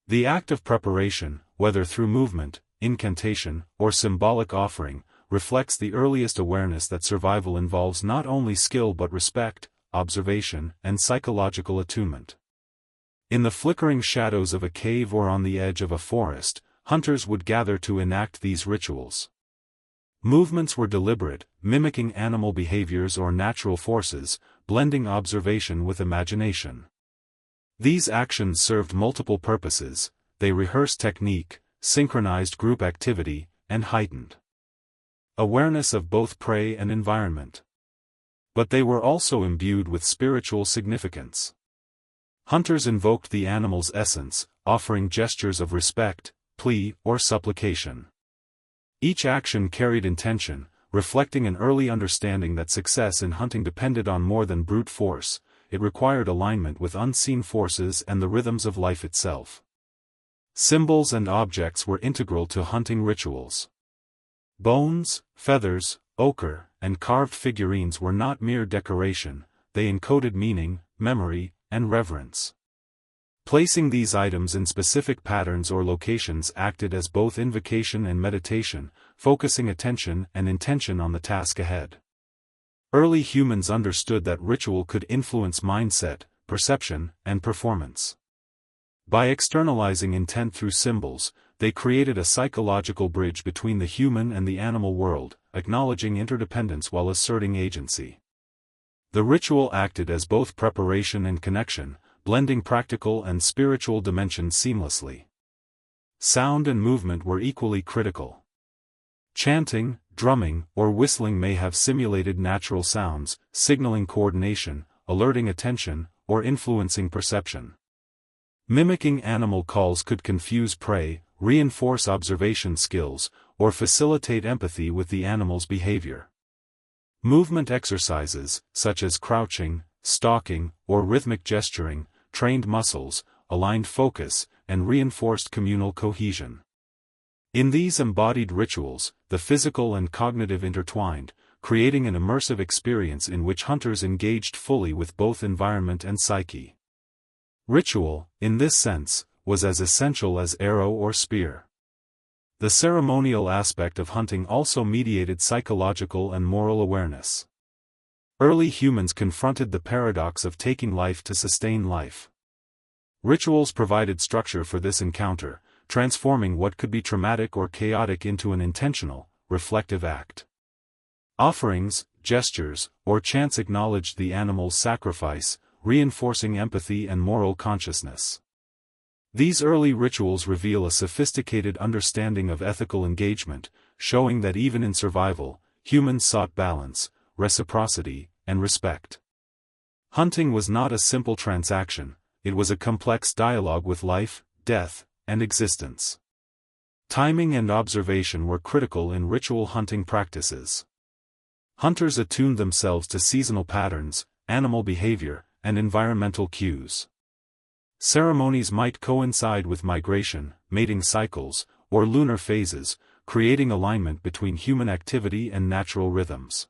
Speaker 1: The act of preparation, whether through movement, incantation, or symbolic offering, reflects the earliest awareness that survival involves not only skill but respect, observation, and psychological attunement. In the flickering shadows of a cave or on the edge of a forest, hunters would gather to enact these rituals. Movements were deliberate, mimicking animal behaviors or natural forces, blending observation with imagination. These actions served multiple purposes: they rehearsed technique, synchronized group activity, and heightened awareness of both prey and environment. But they were also imbued with spiritual significance. Hunters invoked the animal's essence, offering gestures of respect, plea, or supplication. Each action carried intention, reflecting an early understanding that success in hunting depended on more than brute force, it required alignment with unseen forces and the rhythms of life itself. Symbols and objects were integral to hunting rituals. Bones, feathers, ochre, and carved figurines were not mere decoration, they encoded meaning, memory, and reverence. Placing these items in specific patterns or locations acted as both invocation and meditation, focusing attention and intention on the task ahead. Early humans understood that ritual could influence mindset, perception, and performance. By externalizing intent through symbols, they created a psychological bridge between the human and the animal world, acknowledging interdependence while asserting agency. The ritual acted as both preparation and connection, blending practical and spiritual dimensions seamlessly. Sound and movement were equally critical. Chanting, drumming, or whistling may have simulated natural sounds, signaling coordination, alerting attention, or influencing perception. Mimicking animal calls could confuse prey, reinforce observation skills, or facilitate empathy with the animal's behavior. Movement exercises, such as crouching, stalking, or rhythmic gesturing, trained muscles, aligned focus, and reinforced communal cohesion. In these embodied rituals, the physical and cognitive intertwined, creating an immersive experience in which hunters engaged fully with both environment and psyche. Ritual, in this sense, was as essential as arrow or spear. The ceremonial aspect of hunting also mediated psychological and moral awareness. Early humans confronted the paradox of taking life to sustain life. Rituals provided structure for this encounter, transforming what could be traumatic or chaotic into an intentional, reflective act. Offerings, gestures, or chants acknowledged the animal's sacrifice, reinforcing empathy and moral consciousness. These early rituals reveal a sophisticated understanding of ethical engagement, showing that even in survival, humans sought balance, reciprocity, and respect. Hunting was not a simple transaction, it was a complex dialogue with life, death, and existence. Timing and observation were critical in ritual hunting practices. Hunters attuned themselves to seasonal patterns, animal behavior, and environmental cues. Ceremonies might coincide with migration, mating cycles, or lunar phases, creating alignment between human activity and natural rhythms.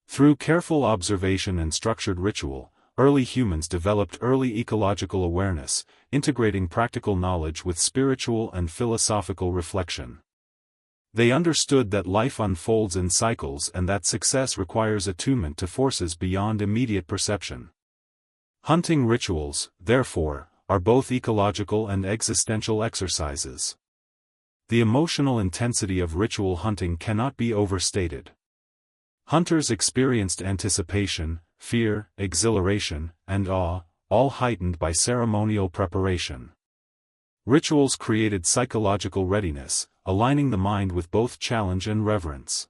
Speaker 1: Through careful observation and structured ritual, early humans developed early ecological awareness, integrating practical knowledge with spiritual and philosophical reflection. They understood that life unfolds in cycles and that success requires attunement to forces beyond immediate perception. Hunting rituals, therefore, are both ecological and existential exercises. The emotional intensity of ritual hunting cannot be overstated. Hunters experienced anticipation, fear, exhilaration, and awe, all heightened by ceremonial preparation. Rituals created psychological readiness, aligning the mind with both challenge and reverence.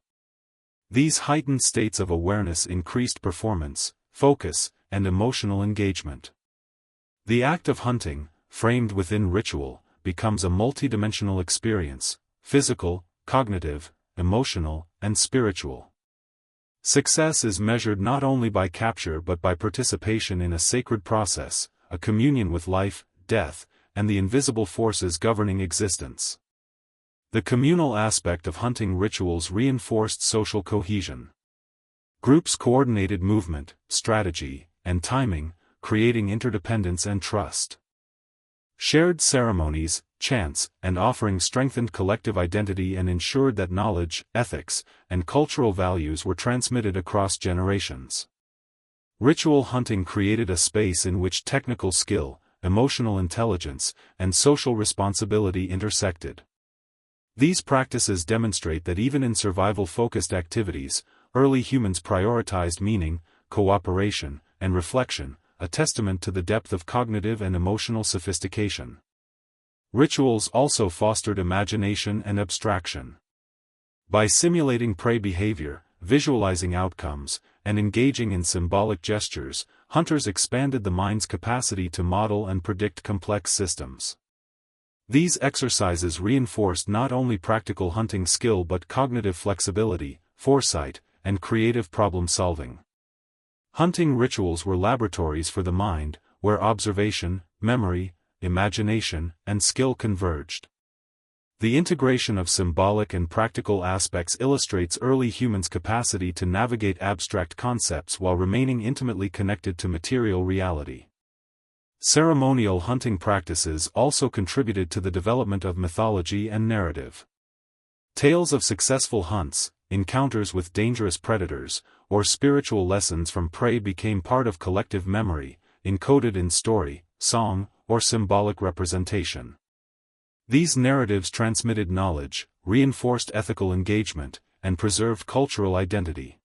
Speaker 1: These heightened states of awareness increased performance, focus, and emotional engagement. The act of hunting, framed within ritual, becomes a multidimensional experience: physical, cognitive, emotional, and spiritual. Success is measured not only by capture but by participation in a sacred process, a communion with life, death, and the invisible forces governing existence. The communal aspect of hunting rituals reinforced social cohesion. Groups coordinated movement, strategy, and timing, creating interdependence and trust. Shared ceremonies, chants, and offerings strengthened collective identity and ensured that knowledge, ethics, and cultural values were transmitted across generations. Ritual hunting created a space in which technical skill, emotional intelligence, and social responsibility intersected. These practices demonstrate that even in survival-focused activities, early humans prioritized meaning, cooperation, and reflection, a testament to the depth of cognitive and emotional sophistication. Rituals also fostered imagination and abstraction. By simulating prey behavior, visualizing outcomes, and engaging in symbolic gestures, hunters expanded the mind's capacity to model and predict complex systems. These exercises reinforced not only practical hunting skill but cognitive flexibility, foresight, and creative problem-solving. Hunting rituals were laboratories for the mind, where observation, memory, imagination, and skill converged. The integration of symbolic and practical aspects illustrates early humans' capacity to navigate abstract concepts while remaining intimately connected to material reality. Ceremonial hunting practices also contributed to the development of mythology and narrative. Tales of successful hunts, encounters with dangerous predators, or spiritual lessons from prey became part of collective memory, encoded in story, song, or symbolic representation. These narratives transmitted knowledge, reinforced ethical engagement, and preserved cultural identity.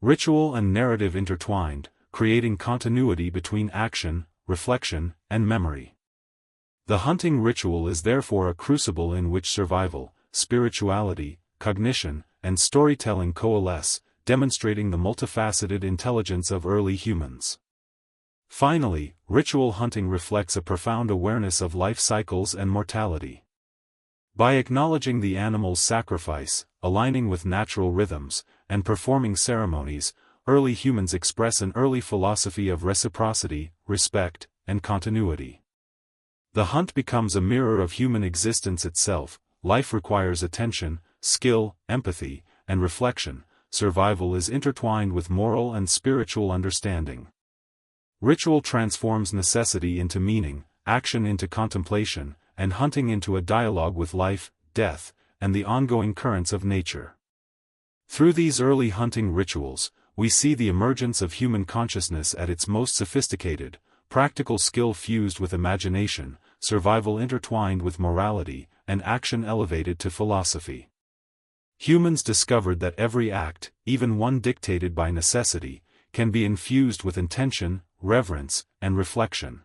Speaker 1: Ritual and narrative intertwined, creating continuity between action, reflection, and memory. The hunting ritual is therefore a crucible in which survival, spirituality, cognition, and storytelling coalesce, demonstrating the multifaceted intelligence of early humans. Finally, ritual hunting reflects a profound awareness of life cycles and mortality. By acknowledging the animal's sacrifice, aligning with natural rhythms, and performing ceremonies, early humans express an early philosophy of reciprocity, respect, and continuity. The hunt becomes a mirror of human existence itself. Life requires attention, skill, empathy, and reflection. Survival is intertwined with moral and spiritual understanding. Ritual transforms necessity into meaning, action into contemplation, and hunting into a dialogue with life, death, and the ongoing currents of nature. Through these early hunting rituals, we see the emergence of human consciousness at its most sophisticated, practical skill fused with imagination, survival intertwined with morality, and action elevated to philosophy. Humans discovered that every act, even one dictated by necessity, can be infused with intention, reverence, and reflection.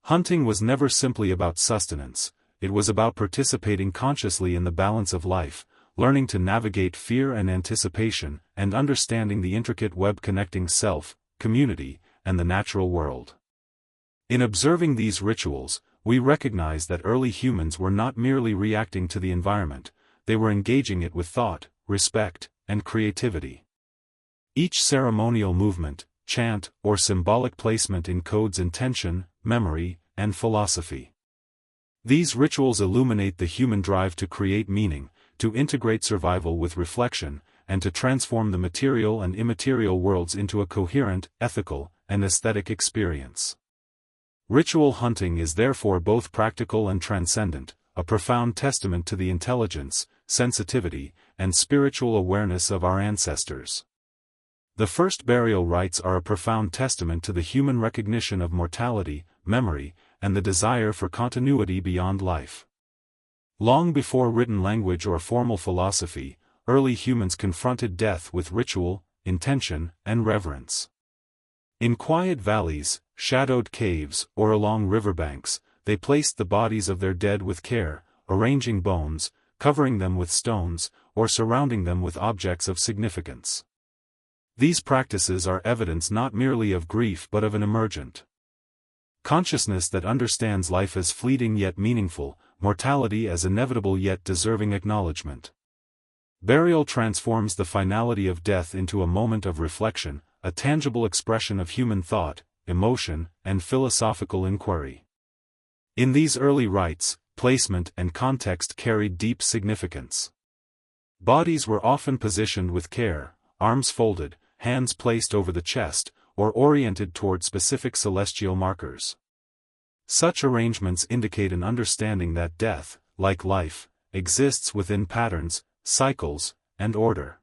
Speaker 1: Hunting was never simply about sustenance, it was about participating consciously in the balance of life, learning to navigate fear and anticipation, and understanding the intricate web connecting self, community, and the natural world. In observing these rituals, we recognize that early humans were not merely reacting to the environment, they were engaging it with thought, respect, and creativity. Each ceremonial movement, chant, or symbolic placement encodes intention, memory, and philosophy. These rituals illuminate the human drive to create meaning, to integrate survival with reflection, and to transform the material and immaterial worlds into a coherent, ethical, and aesthetic experience. Ritual hunting is therefore both practical and transcendent, a profound testament to the intelligence, sensitivity, and spiritual awareness of our ancestors. The first burial rites are a profound testament to the human recognition of mortality, memory, and the desire for continuity beyond life. Long before written language or formal philosophy, early humans confronted death with ritual, intention, and reverence. In quiet valleys, shadowed caves, or along riverbanks, they placed the bodies of their dead with care, arranging bones, covering them with stones, or surrounding them with objects of significance. These practices are evidence not merely of grief but of an emergent consciousness that understands life as fleeting yet meaningful, mortality as inevitable yet deserving acknowledgement. Burial transforms the finality of death into a moment of reflection, a tangible expression of human thought, emotion, and philosophical inquiry. In these early rites, placement and context carried deep significance. Bodies were often positioned with care, arms folded, hands placed over the chest, or oriented toward specific celestial markers. Such arrangements indicate an understanding that death, like life, exists within patterns, cycles, and order.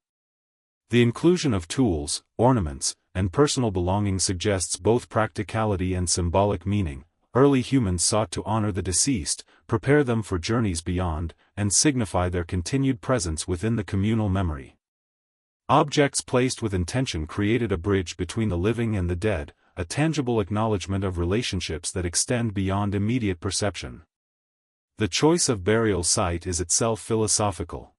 Speaker 1: The inclusion of tools, ornaments, and personal belongings suggests both practicality and symbolic meaning. Early humans sought to honor the deceased, prepare them for journeys beyond, and signify their continued presence within the communal memory. Objects placed with intention created a bridge between the living and the dead, a tangible acknowledgement of relationships that extend beyond immediate perception. The choice of burial site is itself philosophical.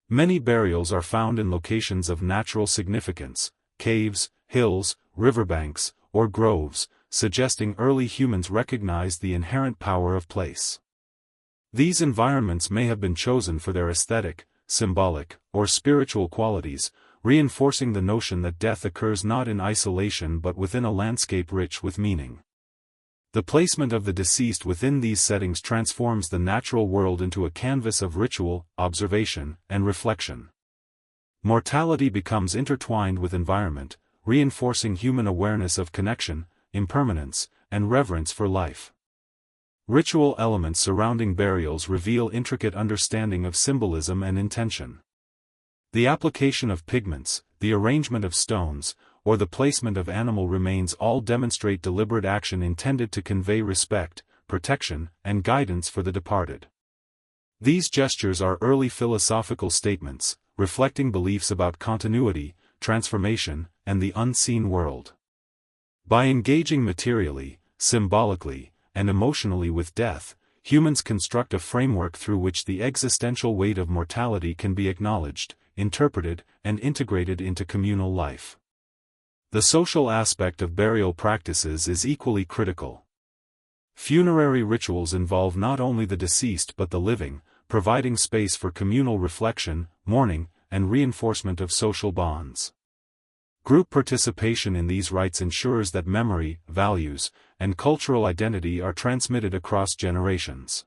Speaker 1: Many burials are found in locations of natural significance, caves, hills, riverbanks, or groves, suggesting early humans recognized the inherent power of place. These environments may have been chosen for their aesthetic, symbolic, or spiritual qualities, reinforcing the notion that death occurs not in isolation but within a landscape rich with meaning. The placement of the deceased within these settings transforms the natural world into a canvas of ritual, observation, and reflection. Mortality becomes intertwined with environment, reinforcing human awareness of connection, impermanence, and reverence for life. Ritual elements surrounding burials reveal intricate understanding of symbolism and intention. The application of pigments, the arrangement of stones, or the placement of animal remains all demonstrate deliberate action intended to convey respect, protection, and guidance for the departed. These gestures are early philosophical statements, reflecting beliefs about continuity, transformation, and the unseen world. By engaging materially, symbolically, and emotionally with death, humans construct a framework through which the existential weight of mortality can be acknowledged, interpreted, and integrated into communal life. The social aspect of burial practices is equally critical. Funerary rituals involve not only the deceased but the living, providing space for communal reflection, mourning, and reinforcement of social bonds. Group participation in these rites ensures that memory, values, and cultural identity are transmitted across generations.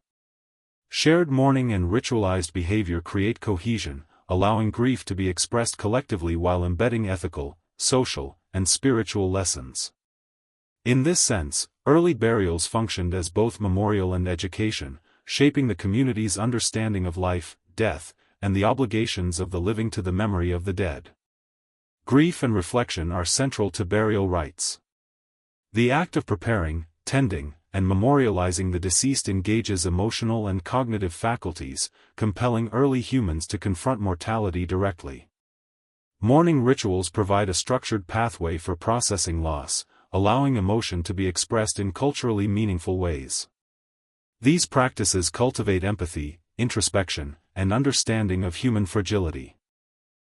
Speaker 1: Shared mourning and ritualized behavior create cohesion, allowing grief to be expressed collectively while embedding ethical, social, and spiritual lessons. In this sense, early burials functioned as both memorial and education, shaping the community's understanding of life, death, and the obligations of the living to the memory of the dead. Grief and reflection are central to burial rites. The act of preparing, tending, and memorializing the deceased engages emotional and cognitive faculties, compelling early humans to confront mortality directly. Mourning rituals provide a structured pathway for processing loss, allowing emotion to be expressed in culturally meaningful ways. These practices cultivate empathy, introspection, and understanding of human fragility.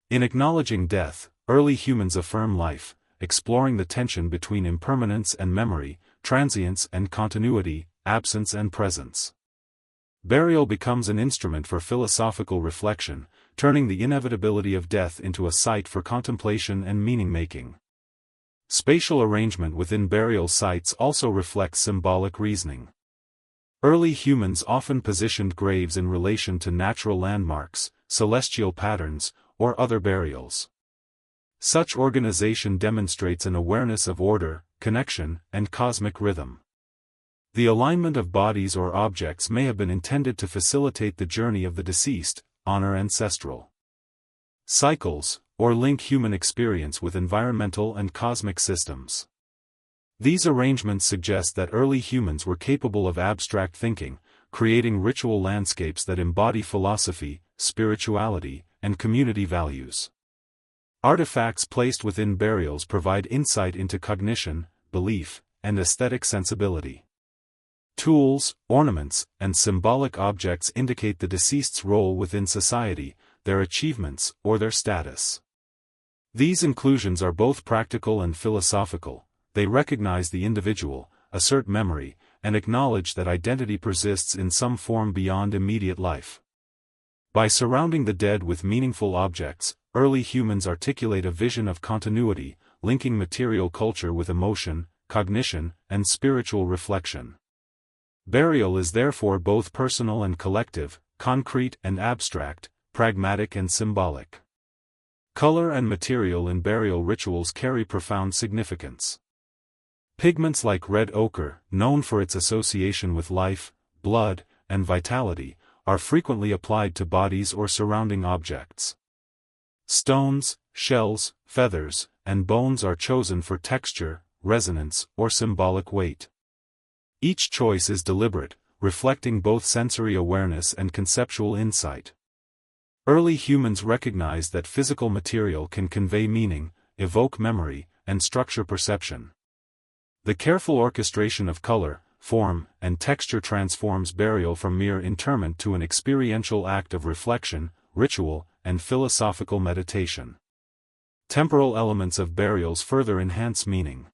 Speaker 1: In acknowledging death, early humans affirm life, exploring the tension between impermanence and memory, transience and continuity, absence and presence. Burial becomes an instrument for philosophical reflection, turning the inevitability of death into a site for contemplation and meaning-making. Spatial arrangement within burial sites also reflects symbolic reasoning. Early humans often positioned graves in relation to natural landmarks, celestial patterns, or other burials. Such organization demonstrates an awareness of order, connection, and cosmic rhythm. The alignment of bodies or objects may have been intended to facilitate the journey of the deceased, honor ancestral cycles, or link human experience with environmental and cosmic systems. These arrangements suggest that early humans were capable of abstract thinking, creating ritual landscapes that embody philosophy, spirituality, and community values. Artifacts placed within burials provide insight into cognition, belief, and aesthetic sensibility. Tools, ornaments, and symbolic objects indicate the deceased's role within society, their achievements, or their status. These inclusions are both practical and philosophical. They recognize the individual, assert memory, and acknowledge that identity persists in some form beyond immediate life. By surrounding the dead with meaningful objects, early humans articulate a vision of continuity, linking material culture with emotion, cognition, and spiritual reflection. Burial is therefore both personal and collective, concrete and abstract, pragmatic and symbolic. Color and material in burial rituals carry profound significance. Pigments like red ochre, known for its association with life, blood, and vitality, are frequently applied to bodies or surrounding objects. Stones, shells, feathers, and bones are chosen for texture, resonance, or symbolic weight. Each choice is deliberate, reflecting both sensory awareness and conceptual insight. Early humans recognized that physical material can convey meaning, evoke memory, and structure perception. The careful orchestration of color, form, and texture transforms burial from mere interment to an experiential act of reflection, ritual, and philosophical meditation. Temporal elements of burials further enhance meaning.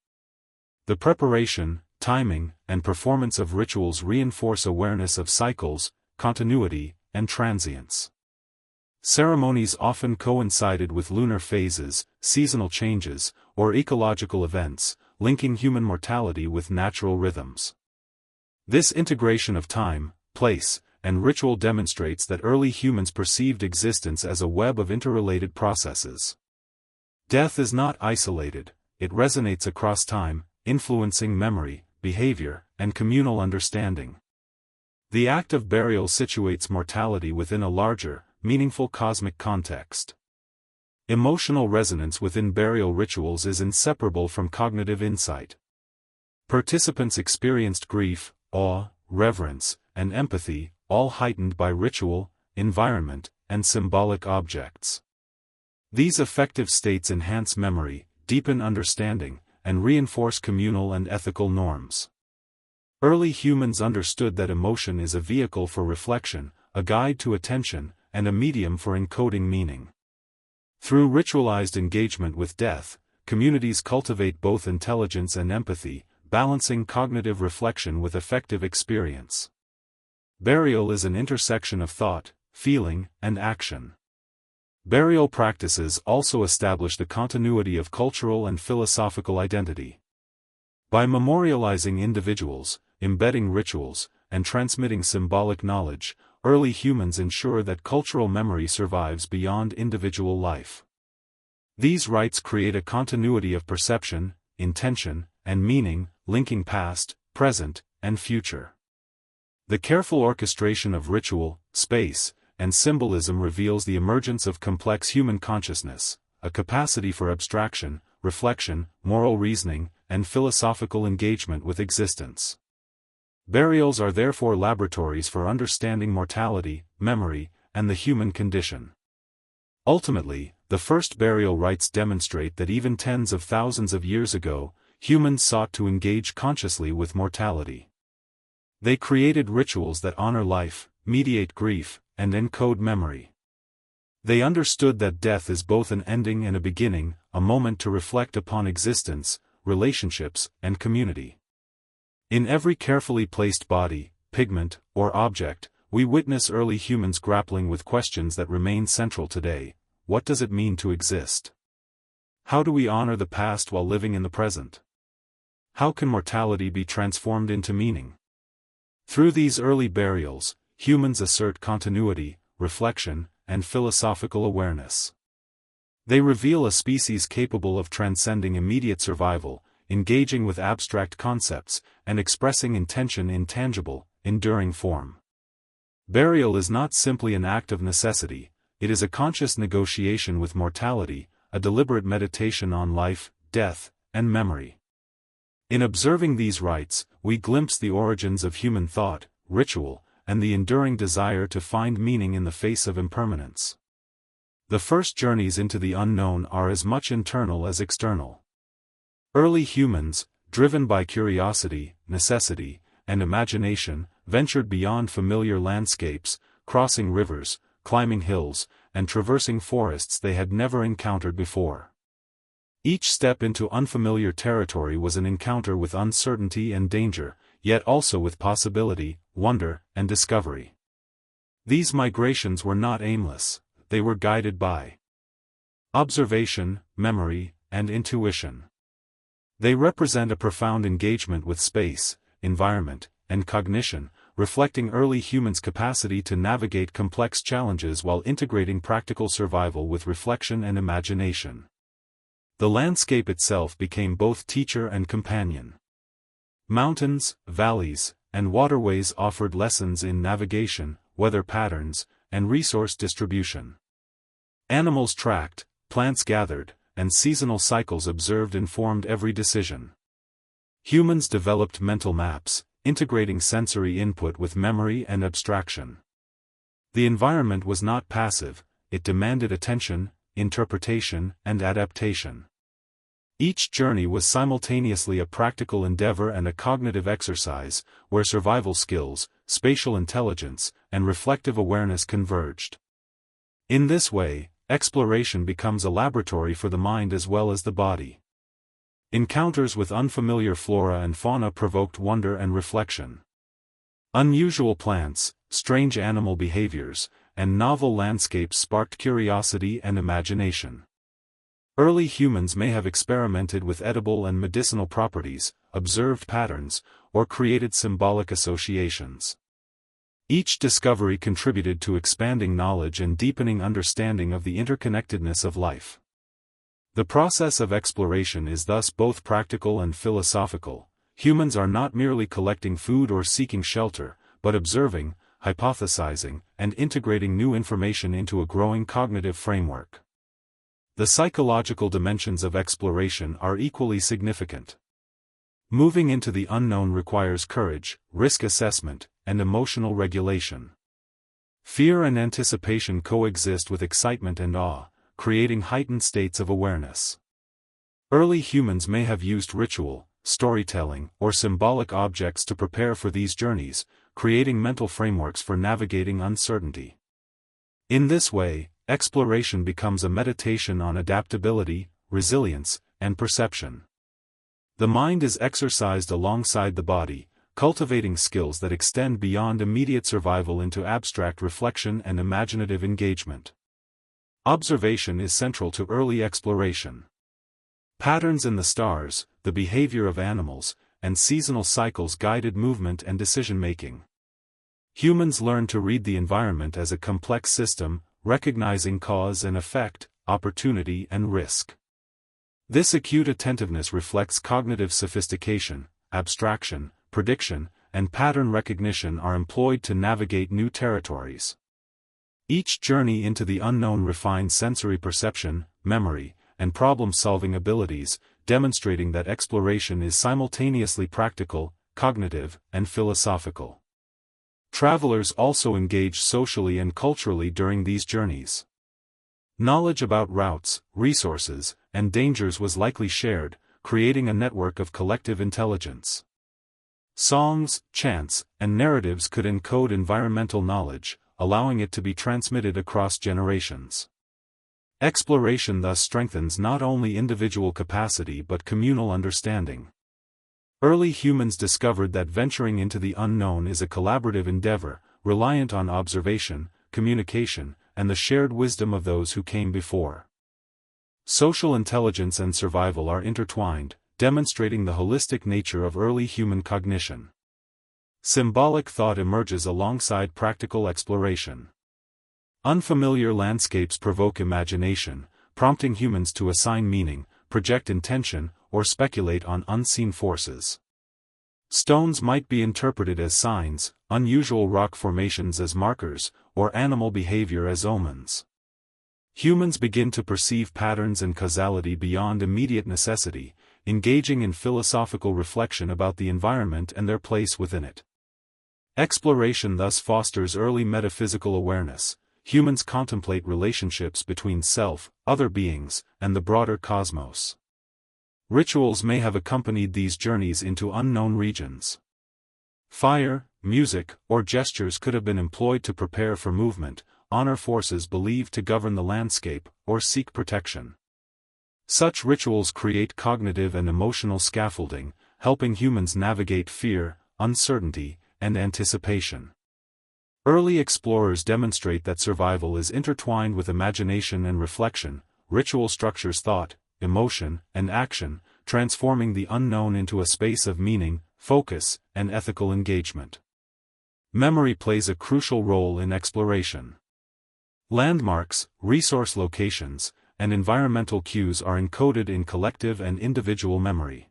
Speaker 1: The preparation, timing, and performance of rituals reinforce awareness of cycles, continuity, and transience. Ceremonies often coincided with lunar phases, seasonal changes, or ecological events, linking human mortality with natural rhythms. This integration of time, place, and ritual demonstrates that early humans perceived existence as a web of interrelated processes. Death is not isolated, it resonates across time, influencing memory, behavior, and communal understanding. The act of burial situates mortality within a larger, meaningful cosmic context. Emotional resonance within burial rituals is inseparable from cognitive insight. Participants experienced grief, awe, reverence, and empathy, all heightened by ritual, environment, and symbolic objects. These affective states enhance memory, deepen understanding, and reinforce communal and ethical norms. Early humans understood that emotion is a vehicle for reflection, a guide to attention, and a medium for encoding meaning. Through ritualized engagement with death, communities cultivate both intelligence and empathy, balancing cognitive reflection with effective experience. Burial is an intersection of thought, feeling, and action. Burial practices also establish the continuity of cultural and philosophical identity. By memorializing individuals, embedding rituals, and transmitting symbolic knowledge, early humans ensure that cultural memory survives beyond individual life. These rites create a continuity of perception, intention, and meaning, linking past, present, and future. The careful orchestration of ritual, space, and symbolism reveals the emergence of complex human consciousness, a capacity for abstraction, reflection, moral reasoning, and philosophical engagement with existence. Burials are therefore laboratories for understanding mortality, memory, and the human condition. Ultimately, the first burial rites demonstrate that even tens of thousands of years ago, humans sought to engage consciously with mortality. They created rituals that honor life, mediate grief, and encode memory. They understood that death is both an ending and a beginning, a moment to reflect upon existence, relationships, and community. In every carefully placed body, pigment, or object, we witness early humans grappling with questions that remain central today. What does it mean to exist? How do we honor the past while living in the present? How can mortality be transformed into meaning? Through these early burials, humans assert continuity, reflection, and philosophical awareness. They reveal a species capable of transcending immediate survival, engaging with abstract concepts, and expressing intention in tangible, enduring form. Burial is not simply an act of necessity, it is a conscious negotiation with mortality, a deliberate meditation on life, death, and memory. In observing these rites, we glimpse the origins of human thought, ritual, and the enduring desire to find meaning in the face of impermanence. The first journeys into the unknown are as much internal as external. Early humans, driven by curiosity, necessity, and imagination, ventured beyond familiar landscapes, crossing rivers, climbing hills, and traversing forests they had never encountered before. Each step into unfamiliar territory was an encounter with uncertainty and danger, yet also with possibility, wonder, and discovery. These migrations were not aimless, they were guided by observation, memory, and intuition. They represent a profound engagement with space, environment, and cognition, reflecting early humans' capacity to navigate complex challenges while integrating practical survival with reflection and imagination. The landscape itself became both teacher and companion. Mountains, valleys, and waterways offered lessons in navigation, weather patterns, and resource distribution. Animals tracked, plants gathered, and seasonal cycles observed informed every decision. Humans developed mental maps, integrating sensory input with memory and abstraction. The environment was not passive, it demanded attention, interpretation, and adaptation. Each journey was simultaneously a practical endeavor and a cognitive exercise, where survival skills, spatial intelligence, and reflective awareness converged. In this way, exploration becomes a laboratory for the mind as well as the body. Encounters with unfamiliar flora and fauna provoked wonder and reflection. Unusual plants, strange animal behaviors, and novel landscapes sparked curiosity and imagination. Early humans may have experimented with edible and medicinal properties, observed patterns, or created symbolic associations. Each discovery contributed to expanding knowledge and deepening understanding of the interconnectedness of life. The process of exploration is thus both practical and philosophical. Humans are not merely collecting food or seeking shelter, but observing, hypothesizing, and integrating new information into a growing cognitive framework. The psychological dimensions of exploration are equally significant. Moving into the unknown requires courage, risk assessment, and emotional regulation. Fear and anticipation coexist with excitement and awe, creating heightened states of awareness. Early humans may have used ritual, storytelling, or symbolic objects to prepare for these journeys, creating mental frameworks for navigating uncertainty. In this way, exploration becomes a meditation on adaptability, resilience, and perception. The mind is exercised alongside the body, cultivating skills that extend beyond immediate survival into abstract reflection and imaginative engagement. Observation is central to early exploration. Patterns in the stars, the behavior of animals, and seasonal cycles guided movement and decision-making. Humans learn to read the environment as a complex system, recognizing cause and effect, opportunity and risk. This acute attentiveness reflects cognitive sophistication, abstraction, prediction, and pattern recognition are employed to navigate new territories. Each journey into the unknown refines sensory perception, memory, and problem-solving abilities, demonstrating that exploration is simultaneously practical, cognitive, and philosophical. Travelers also engage socially and culturally during these journeys. Knowledge about routes, resources, and dangers was likely shared, creating a network of collective intelligence. Songs, chants, and narratives could encode environmental knowledge, allowing it to be transmitted across generations. Exploration thus strengthens not only individual capacity but communal understanding. Early humans discovered that venturing into the unknown is a collaborative endeavor, reliant on observation, communication, and the shared wisdom of those who came before. Social intelligence and survival are intertwined, demonstrating the holistic nature of early human cognition. Symbolic thought emerges alongside practical exploration. Unfamiliar landscapes provoke imagination, prompting humans to assign meaning, project intention, or speculate on unseen forces. Stones might be interpreted as signs, unusual rock formations as markers, or animal behavior as omens. Humans begin to perceive patterns and causality beyond immediate necessity, engaging in philosophical reflection about the environment and their place within it. Exploration thus fosters early metaphysical awareness. Humans contemplate relationships between self, other beings, and the broader cosmos. Rituals may have accompanied these journeys into unknown regions. Fire, music, or gestures could have been employed to prepare for movement, honor forces believed to govern the landscape, or seek protection. Such rituals create cognitive and emotional scaffolding, helping humans navigate fear, uncertainty, and anticipation. Early explorers demonstrate that survival is intertwined with imagination and reflection. Ritual structures thought, emotion, and action, transforming the unknown into a space of meaning, focus, and ethical engagement. Memory plays a crucial role in exploration. Landmarks, resource locations, and environmental cues are encoded in collective and individual memory.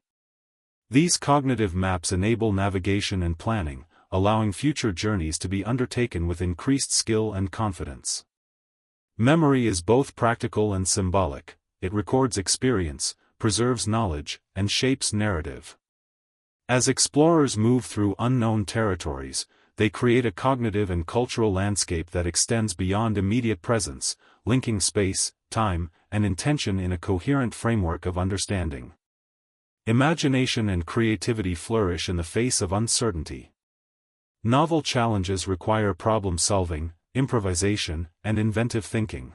Speaker 1: These cognitive maps enable navigation and planning, allowing future journeys to be undertaken with increased skill and confidence. Memory is both practical and symbolic. It records experience, preserves knowledge, and shapes narrative. As explorers move through unknown territories, they create a cognitive and cultural landscape that extends beyond immediate presence, linking space, time, and intention in a coherent framework of understanding. Imagination and creativity flourish in the face of uncertainty. Novel challenges require problem-solving, improvisation, and inventive thinking.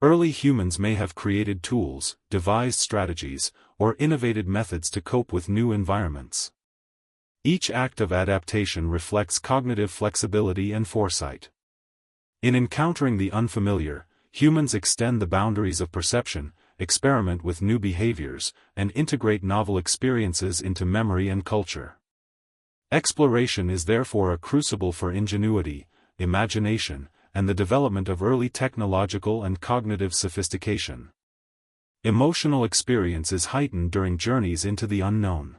Speaker 1: Early humans may have created tools, devised strategies, or innovated methods to cope with new environments. Each act of adaptation reflects cognitive flexibility and foresight. In encountering the unfamiliar, humans extend the boundaries of perception, experiment with new behaviors, and integrate novel experiences into memory and culture. Exploration is therefore a crucible for ingenuity, imagination, and the development of early technological and cognitive sophistication. Emotional experience is heightened during journeys into the unknown.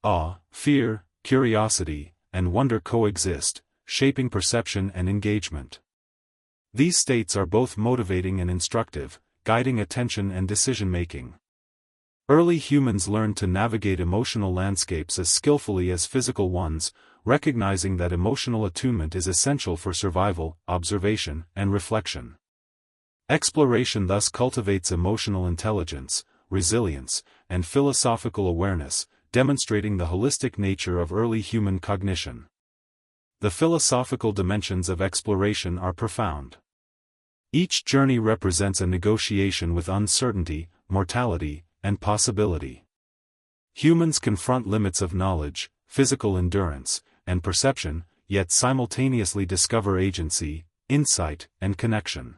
Speaker 1: Awe, fear, curiosity, and wonder coexist, shaping perception and engagement. These states are both motivating and instructive, guiding attention and decision-making. Early humans learned to navigate emotional landscapes as skillfully as physical ones, recognizing that emotional attunement is essential for survival, observation, and reflection. Exploration thus cultivates emotional intelligence, resilience, and philosophical awareness, demonstrating the holistic nature of early human cognition. The philosophical dimensions of exploration are profound. Each journey represents a negotiation with uncertainty, mortality, and possibility. Humans confront limits of knowledge, physical endurance, and perception, yet simultaneously discover agency, insight, and connection.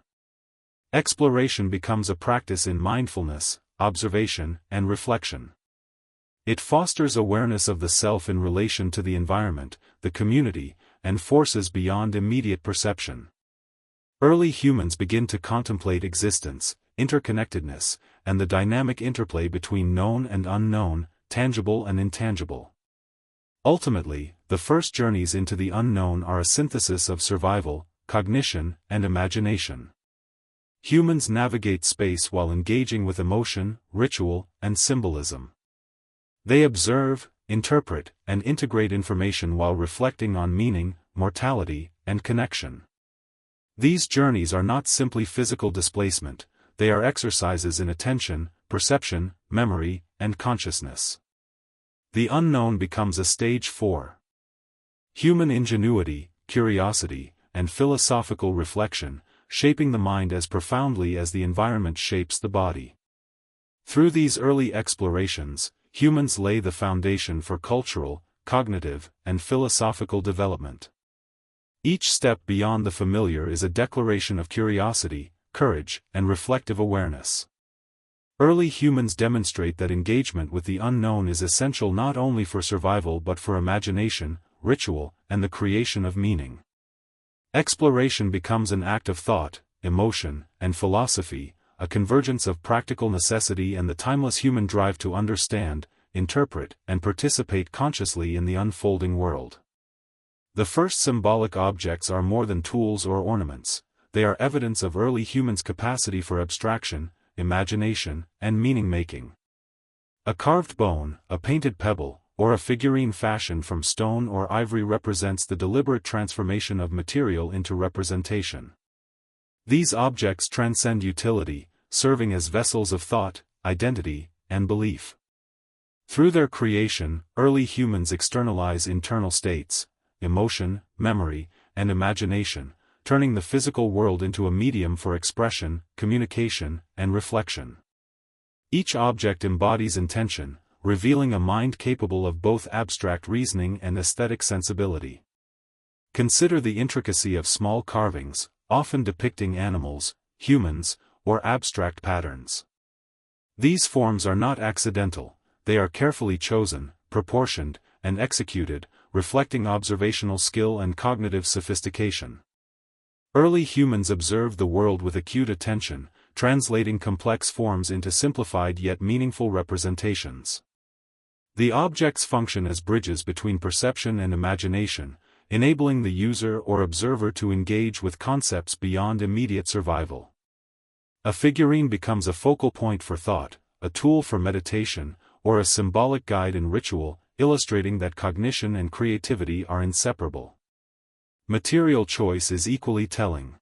Speaker 1: Exploration becomes a practice in mindfulness, observation, and reflection. It fosters awareness of the self in relation to the environment, the community, and forces beyond immediate perception. Early humans begin to contemplate existence, interconnectedness, and the dynamic interplay between known and unknown, tangible and intangible. Ultimately, the first journeys into the unknown are a synthesis of survival, cognition, and imagination. Humans navigate space while engaging with emotion, ritual, and symbolism. They observe, interpret, and integrate information while reflecting on meaning, mortality, and connection. These journeys are not simply physical displacement, they are exercises in attention, perception, memory, and consciousness. The unknown becomes a stage for human ingenuity, curiosity, and philosophical reflection, shaping the mind as profoundly as the environment shapes the body. Through these early explorations, humans lay the foundation for cultural, cognitive, and philosophical development. Each step beyond the familiar is a declaration of curiosity, courage, and reflective awareness. Early humans demonstrate that engagement with the unknown is essential not only for survival but for imagination, ritual, and the creation of meaning. Exploration becomes an act of thought, emotion, and philosophy, a convergence of practical necessity and the timeless human drive to understand, interpret, and participate consciously in the unfolding world. The first symbolic objects are more than tools or ornaments, they are evidence of early humans' capacity for abstraction, imagination, and meaning-making. A carved bone, a painted pebble, or a figurine fashioned from stone or ivory represents the deliberate transformation of material into representation. These objects transcend utility, serving as vessels of thought, identity, and belief. Through their creation, early humans externalize internal states, emotion, memory, and imagination, turning the physical world into a medium for expression, communication, and reflection. Each object embodies intention, revealing a mind capable of both abstract reasoning and aesthetic sensibility. Consider the intricacy of small carvings, often depicting animals, humans, or abstract patterns. These forms are not accidental, they are carefully chosen, proportioned, and executed, reflecting observational skill and cognitive sophistication. Early humans observed the world with acute attention, translating complex forms into simplified yet meaningful representations. The objects function as bridges between perception and imagination, enabling the user or observer to engage with concepts beyond immediate survival. A figurine becomes a focal point for thought, a tool for meditation, or a symbolic guide in ritual, illustrating that cognition and creativity are inseparable. Material choice is equally telling.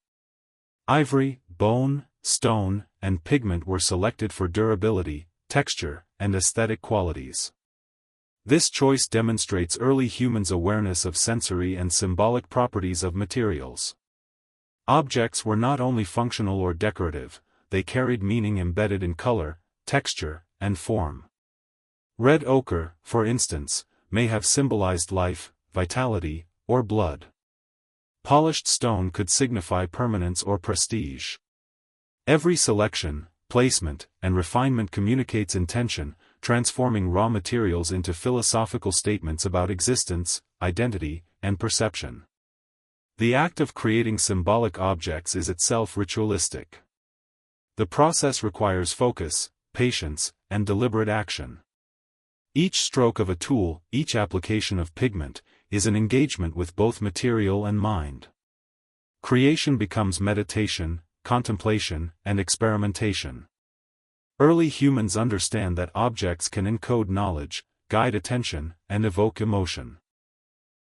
Speaker 1: Ivory, bone, stone, and pigment were selected for durability, texture, and aesthetic qualities. This choice demonstrates early humans' awareness of sensory and symbolic properties of materials. Objects were not only functional or decorative, they carried meaning embedded in color, texture, and form. Red ochre, for instance, may have symbolized life, vitality, or blood. Polished stone could signify permanence or prestige. Every selection, placement, and refinement communicates intention, transforming raw materials into philosophical statements about existence, identity, and perception. The act of creating symbolic objects is itself ritualistic. The process requires focus, patience, and deliberate action. Each stroke of a tool, each application of pigment, is an engagement with both material and mind. Creation becomes meditation, contemplation, and experimentation. Early humans understand that objects can encode knowledge, guide attention, and evoke emotion.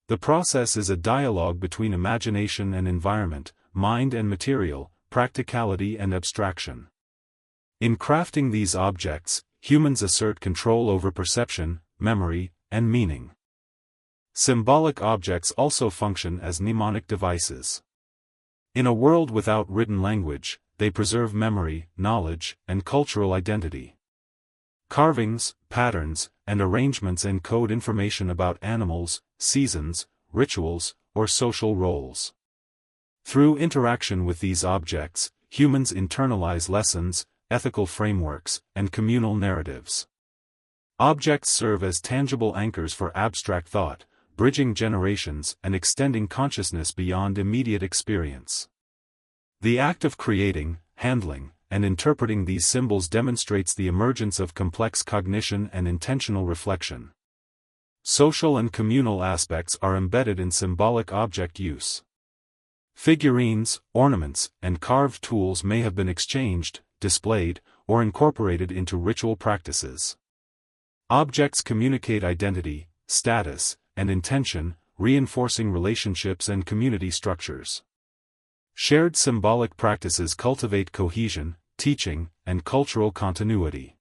Speaker 1: The process is a dialogue between imagination and environment, mind and material, practicality and abstraction. In crafting these objects, humans assert control over perception, memory, and meaning. Symbolic objects also function as mnemonic devices. In a world without written language, they preserve memory, knowledge, and cultural identity. Carvings, patterns, and arrangements encode information about animals, seasons, rituals, or social roles. Through interaction with these objects, humans internalize lessons, ethical frameworks, and communal narratives. Objects serve as tangible anchors for abstract thought, bridging generations and extending consciousness beyond immediate experience. The act of creating, handling, and interpreting these symbols demonstrates the emergence of complex cognition and intentional reflection. Social and communal aspects are embedded in symbolic object use. Figurines, ornaments, and carved tools may have been exchanged, displayed, or incorporated into ritual practices. Objects communicate identity, status, and intention, reinforcing relationships and community structures. Shared symbolic practices cultivate cohesion, teaching, and cultural continuity.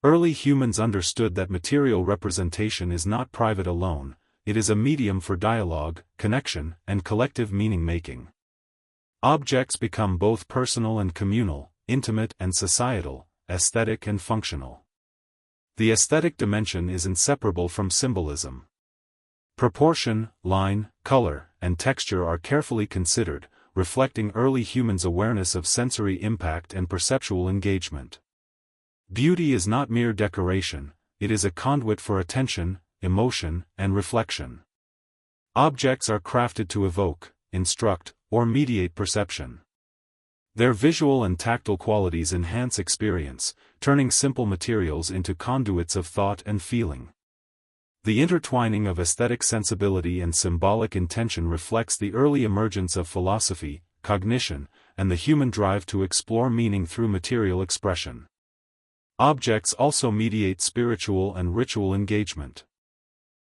Speaker 1: Early humans understood that material representation is not private alone, it is a medium for dialogue, connection, and collective meaning-making. Objects become both personal and communal, intimate and societal, aesthetic and functional. The aesthetic dimension is inseparable from symbolism. Proportion, line, color, and texture are carefully considered, reflecting early humans' awareness of sensory impact and perceptual engagement. Beauty is not mere decoration, it is a conduit for attention, emotion, and reflection. Objects are crafted to evoke, instruct, or mediate perception. Their visual and tactile qualities enhance experience, turning simple materials into conduits of thought and feeling. The intertwining of aesthetic sensibility and symbolic intention reflects the early emergence of philosophy, cognition, and the human drive to explore meaning through material expression. Objects also mediate spiritual and ritual engagement.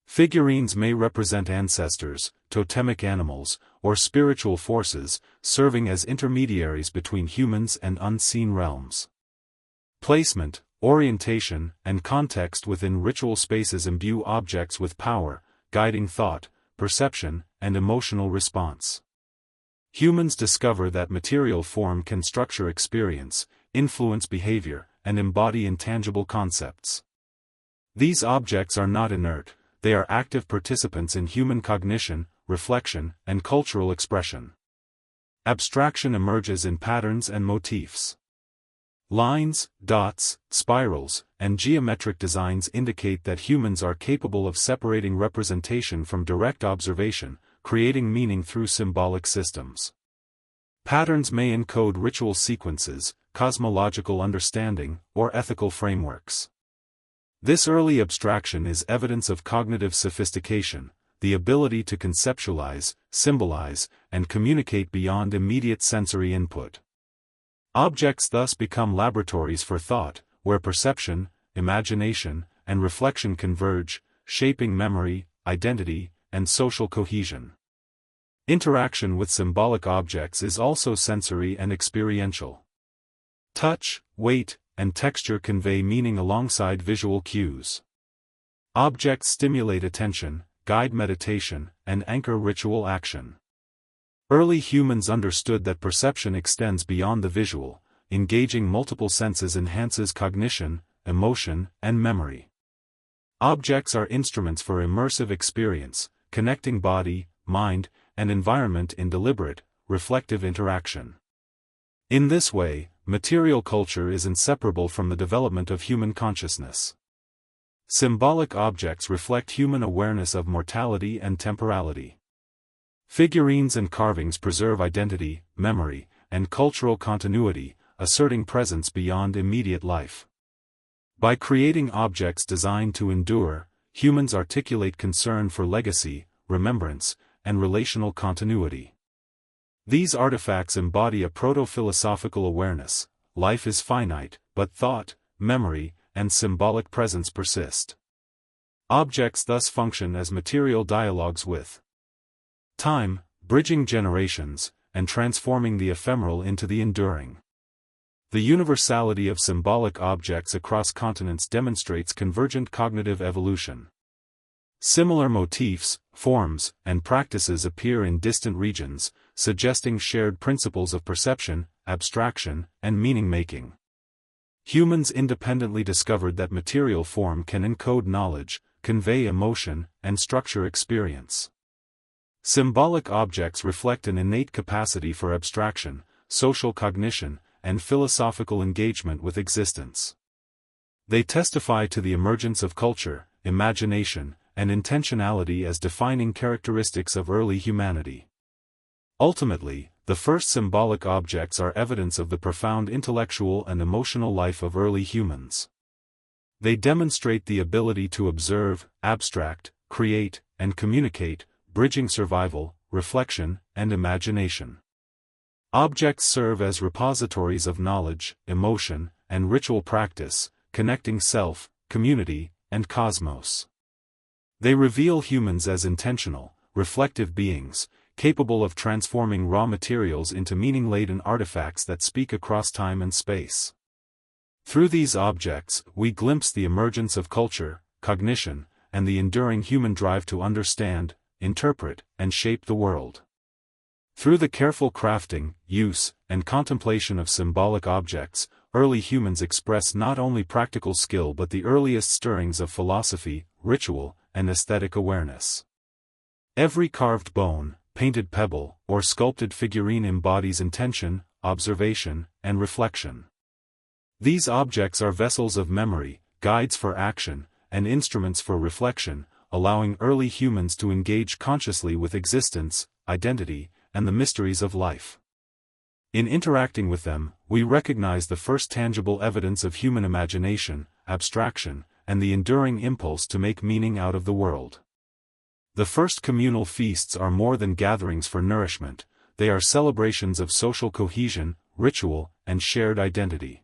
Speaker 1: Figurines may represent ancestors, totemic animals, or spiritual forces, serving as intermediaries between humans and unseen realms. Placement, orientation, and context within ritual spaces imbue objects with power, guiding thought, perception, and emotional response. Humans discover that material form can structure experience, influence behavior, and embody intangible concepts. These objects are not inert, they are active participants in human cognition, reflection, and cultural expression. Abstraction emerges in patterns and motifs. Lines, dots, spirals, and geometric designs indicate that humans are capable of separating representation from direct observation, creating meaning through symbolic systems. Patterns may encode ritual sequences, cosmological understanding, or ethical frameworks. This early abstraction is evidence of cognitive sophistication, the ability to conceptualize, symbolize, and communicate beyond immediate sensory input. Objects thus become laboratories for thought, where perception, imagination, and reflection converge, shaping memory, identity, and social cohesion. Interaction with symbolic objects is also sensory and experiential. Touch, weight, and texture convey meaning alongside visual cues. Objects stimulate attention, guide meditation, and anchor ritual action. Early humans understood that perception extends beyond the visual, engaging multiple senses enhances cognition, emotion, and memory. Objects are instruments for immersive experience, connecting body, mind, and environment in deliberate, reflective interaction. In this way, material culture is inseparable from the development of human consciousness. Symbolic objects reflect human awareness of mortality and temporality. Figurines and carvings preserve identity, memory, and cultural continuity, asserting presence beyond immediate life. By creating objects designed to endure, humans articulate concern for legacy, remembrance, and relational continuity. These artifacts embody a proto-philosophical awareness: life is finite, but thought, memory, and symbolic presence persist. Objects thus function as material dialogues with time, bridging generations, and transforming the ephemeral into the enduring. The universality of symbolic objects across continents demonstrates convergent cognitive evolution. Similar motifs, forms, and practices appear in distant regions, suggesting shared principles of perception, abstraction, and meaning-making. Humans independently discovered that material form can encode knowledge, convey emotion, and structure experience. Symbolic objects reflect an innate capacity for abstraction, social cognition, and philosophical engagement with existence. They testify to the emergence of culture, imagination, and intentionality as defining characteristics of early humanity. Ultimately, the first symbolic objects are evidence of the profound intellectual and emotional life of early humans. They demonstrate the ability to observe, abstract, create, and communicate, bridging survival, reflection, and imagination. Objects serve as repositories of knowledge, emotion, and ritual practice, connecting self, community, and cosmos. They reveal humans as intentional, reflective beings, capable of transforming raw materials into meaning-laden artifacts that speak across time and space. Through these objects, we glimpse the emergence of culture, cognition, and the enduring human drive to understand, interpret, and shape the world. Through the careful crafting, use, and contemplation of symbolic objects, early humans express not only practical skill but the earliest stirrings of philosophy, ritual, and aesthetic awareness. Every carved bone, painted pebble, or sculpted figurine embodies intention, observation, and reflection. These objects are vessels of memory, guides for action, and instruments for reflection, allowing early humans to engage consciously with existence, identity, and the mysteries of life. In interacting with them, we recognize the first tangible evidence of human imagination, abstraction, and the enduring impulse to make meaning out of the world. The first communal feasts are more than gatherings for nourishment, they are celebrations of social cohesion, ritual, and shared identity.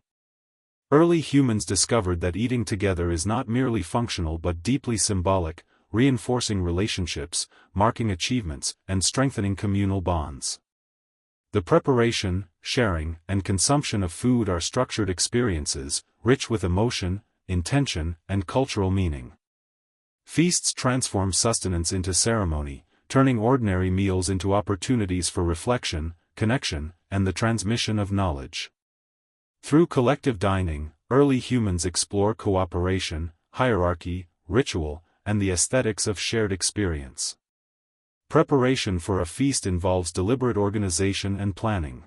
Speaker 1: Early humans discovered that eating together is not merely functional but deeply symbolic, reinforcing relationships, marking achievements, and strengthening communal bonds. The preparation, sharing, and consumption of food are structured experiences, rich with emotion, intention, and cultural meaning. Feasts transform sustenance into ceremony, turning ordinary meals into opportunities for reflection, connection, and the transmission of knowledge. Through collective dining, early humans explore cooperation, hierarchy, ritual, and the aesthetics of shared experience. Preparation for a feast involves deliberate organization and planning.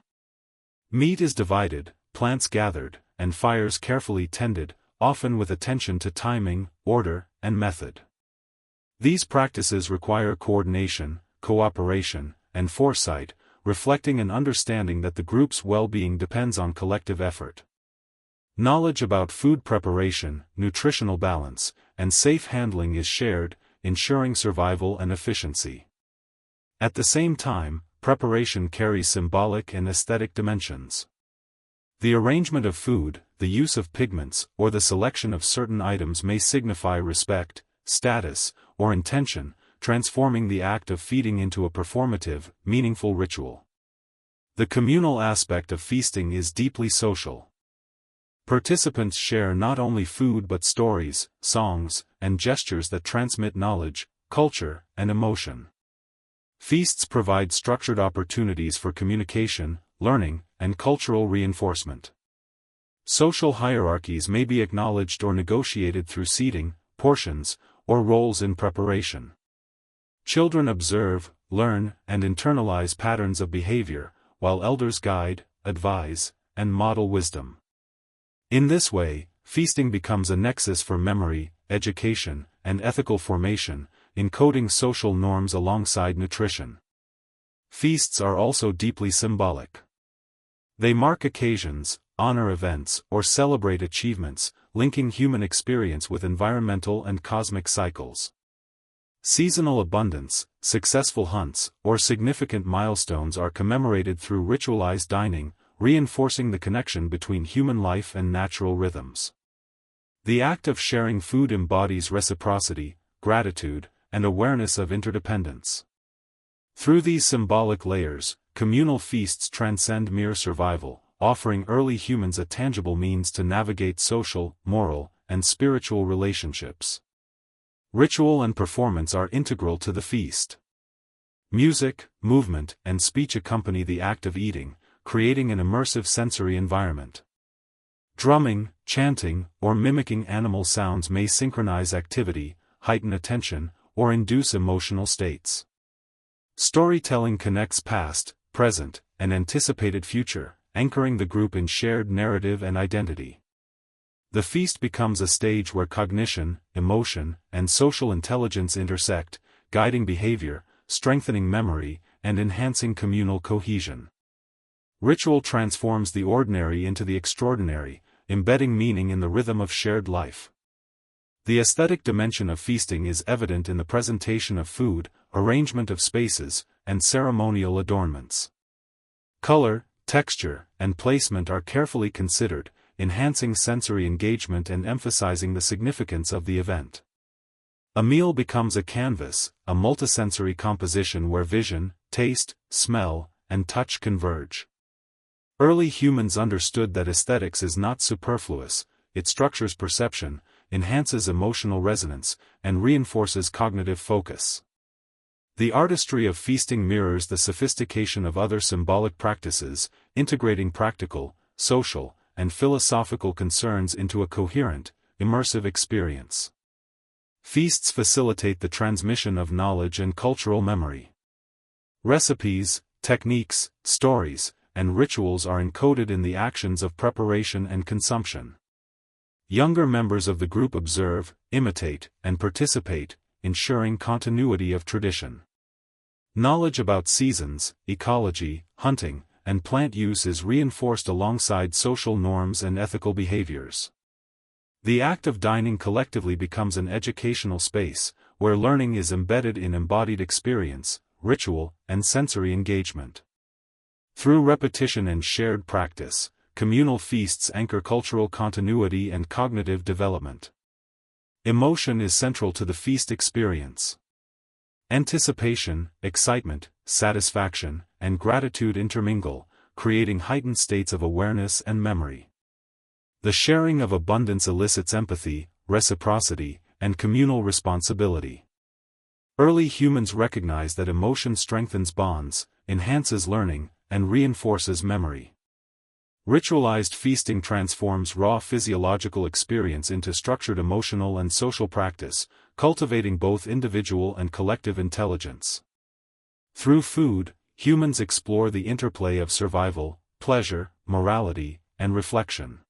Speaker 1: Meat is divided, plants gathered, and fires carefully tended, often with attention to timing, order, and method. These practices require coordination, cooperation, and foresight, reflecting an understanding that the group's well-being depends on collective effort. Knowledge about food preparation, nutritional balance, and safe handling is shared, ensuring survival and efficiency. At the same time, preparation carries symbolic and aesthetic dimensions. The arrangement of food, the use of pigments, or the selection of certain items may signify respect, status, or intention, transforming the act of feeding into a performative, meaningful ritual. The communal aspect of feasting is deeply social. Participants share not only food but stories, songs, and gestures that transmit knowledge, culture, and emotion. Feasts provide structured opportunities for communication, learning, and cultural reinforcement. Social hierarchies may be acknowledged or negotiated through seating, portions, or roles in preparation. Children observe, learn, and internalize patterns of behavior, while elders guide, advise, and model wisdom. In this way, feasting becomes a nexus for memory, education, and ethical formation, encoding social norms alongside nutrition. Feasts are also deeply symbolic. They mark occasions, honor events, or celebrate achievements, linking human experience with environmental and cosmic cycles. Seasonal abundance, successful hunts, or significant milestones are commemorated through ritualized dining, reinforcing the connection between human life and natural rhythms. The act of sharing food embodies reciprocity, gratitude, and awareness of interdependence. Through these symbolic layers, communal feasts transcend mere survival, offering early humans a tangible means to navigate social, moral, and spiritual relationships. Ritual and performance are integral to the feast. Music, movement, and speech accompany the act of eating, creating an immersive sensory environment. Drumming, chanting, or mimicking animal sounds may synchronize activity, heighten attention, or induce emotional states. Storytelling connects past, present, and anticipated future, anchoring the group in shared narrative and identity. The feast becomes a stage where cognition, emotion, and social intelligence intersect, guiding behavior, strengthening memory, and enhancing communal cohesion. Ritual transforms the ordinary into the extraordinary, embedding meaning in the rhythm of shared life. The aesthetic dimension of feasting is evident in the presentation of food, arrangement of spaces, and ceremonial adornments. Color, texture, and placement are carefully considered, enhancing sensory engagement and emphasizing the significance of the event. A meal becomes a canvas, a multisensory composition where vision, taste, smell, and touch converge. Early humans understood that aesthetics is not superfluous, it structures perception, enhances emotional resonance, and reinforces cognitive focus. The artistry of feasting mirrors the sophistication of other symbolic practices, integrating practical, social, and philosophical concerns into a coherent, immersive experience. Feasts facilitate the transmission of knowledge and cultural memory. Recipes, techniques, stories, and rituals are encoded in the actions of preparation and consumption. Younger members of the group observe, imitate, and participate, ensuring continuity of tradition. Knowledge about seasons, ecology, hunting, and plant use is reinforced alongside social norms and ethical behaviors. The act of dining collectively becomes an educational space, where learning is embedded in embodied experience, ritual, and sensory engagement. Through repetition and shared practice, communal feasts anchor cultural continuity and cognitive development. Emotion is central to the feast experience. Anticipation, excitement, satisfaction, and gratitude intermingle, creating heightened states of awareness and memory. The sharing of abundance elicits empathy, reciprocity, and communal responsibility. Early humans recognized that emotion strengthens bonds, enhances learning, and reinforces memory. Ritualized feasting transforms raw physiological experience into structured emotional and social practice, cultivating both individual and collective intelligence. Through food, humans explore the interplay of survival, pleasure, morality, and reflection.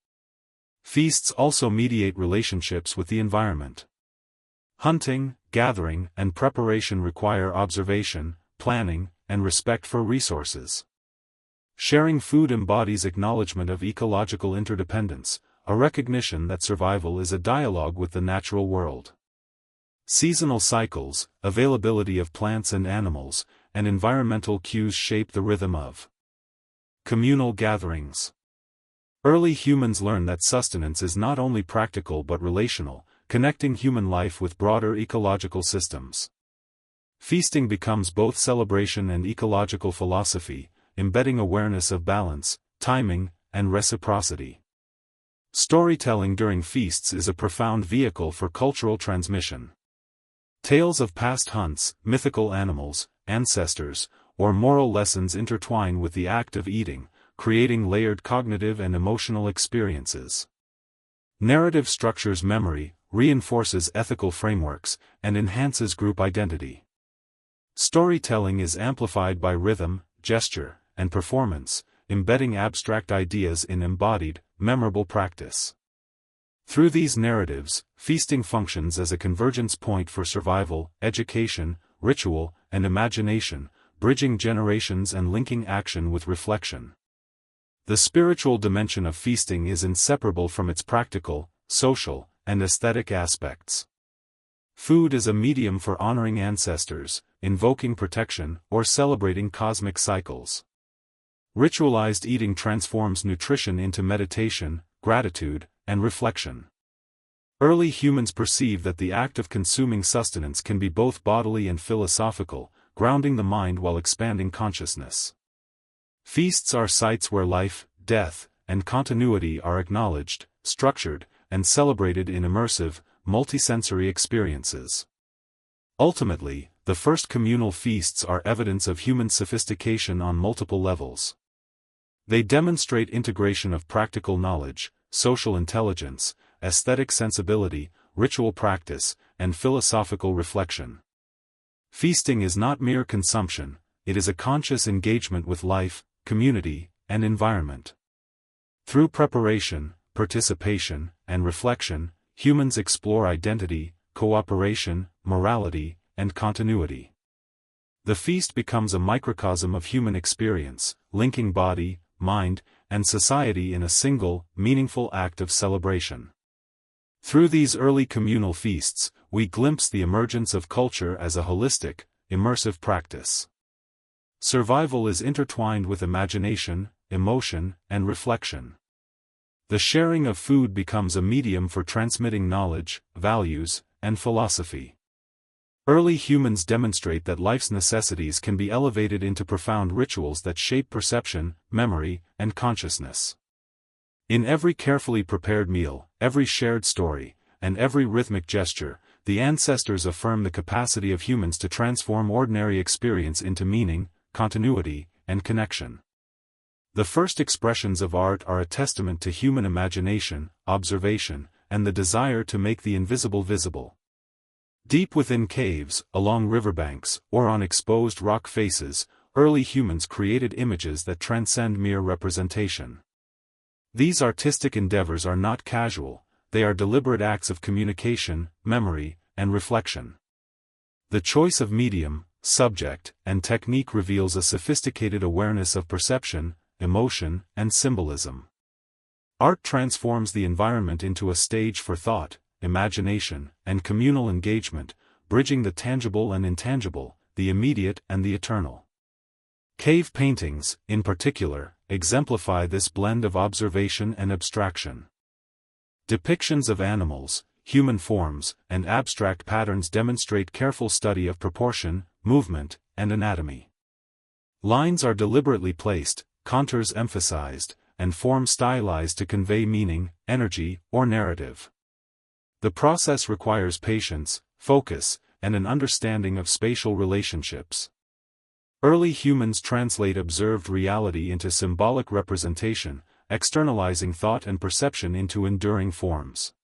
Speaker 1: Feasts also mediate relationships with the environment. Hunting, gathering, and preparation require observation, planning, and respect for resources. Sharing food embodies acknowledgement of ecological interdependence, a recognition that survival is a dialogue with the natural world. Seasonal cycles, availability of plants and animals, and environmental cues shape the rhythm of communal gatherings. Early humans learned that sustenance is not only practical but relational, connecting human life with broader ecological systems. Feasting becomes both celebration and ecological philosophy, embedding awareness of balance, timing, and reciprocity. Storytelling during feasts is a profound vehicle for cultural transmission. Tales of past hunts, mythical animals, ancestors, or moral lessons intertwine with the act of eating, creating layered cognitive and emotional experiences. Narrative structures memory, reinforces ethical frameworks, and enhances group identity. Storytelling is amplified by rhythm, gesture, and performance, embedding abstract ideas in embodied, memorable practice. Through these narratives, feasting functions as a convergence point for survival, education, ritual, and imagination, bridging generations and linking action with reflection. The spiritual dimension of feasting is inseparable from its practical, social, and aesthetic aspects. Food is a medium for honoring ancestors, invoking protection, or celebrating cosmic cycles. Ritualized eating transforms nutrition into meditation, gratitude, and reflection. Early humans perceived that the act of consuming sustenance can be both bodily and philosophical, grounding the mind while expanding consciousness. Feasts are sites where life, death, and continuity are acknowledged, structured, and celebrated in immersive, multisensory experiences. Ultimately, the first communal feasts are evidence of human sophistication on multiple levels. They demonstrate integration of practical knowledge, social intelligence, aesthetic sensibility, ritual practice, and philosophical reflection. Feasting is not mere consumption, it is a conscious engagement with life, community, and environment. Through preparation, participation, and reflection, humans explore identity, cooperation, morality, and continuity. The feast becomes a microcosm of human experience, linking body, mind, and society in a single, meaningful act of celebration. Through these early communal feasts, we glimpse the emergence of culture as a holistic, immersive practice. Survival is intertwined with imagination, emotion, and reflection. The sharing of food becomes a medium for transmitting knowledge, values, and philosophy. Early humans demonstrate that life's necessities can be elevated into profound rituals that shape perception, memory, and consciousness. In every carefully prepared meal, every shared story, and every rhythmic gesture, the ancestors affirm the capacity of humans to transform ordinary experience into meaning, continuity, and connection. The first expressions of art are a testament to human imagination, observation, and the desire to make the invisible visible. Deep within caves, along riverbanks, or on exposed rock faces, early humans created images that transcend mere representation. These artistic endeavors are not casual, they are deliberate acts of communication, memory, and reflection. The choice of medium, subject, and technique reveals a sophisticated awareness of perception, emotion, and symbolism. Art transforms the environment into a stage for thought, imagination, and communal engagement, bridging the tangible and intangible, the immediate and the eternal. Cave paintings, in particular, exemplify this blend of observation and abstraction. Depictions of animals, human forms, and abstract patterns demonstrate careful study of proportion, movement, and anatomy. Lines are deliberately placed, contours emphasized, and forms stylized to convey meaning, energy, or narrative. The process requires patience, focus, and an understanding of spatial relationships. Early humans translate observed reality into symbolic representation, externalizing thought and perception into enduring forms.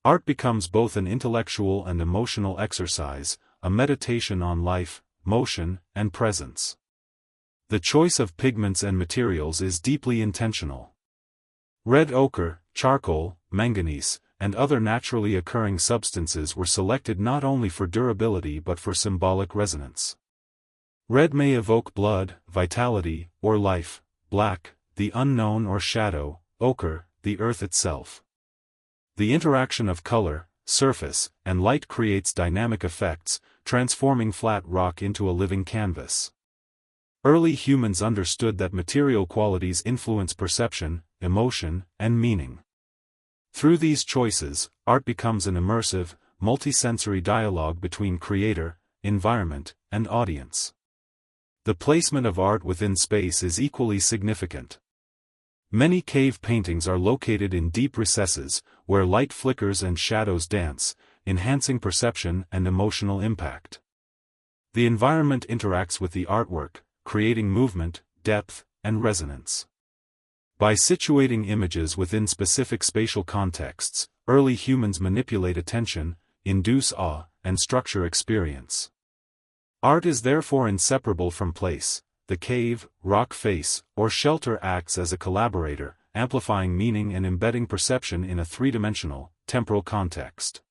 Speaker 1: Art becomes both an intellectual and emotional exercise, a meditation on life, motion, and presence. The choice of pigments and materials is deeply intentional. Red ochre, charcoal, manganese, and other naturally occurring substances were selected not only for durability but for symbolic resonance. Red may evoke blood, vitality, or life; black, the unknown or shadow; ochre, the earth itself. The interaction of color, surface, and light creates dynamic effects, transforming flat rock into a living canvas. Early humans understood that material qualities influence perception, emotion, and meaning. Through these choices, art becomes an immersive, multisensory dialogue between creator, environment, and audience. The placement of art within space is equally significant. Many cave paintings are located in deep recesses, where light flickers and shadows dance, enhancing perception and emotional impact. The environment interacts with the artwork, creating movement, depth, and resonance. By situating images within specific spatial contexts, early humans manipulate attention, induce awe, and structure experience. Art is therefore inseparable from place. The cave, rock face, or shelter acts as a collaborator, amplifying meaning and embedding perception in a three-dimensional, temporal context.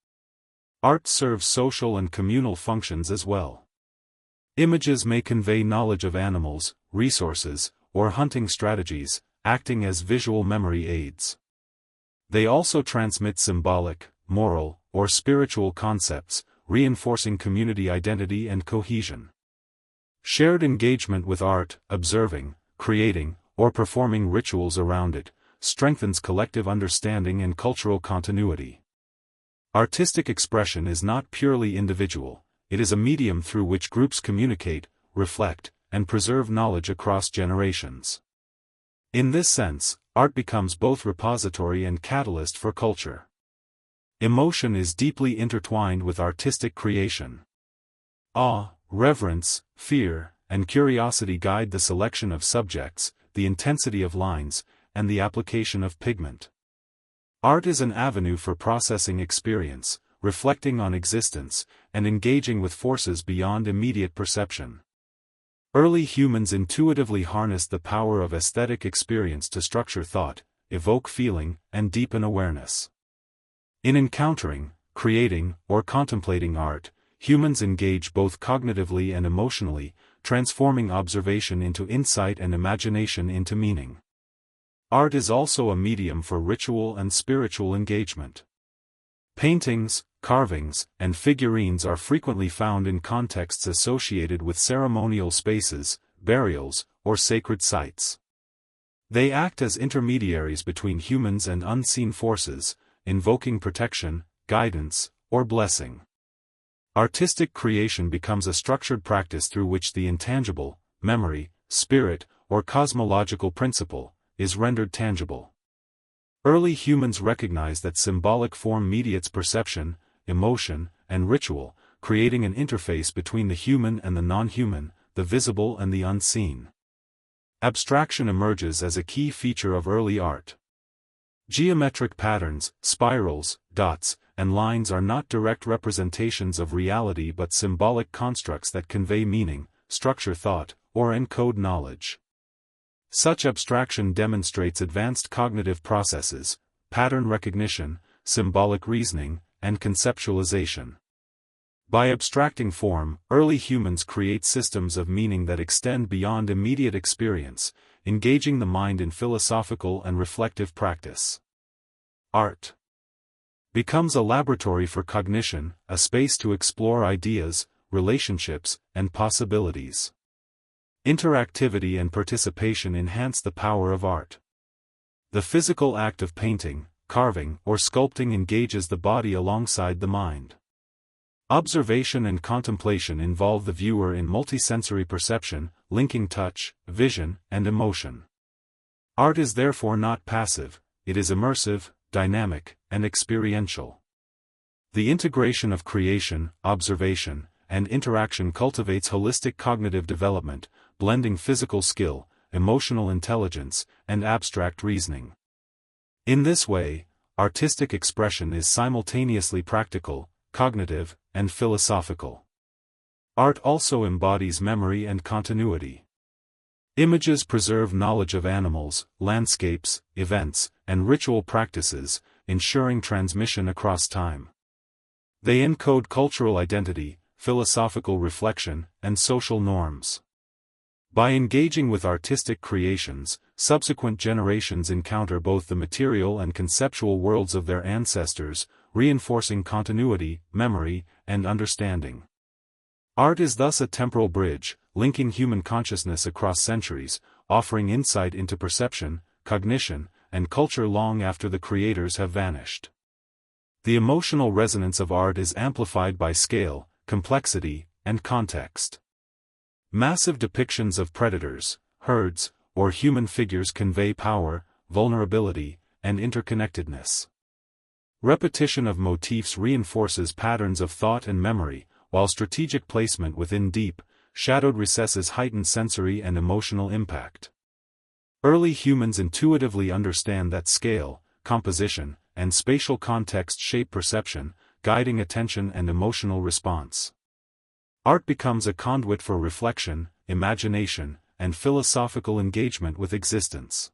Speaker 1: Art serves social and communal functions as well. Images may convey knowledge of animals, resources, or hunting strategies, acting as visual memory aids. They also transmit symbolic, moral, or spiritual concepts, reinforcing community identity and cohesion. Shared engagement with art, observing, creating, or performing rituals around it, strengthens collective understanding and cultural continuity. Artistic expression is not purely individual, it is a medium through which groups communicate, reflect, and preserve knowledge across generations. In this sense, art becomes both repository and catalyst for culture. Emotion is deeply intertwined with artistic creation. Awe, reverence, fear, and curiosity guide the selection of subjects, the intensity of lines, and the application of pigment. Art is an avenue for processing experience, reflecting on existence, and engaging with forces beyond immediate perception. Early humans intuitively harnessed the power of aesthetic experience to structure thought, evoke feeling, and deepen awareness. In encountering, creating, or contemplating art, humans engage both cognitively and emotionally, transforming observation into insight and imagination into meaning. Art is also a medium for ritual and spiritual engagement. Paintings, carvings, and figurines are frequently found in contexts associated with ceremonial spaces, burials, or sacred sites. They act as intermediaries between humans and unseen forces, invoking protection, guidance, or blessing. Artistic creation becomes a structured practice through which the intangible, memory, spirit, or cosmological principle, is rendered tangible. Early humans recognized that symbolic form mediates perception, emotion, and ritual, creating an interface between the human and the non-human, the visible and the unseen. Abstraction emerges as a key feature of early art. Geometric patterns, spirals, dots, and lines are not direct representations of reality but symbolic constructs that convey meaning, structure thought, or encode knowledge. Such abstraction demonstrates advanced cognitive processes, pattern recognition, symbolic reasoning, and conceptualization. By abstracting form, early humans create systems of meaning that extend beyond immediate experience, engaging the mind in philosophical and reflective practice. Art becomes a laboratory for cognition, a space to explore ideas, relationships, and possibilities. Interactivity and participation enhance the power of art. The physical act of painting, carving, or sculpting engages the body alongside the mind. Observation and contemplation involve the viewer in multisensory perception, linking touch, vision, and emotion. Art is therefore not passive, it is immersive, dynamic, and experiential. The integration of creation, observation, and interaction cultivates holistic cognitive development, blending physical skill, emotional intelligence, and abstract reasoning. In this way, artistic expression is simultaneously practical, cognitive, and philosophical. Art also embodies memory and continuity. Images preserve knowledge of animals, landscapes, events, and ritual practices, ensuring transmission across time. They encode cultural identity, philosophical reflection, and social norms. By engaging with artistic creations, subsequent generations encounter both the material and conceptual worlds of their ancestors, reinforcing continuity, memory, and understanding. Art is thus a temporal bridge, linking human consciousness across centuries, offering insight into perception, cognition, and culture long after the creators have vanished. The emotional resonance of art is amplified by scale, complexity, and context. Massive depictions of predators, herds, or human figures convey power, vulnerability, and interconnectedness. Repetition of motifs reinforces patterns of thought and memory, while strategic placement within deep, shadowed recesses heighten sensory and emotional impact. Early humans intuitively understand that scale, composition, and spatial context shape perception, guiding attention and emotional response. Art becomes a conduit for reflection, imagination, and philosophical engagement with existence.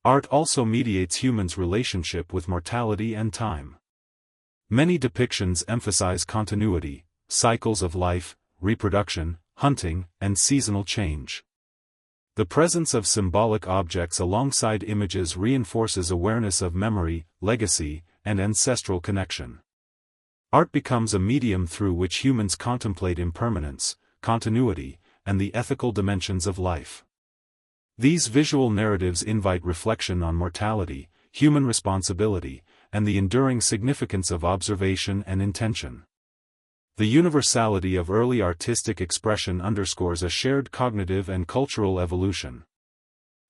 Speaker 1: Art also mediates humans' relationship with mortality and time. Many depictions emphasize continuity, cycles of life, reproduction, hunting, and seasonal change. The presence of symbolic objects alongside images reinforces awareness of memory, legacy, and ancestral connection. Art becomes a medium through which humans contemplate impermanence, continuity, and the ethical dimensions of life. These visual narratives invite reflection on mortality, human responsibility, and the enduring significance of observation and intention. The universality of early artistic expression underscores a shared cognitive and cultural evolution.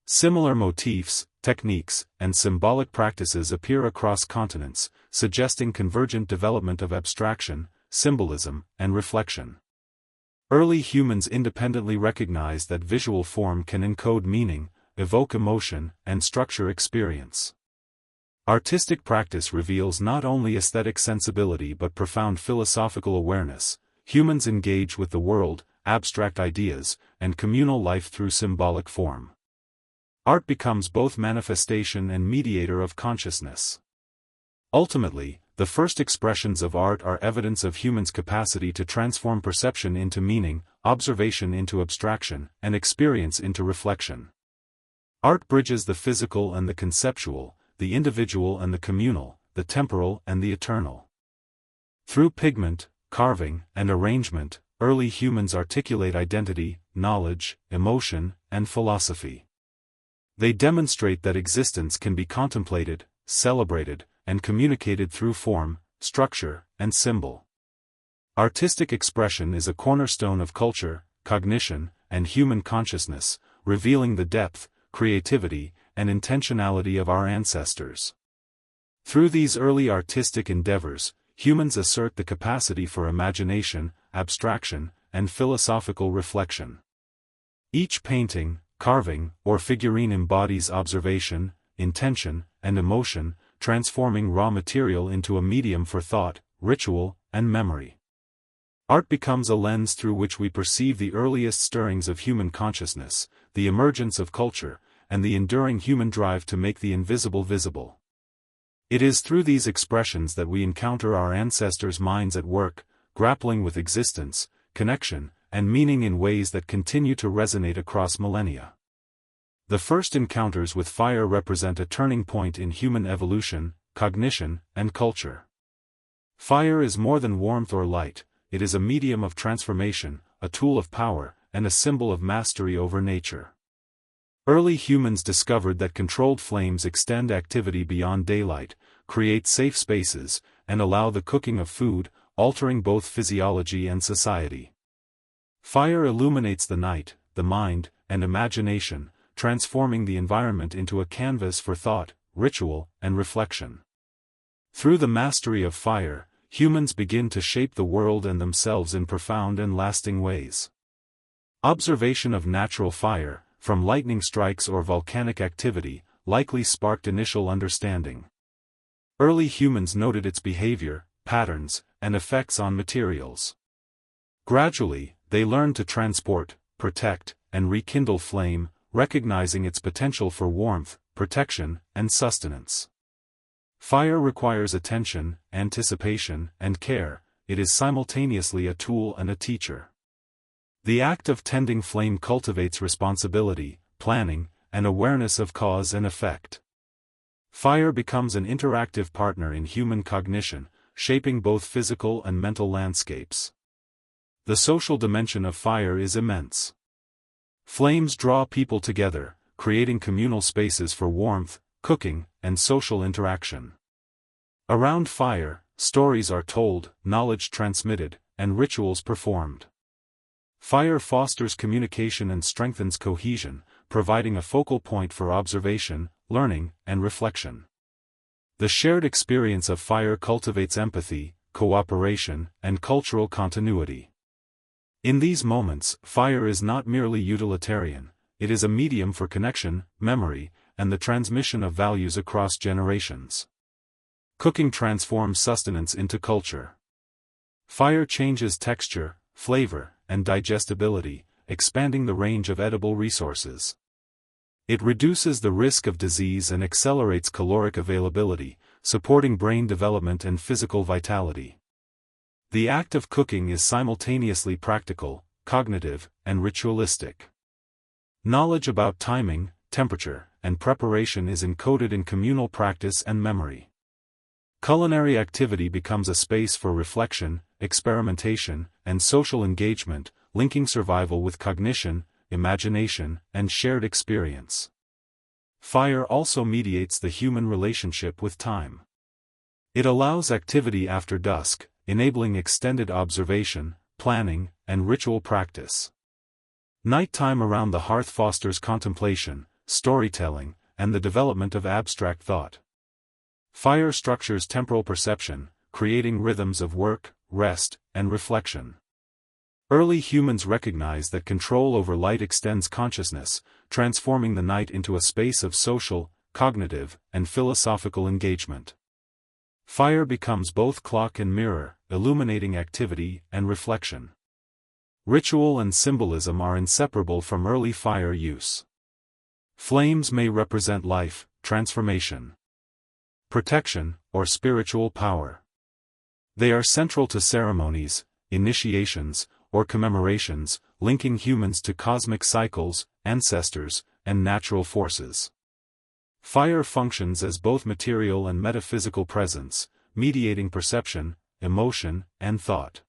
Speaker 1: Similar motifs, techniques, and symbolic practices appear across continents, suggesting convergent development of abstraction, symbolism, and reflection. Early humans independently recognized that visual form can encode meaning, evoke emotion, and structure experience. Artistic practice reveals not only aesthetic sensibility but profound philosophical awareness. Humans engage with the world, abstract ideas, and communal life through symbolic form. Art becomes both manifestation and mediator of consciousness. Ultimately, the first expressions of art are evidence of humans' capacity to transform perception into meaning, observation into abstraction, and experience into reflection. Art bridges the physical and the conceptual, the individual and the communal, the temporal and the eternal. Through pigment, carving, and arrangement, early humans articulate identity, knowledge, emotion, and philosophy. They demonstrate that existence can be contemplated, celebrated, and communicated through form, structure, and symbol. Artistic expression is a cornerstone of culture, cognition, and human consciousness, revealing the depth, creativity, and intentionality of our ancestors. Through these early artistic endeavors, humans assert the capacity for imagination, abstraction, and philosophical reflection. Each painting, carving, or figurine embodies observation, intention, and emotion, transforming raw material into a medium for thought, ritual, and memory. Art becomes a lens through which we perceive the earliest stirrings of human consciousness, the emergence of culture, and the enduring human drive to make the invisible visible. It is through these expressions that we encounter our ancestors' minds at work, grappling with existence, connection, and meaning in ways that continue to resonate across millennia. The first encounters with fire represent a turning point in human evolution, cognition, and culture. Fire is more than warmth or light, it is a medium of transformation, a tool of power, and a symbol of mastery over nature. Early humans discovered that controlled flames extend activity beyond daylight, create safe spaces, and allow the cooking of food, altering both physiology and society. Fire illuminates the night, the mind, and imagination, transforming the environment into a canvas for thought, ritual, and reflection. Through the mastery of fire, humans begin to shape the world and themselves in profound and lasting ways. Observation of natural fire, from lightning strikes or volcanic activity, likely sparked initial understanding. Early humans noted its behavior, patterns, and effects on materials. Gradually, they learned to transport, protect, and rekindle flame, recognizing its potential for warmth, protection, and sustenance. Fire requires attention, anticipation, and care. It is simultaneously a tool and a teacher. The act of tending flame cultivates responsibility, planning, and awareness of cause and effect. Fire becomes an interactive partner in human cognition, shaping both physical and mental landscapes. The social dimension of fire is immense. Flames draw people together, creating communal spaces for warmth, cooking, and social interaction. Around fire, stories are told, knowledge transmitted, and rituals performed. Fire fosters communication and strengthens cohesion, providing a focal point for observation, learning, and reflection. The shared experience of fire cultivates empathy, cooperation, and cultural continuity. In these moments, fire is not merely utilitarian, it is a medium for connection, memory, and the transmission of values across generations. Cooking transforms sustenance into culture. Fire changes texture, flavor, and digestibility, expanding the range of edible resources. It reduces the risk of disease and accelerates caloric availability, supporting brain development and physical vitality. The act of cooking is simultaneously practical, cognitive, and ritualistic. Knowledge about timing, temperature, and preparation is encoded in communal practice and memory. Culinary activity becomes a space for reflection, experimentation, and social engagement, linking survival with cognition, imagination, and shared experience. Fire also mediates the human relationship with time. It allows activity after dusk, enabling extended observation, planning, and ritual practice. Nighttime around the hearth fosters contemplation, storytelling, and the development of abstract thought. Fire structures temporal perception, creating rhythms of work, rest, and reflection. Early humans recognized that control over light extends consciousness, transforming the night into a space of social, cognitive, and philosophical engagement. Fire becomes both clock and mirror, illuminating activity and reflection. Ritual and symbolism are inseparable from early fire use. Flames may represent life, transformation, protection, or spiritual power. They are central to ceremonies, initiations, or commemorations, linking humans to cosmic cycles, ancestors, and natural forces. Fire functions as both material and metaphysical presence, mediating perception, emotion, and thought.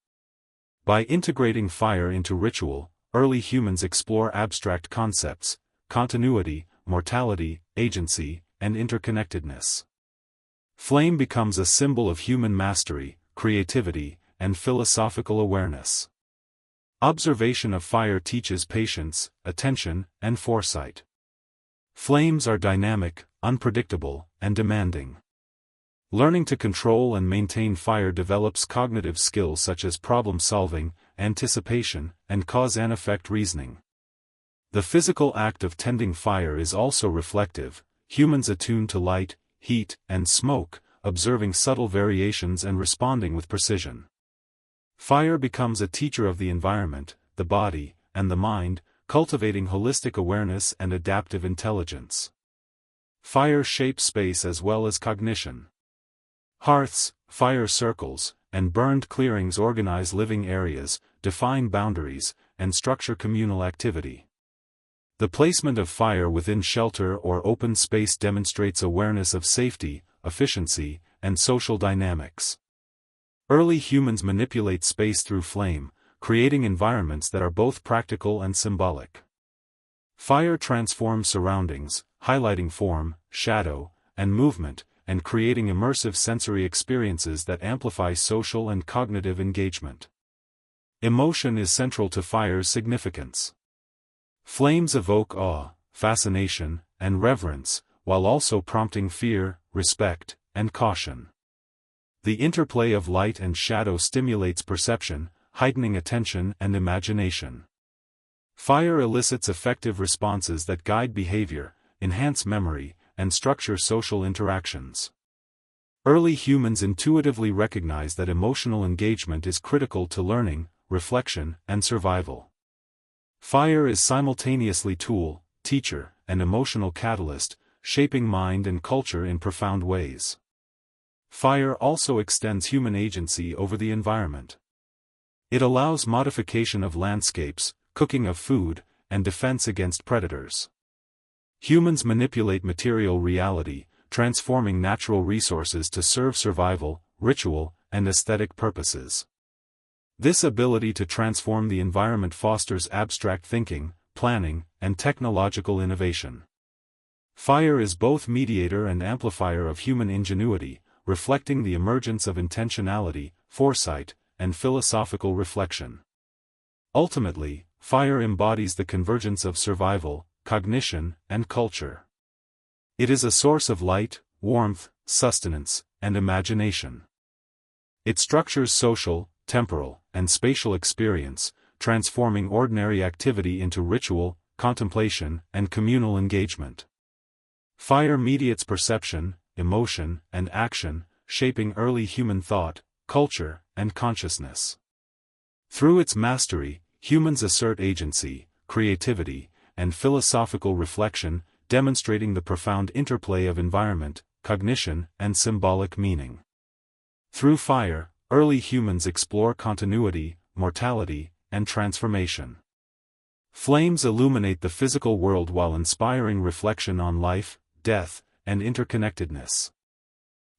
Speaker 1: By integrating fire into ritual, early humans explore abstract concepts, continuity, mortality, agency, and interconnectedness. Flame becomes a symbol of human mastery, creativity, and philosophical awareness. Observation of fire teaches patience, attention, and foresight. Flames are dynamic, unpredictable, and demanding. Learning to control and maintain fire develops cognitive skills such as problem-solving, anticipation, and cause-and-effect reasoning. The physical act of tending fire is also reflective, humans attuned to light, heat, and smoke, observing subtle variations and responding with precision. Fire becomes a teacher of the environment, the body, and the mind, cultivating holistic awareness and adaptive intelligence. Fire shapes space as well as cognition. Hearths, fire circles, and burned clearings organize living areas, define boundaries, and structure communal activity. The placement of fire within shelter or open space demonstrates awareness of safety, efficiency, and social dynamics. Early humans manipulate space through flame, creating environments that are both practical and symbolic. Fire transforms surroundings, highlighting form, shadow, and movement, and creating immersive sensory experiences that amplify social and cognitive engagement. Emotion is central to fire's significance. Flames evoke awe, fascination, and reverence, while also prompting fear, respect, and caution. The interplay of light and shadow stimulates perception, heightening attention and imagination. Fire elicits effective responses that guide behavior, enhance memory, and structure social interactions. Early humans intuitively recognize that emotional engagement is critical to learning, reflection, and survival. Fire is simultaneously tool, teacher, and emotional catalyst, shaping mind and culture in profound ways. Fire also extends human agency over the environment. It allows modification of landscapes, cooking of food, and defense against predators. Humans manipulate material reality, transforming natural resources to serve survival, ritual, and aesthetic purposes. This ability to transform the environment fosters abstract thinking, planning, and technological innovation. Fire is both mediator and amplifier of human ingenuity, reflecting the emergence of intentionality, foresight, and philosophical reflection. Ultimately, fire embodies the convergence of survival, cognition, and culture. It is a source of light, warmth, sustenance, and imagination. It structures social, temporal, and spatial experience, transforming ordinary activity into ritual, contemplation, and communal engagement. Fire mediates perception, emotion, and action, shaping early human thought, culture, and consciousness. Through its mastery, humans assert agency, creativity, and philosophical reflection, demonstrating the profound interplay of environment, cognition, and symbolic meaning. Through fire, early humans explore continuity, mortality, and transformation. Flames illuminate the physical world while inspiring reflection on life, death, and interconnectedness.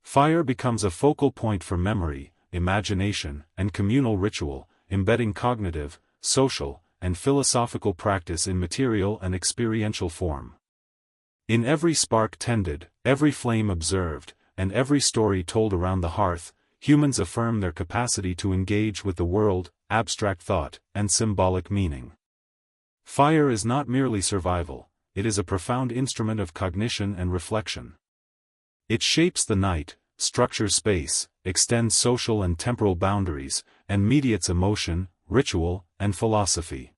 Speaker 1: Fire becomes a focal point for memory, imagination, and communal ritual, embedding cognitive, social, and philosophical practice in material and experiential form. In every spark tended, every flame observed, and every story told around the hearth, humans affirm their capacity to engage with the world, abstract thought, and symbolic meaning. Fire is not merely survival, it is a profound instrument of cognition and reflection. It shapes the night, structures space, extends social and temporal boundaries, and mediates emotion, ritual, and philosophy.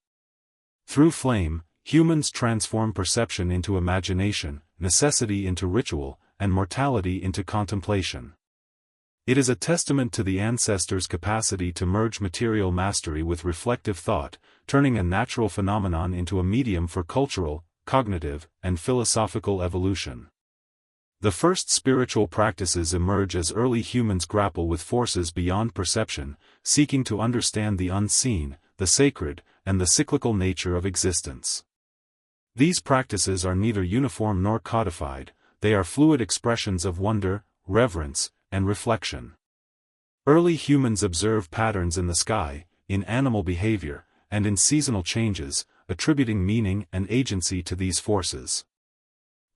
Speaker 1: Through flame, humans transform perception into imagination, necessity into ritual, and mortality into contemplation. It is a testament to the ancestors' capacity to merge material mastery with reflective thought, turning a natural phenomenon into a medium for cultural, cognitive, and philosophical evolution. The first spiritual practices emerge as early humans grapple with forces beyond perception, seeking to understand the unseen, the sacred, and the cyclical nature of existence. These practices are neither uniform nor codified, they are fluid expressions of wonder, reverence, and reflection. Early humans observe patterns in the sky, in animal behavior, and in seasonal changes, attributing meaning and agency to these forces.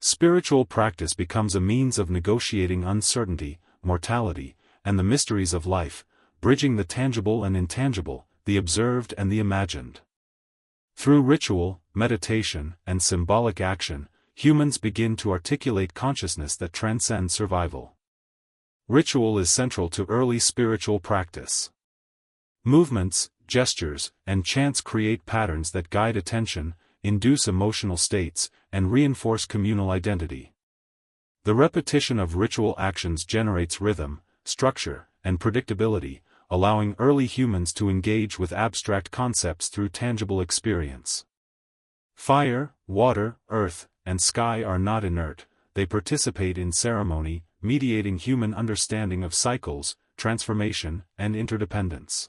Speaker 1: Spiritual practice becomes a means of negotiating uncertainty, mortality, and the mysteries of life, bridging the tangible and intangible, the observed and the imagined. Through ritual, meditation, and symbolic action, humans begin to articulate consciousness that transcends survival. Ritual is central to early spiritual practice. Movements, gestures, and chants create patterns that guide attention, induce emotional states, and reinforce communal identity. The repetition of ritual actions generates rhythm, structure, and predictability, allowing early humans to engage with abstract concepts through tangible experience. Fire, water, earth, and sky are not inert, they participate in ceremony, mediating human understanding of cycles, transformation, and interdependence.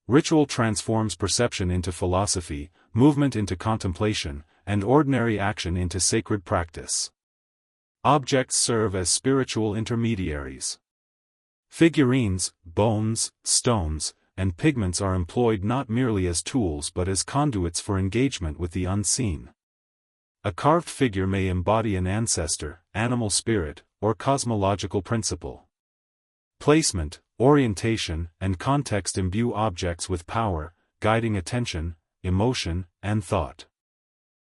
Speaker 1: Ritual transforms perception into philosophy, movement into contemplation, and ordinary action into sacred practice. Objects serve as spiritual intermediaries. Figurines, bones, stones, and pigments are employed not merely as tools but as conduits for engagement with the unseen. A carved figure may embody an ancestor, animal spirit, or cosmological principle. Placement, orientation, and context imbue objects with power, guiding attention, emotion, and thought.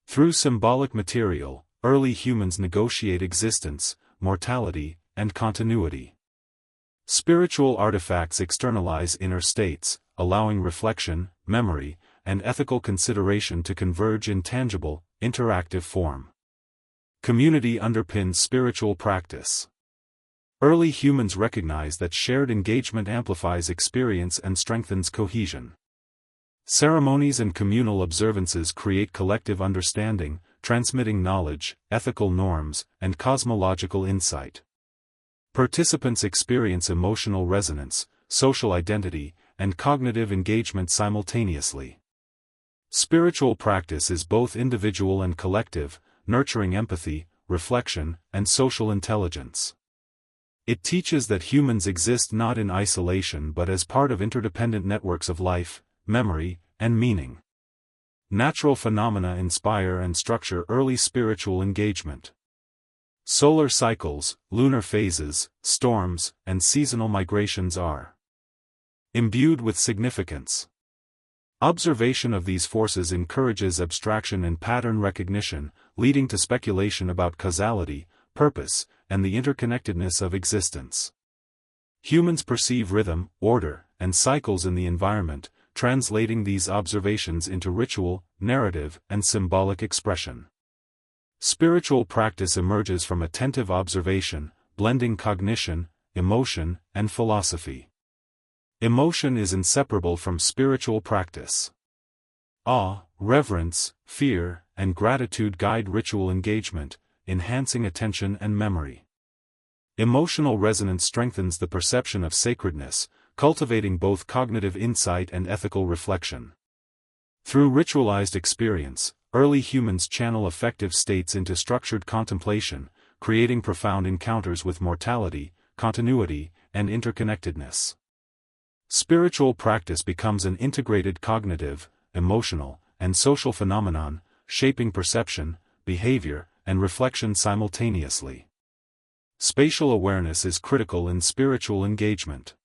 Speaker 1: Through symbolic material, early humans negotiate existence, mortality, and continuity. Spiritual artifacts externalize inner states, allowing reflection, memory, and ethical consideration to converge in tangible, interactive form. Community underpins spiritual practice. Early humans recognize that shared engagement amplifies experience and strengthens cohesion. Ceremonies and communal observances create collective understanding, transmitting knowledge, ethical norms, and cosmological insight. Participants experience emotional resonance, social identity, and cognitive engagement simultaneously. Spiritual practice is both individual and collective, nurturing empathy, reflection, and social intelligence. It teaches that humans exist not in isolation but as part of interdependent networks of life, memory, and meaning. Natural phenomena inspire and structure early spiritual engagement. Solar cycles, lunar phases, storms, and seasonal migrations are imbued with significance. Observation of these forces encourages abstraction and pattern recognition, leading to speculation about causality, purpose, and the interconnectedness of existence. Humans perceive rhythm, order, and cycles in the environment, translating these observations into ritual, narrative, and symbolic expression. Spiritual practice emerges from attentive observation, blending cognition, emotion, and philosophy. Emotion is inseparable from spiritual practice. Awe, reverence, fear, and gratitude guide ritual engagement, enhancing attention and memory. Emotional resonance strengthens the perception of sacredness, cultivating both cognitive insight and ethical reflection. Through ritualized experience, early humans channel affective states into structured contemplation, creating profound encounters with mortality, continuity, and interconnectedness. Spiritual practice becomes an integrated cognitive, emotional, and social phenomenon, shaping perception, behavior, and reflection simultaneously. Spatial awareness is critical in spiritual engagement.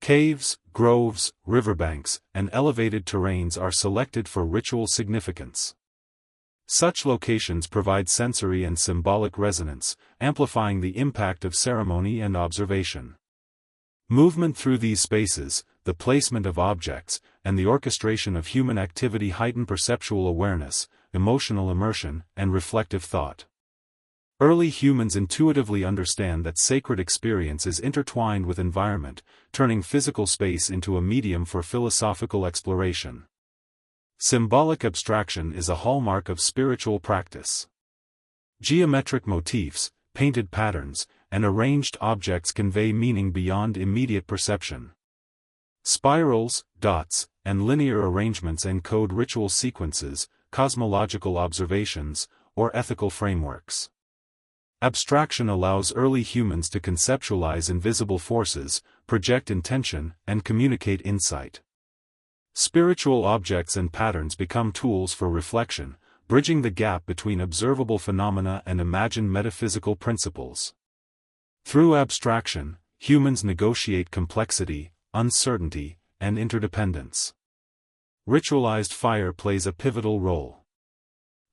Speaker 1: Caves, groves, riverbanks, and elevated terrains are selected for ritual significance. Such locations provide sensory and symbolic resonance, amplifying the impact of ceremony and observation. Movement through these spaces, the placement of objects, and the orchestration of human activity heighten perceptual awareness, emotional immersion, and reflective thought. Early humans intuitively understand that sacred experience is intertwined with environment, turning physical space into a medium for philosophical exploration. Symbolic abstraction is a hallmark of spiritual practice. Geometric motifs, painted patterns, and arranged objects convey meaning beyond immediate perception. Spirals, dots, and linear arrangements encode ritual sequences, cosmological observations, or ethical frameworks. Abstraction allows early humans to conceptualize invisible forces, project intention, and communicate insight. Spiritual objects and patterns become tools for reflection, bridging the gap between observable phenomena and imagined metaphysical principles. Through abstraction, humans negotiate complexity, uncertainty, and interdependence. Ritualized fire plays a pivotal role.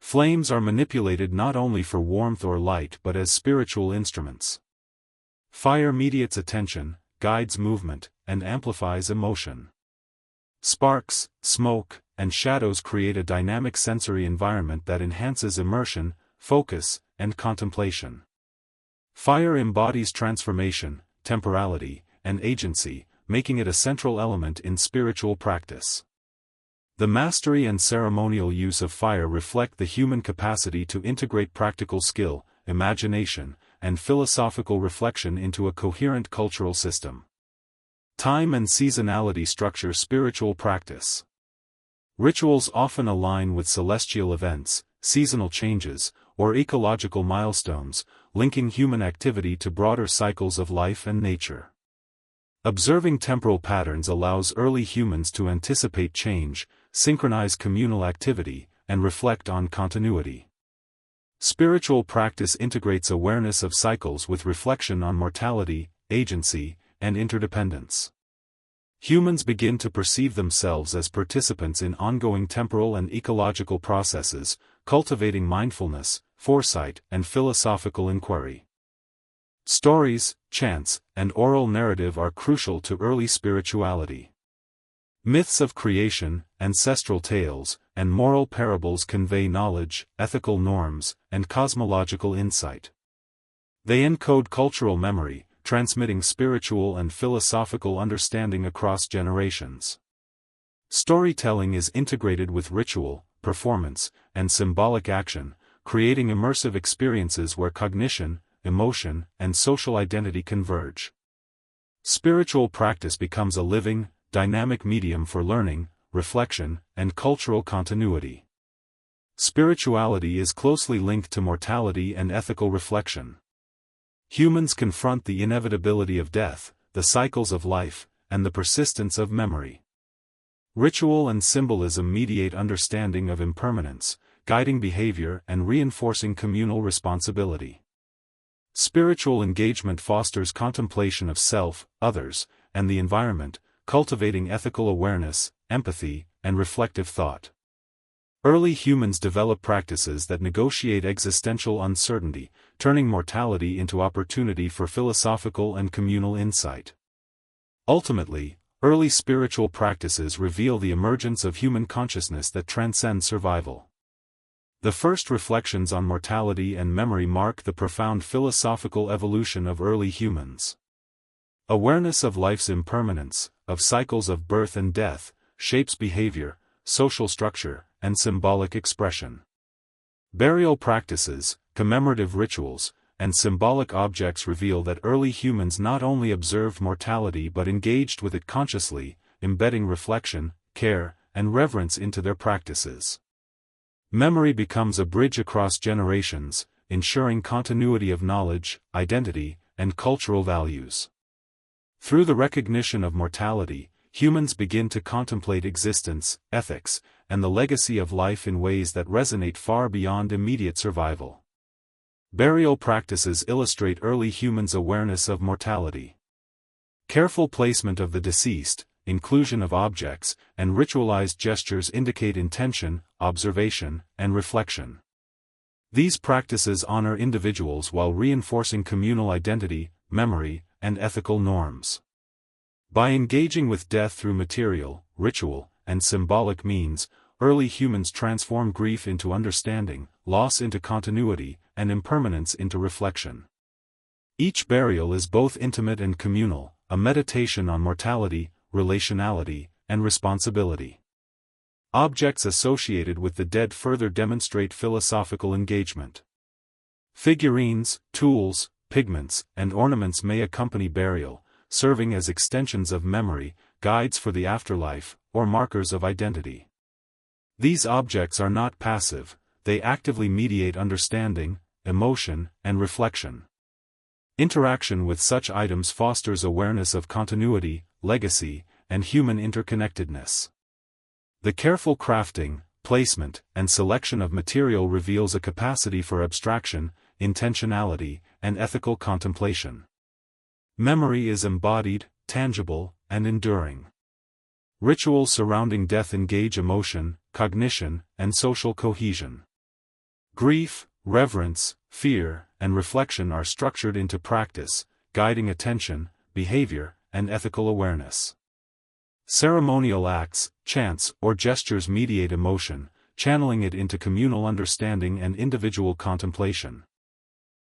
Speaker 1: Flames are manipulated not only for warmth or light but as spiritual instruments. Fire mediates attention, guides movement, and amplifies emotion. Sparks, smoke, and shadows create a dynamic sensory environment that enhances immersion, focus, and contemplation. Fire embodies transformation, temporality, and agency, making it a central element in spiritual practice. The mastery and ceremonial use of fire reflect the human capacity to integrate practical skill, imagination, and philosophical reflection into a coherent cultural system. Time and seasonality structure spiritual practice. Rituals often align with celestial events, seasonal changes, or ecological milestones, linking human activity to broader cycles of life and nature. Observing temporal patterns allows early humans to anticipate change, synchronize communal activity, and reflect on continuity. Spiritual practice integrates awareness of cycles with reflection on mortality, agency, and interdependence. Humans begin to perceive themselves as participants in ongoing temporal and ecological processes, cultivating mindfulness, foresight, and philosophical inquiry. Stories, chants, and oral narrative are crucial to early spirituality. Myths of creation, ancestral tales, and moral parables convey knowledge, ethical norms, and cosmological insight. They encode cultural memory, transmitting spiritual and philosophical understanding across generations. Storytelling is integrated with ritual, performance, and symbolic action, creating immersive experiences where cognition, emotion, and social identity converge. Spiritual practice becomes a living, dynamic medium for learning, reflection, and cultural continuity. Spirituality is closely linked to mortality and ethical reflection. Humans confront the inevitability of death, the cycles of life, and the persistence of memory. Ritual and symbolism mediate understanding of impermanence, guiding behavior and reinforcing communal responsibility. Spiritual engagement fosters contemplation of self, others, and the environment, cultivating ethical awareness, empathy, and reflective thought. Early humans develop practices that negotiate existential uncertainty, turning mortality into opportunity for philosophical and communal insight. Ultimately, early spiritual practices reveal the emergence of human consciousness that transcends survival. The first reflections on mortality and memory mark the profound philosophical evolution of early humans. Awareness of life's impermanence, of cycles of birth and death, shapes behavior, social structure, and symbolic expression. Burial practices, commemorative rituals, and symbolic objects reveal that early humans not only observed mortality but engaged with it consciously, embedding reflection, care, and reverence into their practices. Memory becomes a bridge across generations, ensuring continuity of knowledge, identity, and cultural values. Through the recognition of mortality, humans begin to contemplate existence, ethics, and the legacy of life in ways that resonate far beyond immediate survival. Burial practices illustrate early humans' awareness of mortality. Careful placement of the deceased, inclusion of objects, and ritualized gestures indicate intention, observation, and reflection. These practices honor individuals while reinforcing communal identity, memory, and ethical norms. By engaging with death through material, ritual, and symbolic means, early humans transform grief into understanding, loss into continuity, and impermanence into reflection. Each burial is both intimate and communal, a meditation on mortality, relationality, and responsibility. Objects associated with the dead further demonstrate philosophical engagement. Figurines, tools, pigments, and ornaments may accompany burial, serving as extensions of memory, guides for the afterlife, or markers of identity. These objects are not passive, they actively mediate understanding, emotion, and reflection. Interaction with such items fosters awareness of continuity, legacy, and human interconnectedness. The careful crafting, placement, and selection of material reveals a capacity for abstraction, intentionality, and ethical contemplation. Memory is embodied, tangible, and enduring. Rituals surrounding death engage emotion, cognition, and social cohesion. Grief, reverence, fear, and reflection are structured into practice, guiding attention, behavior, and ethical awareness. Ceremonial acts, chants, or gestures mediate emotion, channeling it into communal understanding and individual contemplation.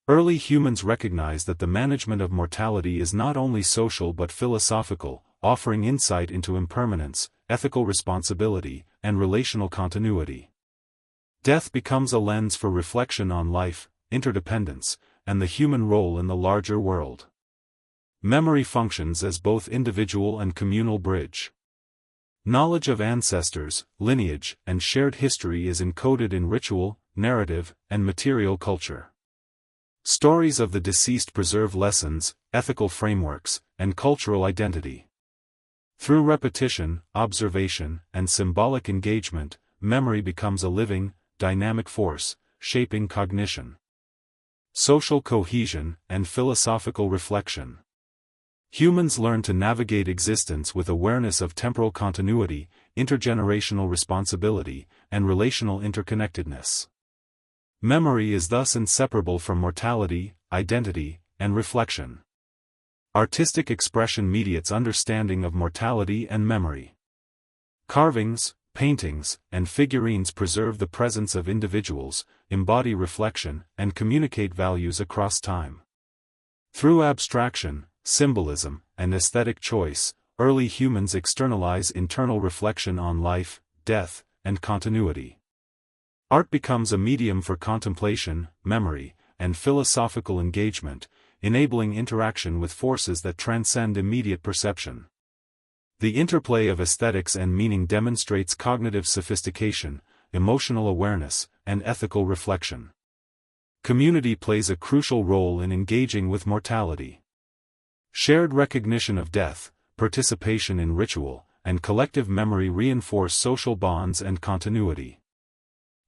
Speaker 1: Early humans recognized that the management of mortality is not only social but philosophical, offering insight into impermanence, ethical responsibility, and relational continuity. Death becomes a lens for reflection on life, interdependence, and the human role in the larger world. Memory functions as both individual and communal bridge. Knowledge of ancestors, lineage, and shared history is encoded in ritual, narrative, and material culture. Stories of the deceased preserve lessons, ethical frameworks, and cultural identity. Through repetition, observation, and symbolic engagement, memory becomes a living, dynamic force, shaping cognition, social cohesion, and philosophical reflection. Humans learn to navigate existence with awareness of temporal continuity, intergenerational responsibility, and relational interconnectedness. Memory is thus inseparable from mortality, identity, and reflection. Artistic expression mediates understanding of mortality and memory. Carvings, paintings, and figurines preserve the presence of individuals, embody reflection, and communicate values across time. Through abstraction, symbolism, and aesthetic choice, early humans externalize internal reflection on life, death, and continuity. Art becomes a medium for contemplation, memory, and philosophical engagement, enabling interaction with forces that transcend immediate perception. The interplay of aesthetics and meaning demonstrates cognitive sophistication, emotional awareness, and ethical reflection. Community plays a crucial role in engaging with mortality. Shared recognition of death, participation in ritual, and collective memory reinforce social bonds and continuity.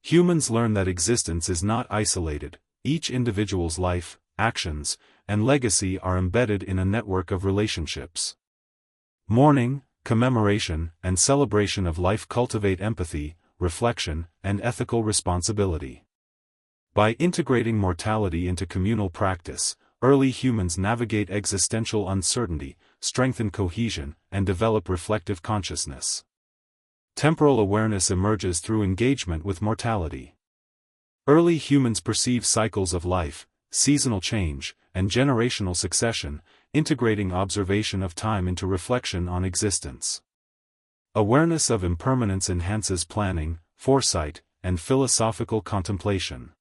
Speaker 1: Humans learn that existence is not isolated, each individual's life, actions, and legacy are embedded in a network of relationships. Mourning, commemoration, and celebration of life cultivate empathy, reflection, and ethical responsibility. By integrating mortality into communal practice, early humans navigate existential uncertainty, strengthen cohesion, and develop reflective consciousness. Temporal awareness emerges through engagement with mortality. Early humans perceive cycles of life, seasonal change, and generational succession, integrating observation of time into reflection on existence. Awareness of impermanence enhances planning, foresight, and philosophical contemplation.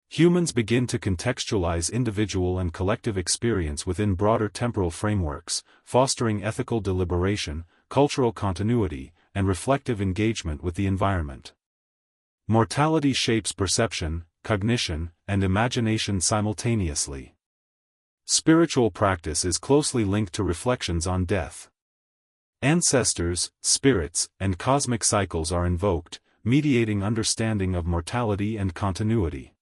Speaker 1: Humans begin to contextualize individual and collective experience within broader temporal frameworks, fostering ethical deliberation, cultural continuity, and reflective engagement with the environment. Mortality shapes perception, cognition, and imagination simultaneously. Spiritual practice is closely linked to reflections on death. Ancestors, spirits, and cosmic cycles are invoked, mediating understanding of mortality and continuity.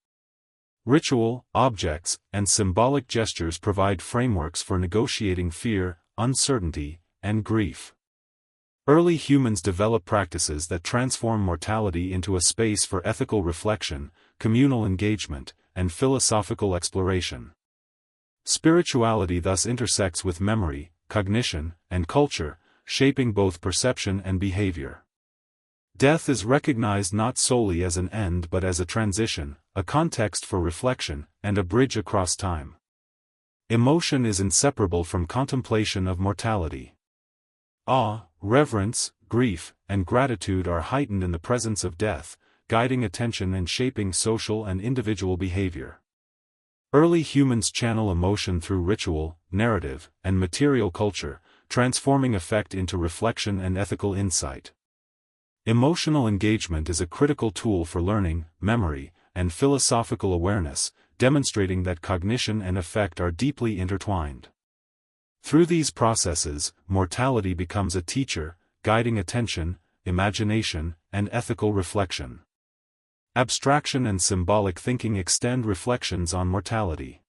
Speaker 1: Ritual, objects, and symbolic gestures provide frameworks for negotiating fear, uncertainty, and grief. Early humans develop practices that transform mortality into a space for ethical reflection, communal engagement, and philosophical exploration. Spirituality thus intersects with memory, cognition, and culture, shaping both perception and behavior. Death is recognized not solely as an end but as a transition, a context for reflection, and a bridge across time. Emotion is inseparable from contemplation of mortality. Awe, reverence, grief, and gratitude are heightened in the presence of death, guiding attention and shaping social and individual behavior. Early humans channel emotion through ritual, narrative, and material culture, transforming affect into reflection and ethical insight. Emotional engagement is a critical tool for learning, memory, and philosophical awareness, demonstrating that cognition and affect are deeply intertwined. Through these processes, mortality becomes a teacher, guiding attention, imagination, and ethical reflection. Abstraction and symbolic thinking extend reflections on mortality.